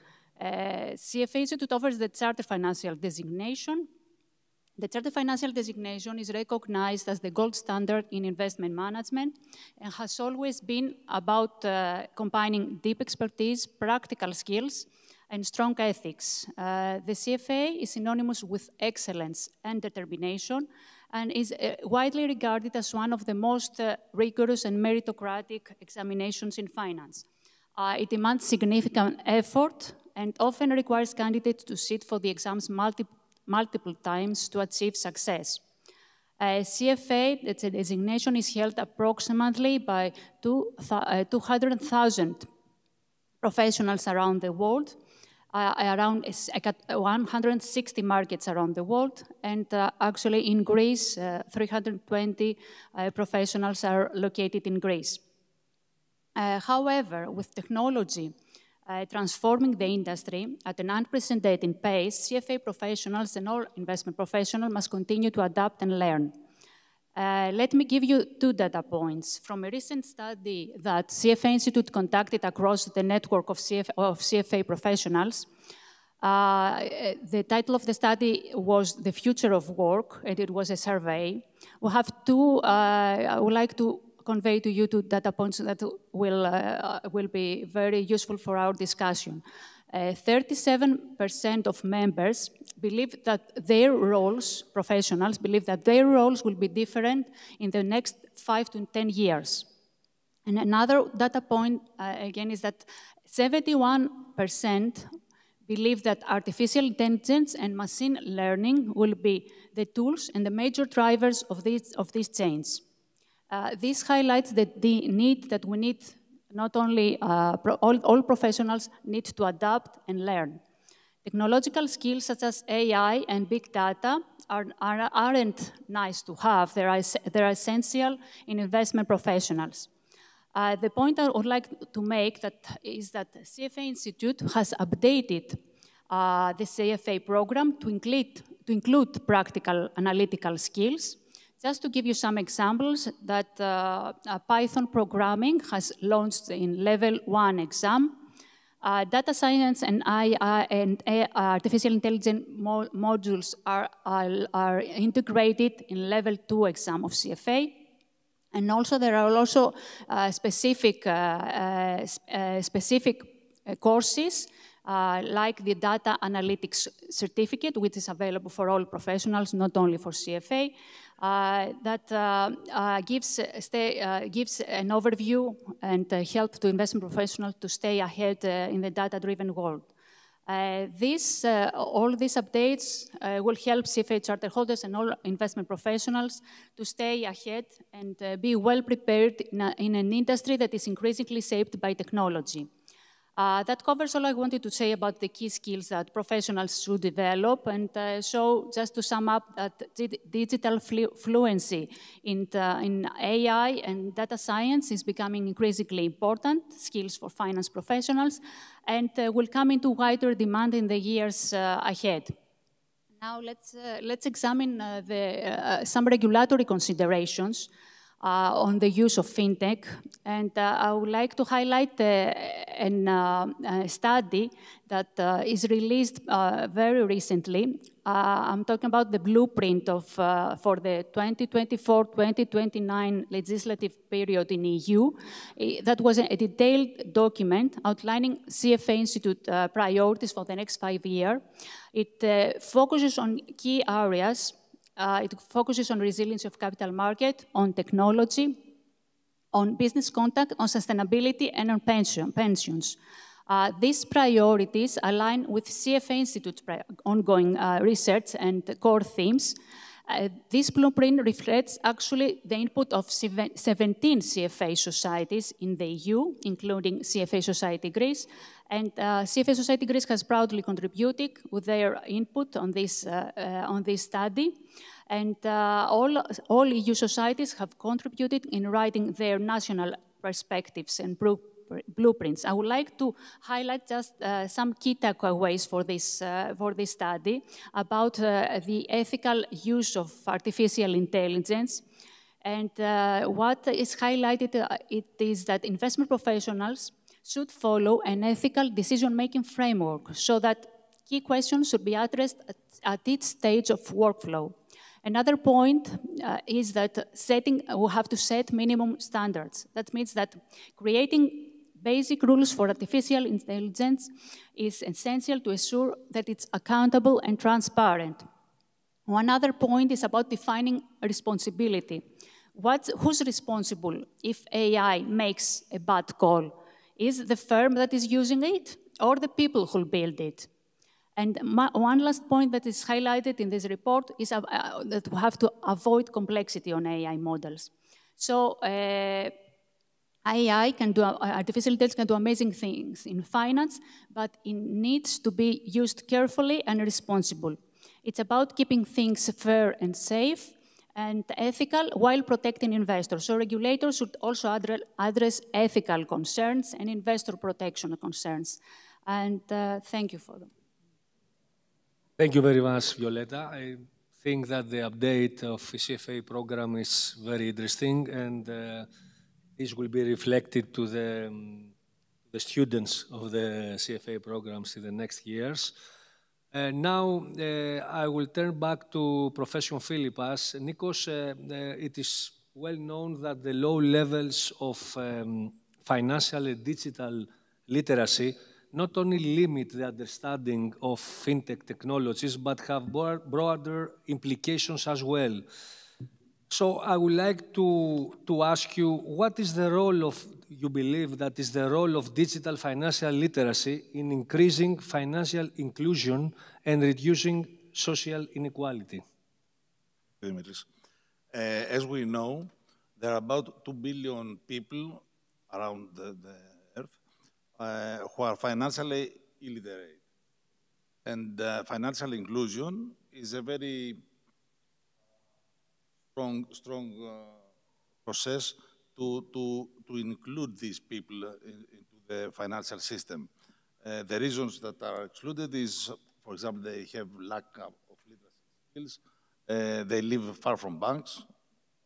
CFA Institute offers the Chartered Financial designation, The Chartered Financial designation is recognized as the gold standard in investment management and has always been about combining deep expertise, practical skills, and strong ethics. The CFA is synonymous with excellence and determination and is widely regarded as one of the most rigorous and meritocratic examinations in finance. It demands significant effort and often requires candidates to sit for the exams multiple times to achieve success. CFA, the designation is held approximately by 200,000 professionals around the world, around 160 markets around the world, and actually in Greece, 320 professionals are located in Greece. However, with technology transforming the industry at an unprecedented pace, CFA professionals and all investment professionals must continue to adapt and learn. Let me give you 2 data points from a recent study that CFA Institute conducted across the network of CFA professionals. The title of the study was The Future of Work, and it was a survey. We have 2, I would like to convey to you 2 data points that will be very useful for our discussion. 37% of members believe that their roles, professionals, believe that their roles will be different in the next 5 to 10 years. And another data point, again, is that 71% believe that artificial intelligence and machine learning will be the tools and the major drivers of these changes. This highlights the need that we need. Not only all professionals need to adapt and learn. Technological skills such as AI and big data aren't nice to have. They're essential in investment professionals. The point I would like to make is that CFA Institute has updated the CFA program to include practical analytical skills. Just to give you some examples, that Python programming has launched in level 1 exam. Data science and artificial intelligence modules are integrated in level 2 exam of CFA. And also there are also specific courses like the data analytics certificate, which is available for all professionals, not only for CFA. That gives an overview and help to investment professionals to stay ahead in the data-driven world. All these updates will help CFA charter holders and all investment professionals to stay ahead and be well prepared in an industry that is increasingly shaped by technology. That covers all I wanted to say about the key skills that professionals should develop. And so just to sum up, that digital fluency in AI and data science is becoming increasingly important skills for finance professionals and will come into wider demand in the years ahead. Now let's examine some regulatory considerations on the use of fintech, and I would like to highlight a study that is released very recently. I'm talking about the blueprint for the 2024-2029 legislative period in EU. That was a detailed document outlining CFA Institute priorities for the next 5 years. It focuses on key areas. It focuses on resilience of capital market, on technology, on business contact, on sustainability, and on pensions. These priorities align with CFA Institute's ongoing research and core themes. This blueprint reflects actually the input of 17 CFA societies in the EU, including CFA Society Greece. And CFA Society Greece has proudly contributed with their input on this study. And all EU societies have contributed in writing their national perspectives and blueprints. I would like to highlight just some key takeaways for this study about the ethical use of artificial intelligence. And what is highlighted it is that investment professionals should follow an ethical decision-making framework so that key questions should be addressed at each stage of workflow. Another point is that we have to set minimum standards. That means that creating basic rules for artificial intelligence is essential to ensure that it's accountable and transparent. One other point is about defining responsibility. Who's responsible if AI makes a bad call? Is the firm that is using it or the people who build it? And one last point that is highlighted in this report is that we have to avoid complexity on AI models. So artificial intelligence can do amazing things in finance, but it needs to be used carefully and responsible. It's about keeping things fair and safe and ethical while protecting investors. So regulators should also address ethical concerns and investor protection concerns. And thank you for them. Thank you very much, Violeta. I think that the update of the CFA program is very interesting, and this will be reflected to the students of the CFA programs in the next years. Now, I will turn back to Professor Philippas. Nikos, it is well known that the low levels of financial and digital literacy not only limit the understanding of fintech technologies, but have broader implications as well. So I would like to ask you, what is the role of, you believe that is the role of digital financial literacy in increasing financial inclusion and reducing social inequality? Dimitris. As we know, there are about 2 billion people around the earth who are financially illiterate. And financial inclusion is a very strong process to include these people into the financial system. The reasons that are excluded is, for example, they have lack of literacy skills. They live far from banks.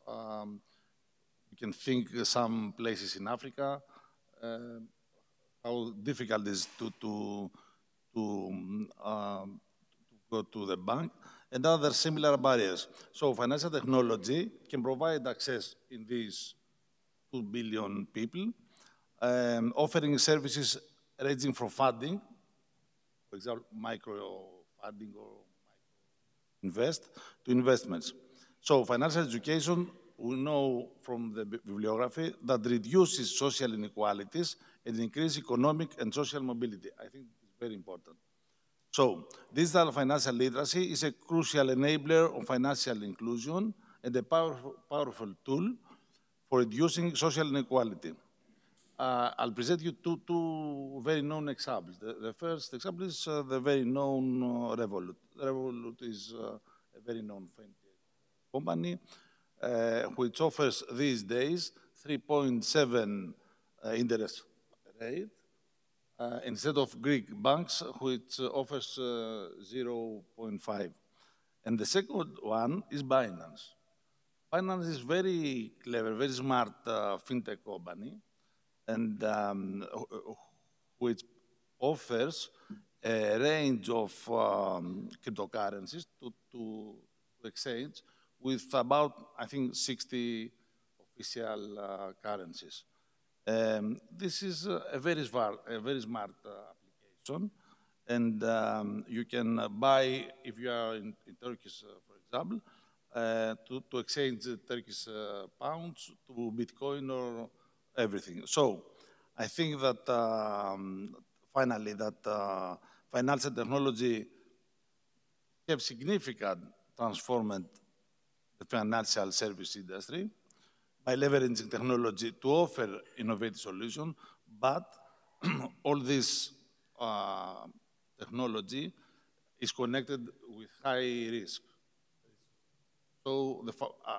You can think some places in Africa, how difficult it is to go to the bank, and other similar barriers. So financial technology can provide access in these 2 billion people, offering services ranging from funding, for example, micro funding or invest, to investments. So financial education, we know from the bibliography, that reduces social inequalities and increases economic and social mobility. I think it's very important. So digital financial literacy is a crucial enabler of financial inclusion and a powerful tool for reducing social inequality. I'll present you two very known examples. The first example is the very known Revolut. Revolut is a very known fintech company which offers these days 3.7 interest rate instead of Greek banks, which offers 0.5. And the second one is Binance. Binance is very clever, very smart fintech company, and which offers a range of cryptocurrencies to exchange with about, I think, 60 official currencies. This is a very smart application, and you can buy, if you are in Turkish, for example, to exchange Turkish pounds to Bitcoin or everything. So I think that finally that financial technology have significant transformed the financial service industry by leveraging technology to offer innovative solutions, but all this technology is connected with high risk. So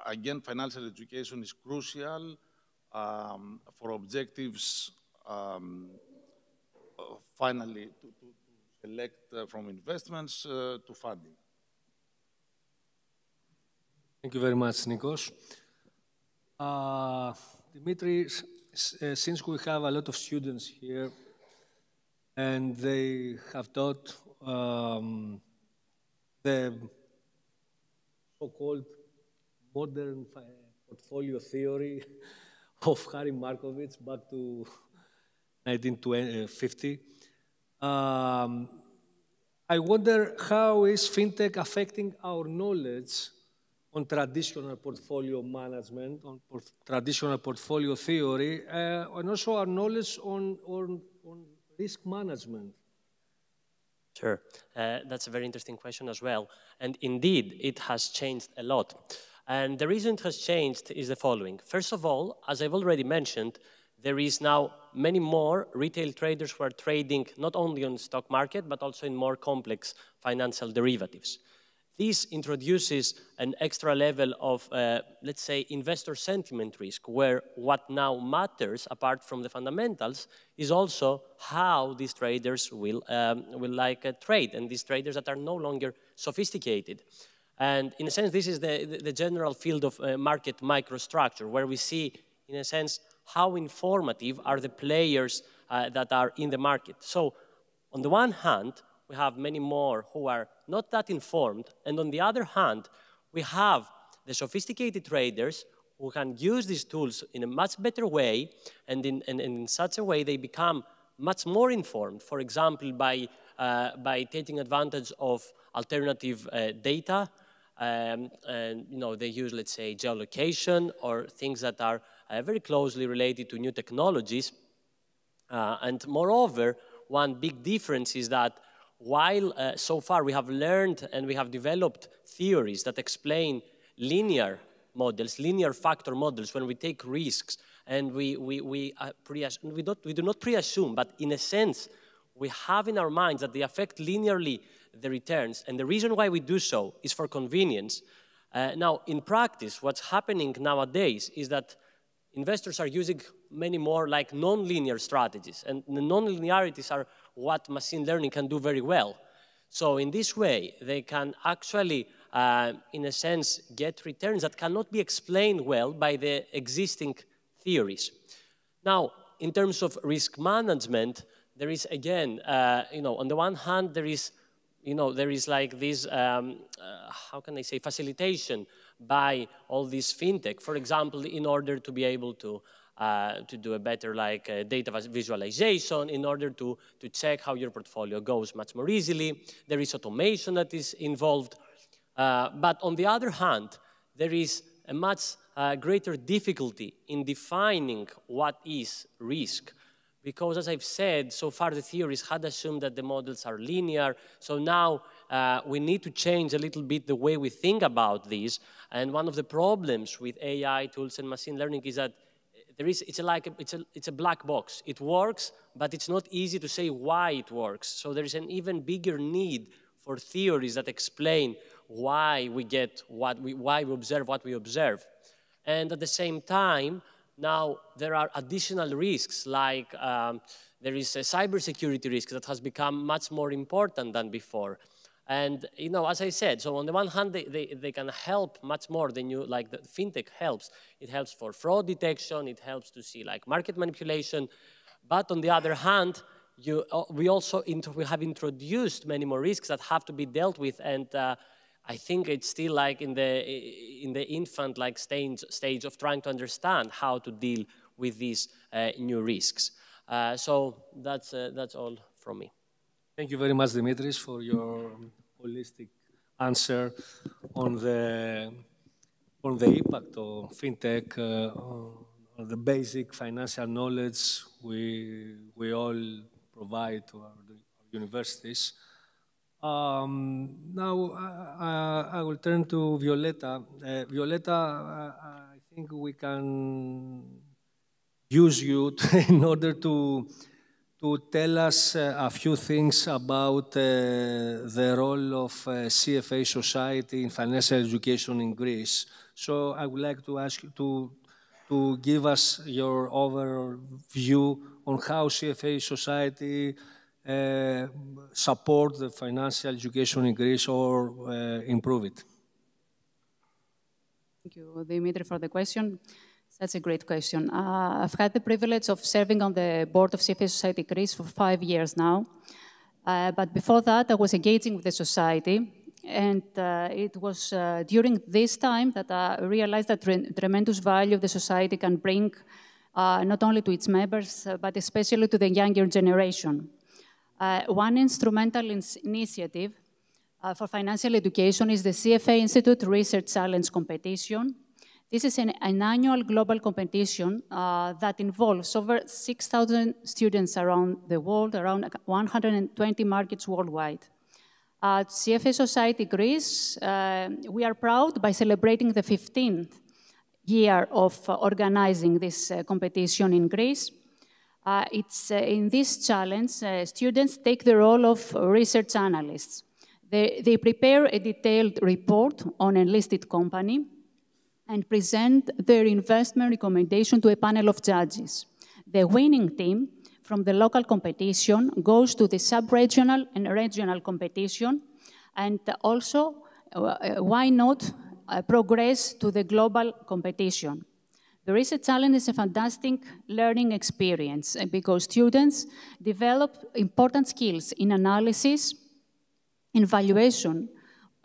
again, financial education is crucial for objectives, finally, to select from investments to funding. Thank you very much, Nikos. Dimitri, since we have a lot of students here and they have taught the so-called modern portfolio theory of Harry Markowitz back to 1950. I wonder how is fintech affecting our knowledge on traditional portfolio management, on traditional portfolio theory, and also our knowledge on risk management. Sure, that's a very interesting question as well. And indeed, it has changed a lot. And the reason it has changed is the following. First of all, as I've already mentioned, there is now many more retail traders who are trading not only on the stock market, but also in more complex financial derivatives. This introduces an extra level of, let's say, investor sentiment risk, where what now matters, apart from the fundamentals, is also how these traders will trade, and these traders that are no longer sophisticated. And in a sense, this is the general field of market microstructure, where we see, in a sense, how informative are the players that are in the market. So, on the one hand, we have many more who are not that informed, and on the other hand, we have the sophisticated traders who can use these tools in a much better way, and in such a way they become much more informed, for example, by taking advantage of alternative data, and they use, let's say, geolocation or things that are very closely related to new technologies. And moreover, one big difference is that while so far we have learned and we have developed theories that explain linear models, linear factor models, when we take risks, and we do not pre-assume, but in a sense, we have in our minds that they affect linearly the returns, and the reason why we do so is for convenience. Now, in practice, what's happening nowadays is that investors are using many more like non-linear strategies, and the non-linearities are what machine learning can do very well. So in this way, they can actually, in a sense, get returns that cannot be explained well by the existing theories. Now, in terms of risk management, there is again, on the one hand, there is like this, how can I say, facilitation by all this fintech. For example, in order to be able to do a better data visualization, in order to check how your portfolio goes much more easily. There is automation that is involved. But on the other hand, there is a much greater difficulty in defining what is risk. Because as I've said, so far the theories had assumed that the models are linear. So now we need to change a little bit the way we think about these. And one of the problems with AI tools and machine learning is that it's a black box. It works, but it's not easy to say why it works. So there is an even bigger need for theories that explain why we observe what we observe. And at the same time, now there are additional risks, like there is a cybersecurity risk that has become much more important than before. And as I said, so on the one hand, they can help much more than the fintech helps. It helps for fraud detection. It helps to see market manipulation. But on the other hand, we have introduced many more risks that have to be dealt with, and I think it's still in the infant stage of trying to understand how to deal with these new risks. So that's all from me. Thank you very much, Dimitris, for your holistic answer on the impact of fintech on the basic financial knowledge we all provide to our universities. Now I will turn to Violeta. Violeta, I think we can use you in order to tell us a few things about the role of CFA society in financial education in Greece. So I would like to ask you to give us your overview on how CFA society support the financial education in Greece or improve it. Thank you, Dimitri, for the question. That's a great question. I've had the privilege of serving on the board of CFA Society Greece for 5 years now. But before that, I was engaging with the society And it was during this time that I realized that tremendous value the society can bring not only to its members, but especially to the younger generation. One instrumental initiative for financial education is the CFA Institute Research Challenge Competition. This is an annual global competition that involves over 6,000 students around the world, around 120 markets worldwide. At CFA Society Greece, we are proud by celebrating the 15th year of organizing this competition in Greece. In this challenge, students take the role of research analysts. They prepare a detailed report on a listed company and present their investment recommendation to a panel of judges. The winning team from the local competition goes to the sub-regional and regional competition, and also, why not progress to the global competition. The Research Challenge is a fantastic learning experience because students develop important skills in analysis, in valuation,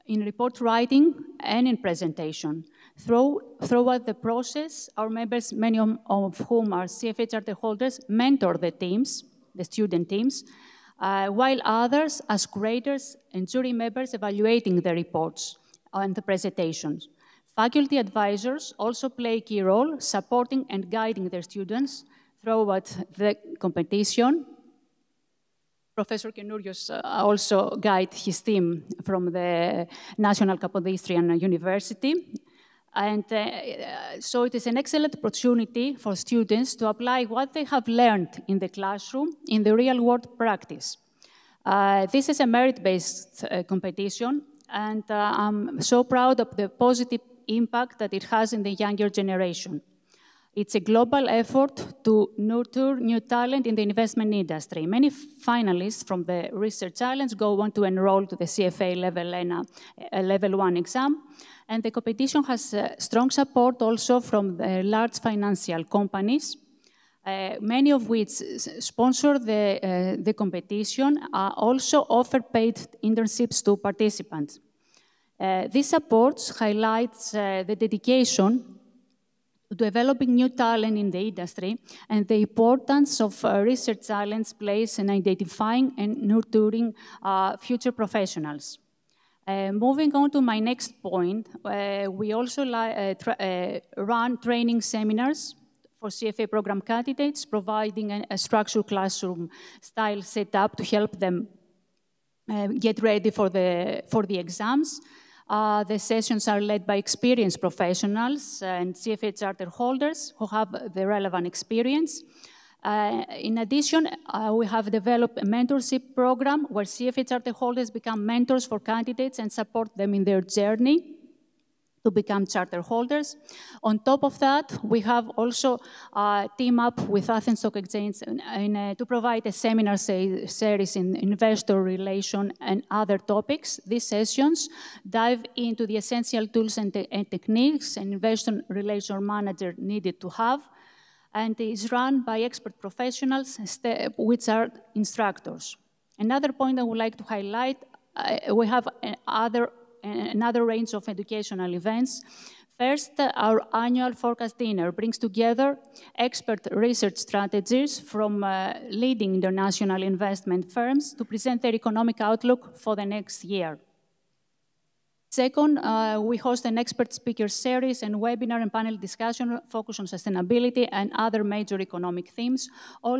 in report writing, and in presentation. Throughout the process, our members, many of whom are CFA charter holders, mentor the teams, the student teams, while others as graders and jury members evaluating the reports and the presentations. Faculty advisors also play a key role supporting and guiding their students throughout the competition. Professor Kenourios also guides his team from the National Kapodistrian University. And so it is an excellent opportunity for students to apply what they have learned in the classroom in the real-world practice. This is a merit-based competition, and I'm so proud of the positive impact that it has in the younger generation. It's a global effort to nurture new talent in the investment industry. Many finalists from the Research Challenge go on to enroll to the CFA Level 1 exam, and the competition has strong support also from the large financial companies, many of which sponsor the competition, also offer paid internships to participants. This support highlights the dedication to developing new talent in the industry and the importance of Research Challenge plays in identifying and nurturing future professionals. Moving on to my next point, we also run training seminars for CFA program candidates, providing a structured classroom style setup to help them get ready for the exams. The sessions are led by experienced professionals and CFA charter holders who have the relevant experience. In addition, we have developed a mentorship program where CFA charter holders become mentors for candidates and support them in their journey to become charter holders. On top of that, we have also teamed up with Athens Stock Exchange to provide a seminar series in investor relation and other topics. These sessions dive into the essential tools and techniques an investor relation manager needed to have, and is run by expert professionals, which are instructors. Another point I would like to highlight, we have another range of educational events. First, our annual forecast dinner brings together expert research strategists from leading international investment firms to present their economic outlook for the next year. Second, we host an expert speaker series and webinar and panel discussion focused on sustainability and other major economic themes, all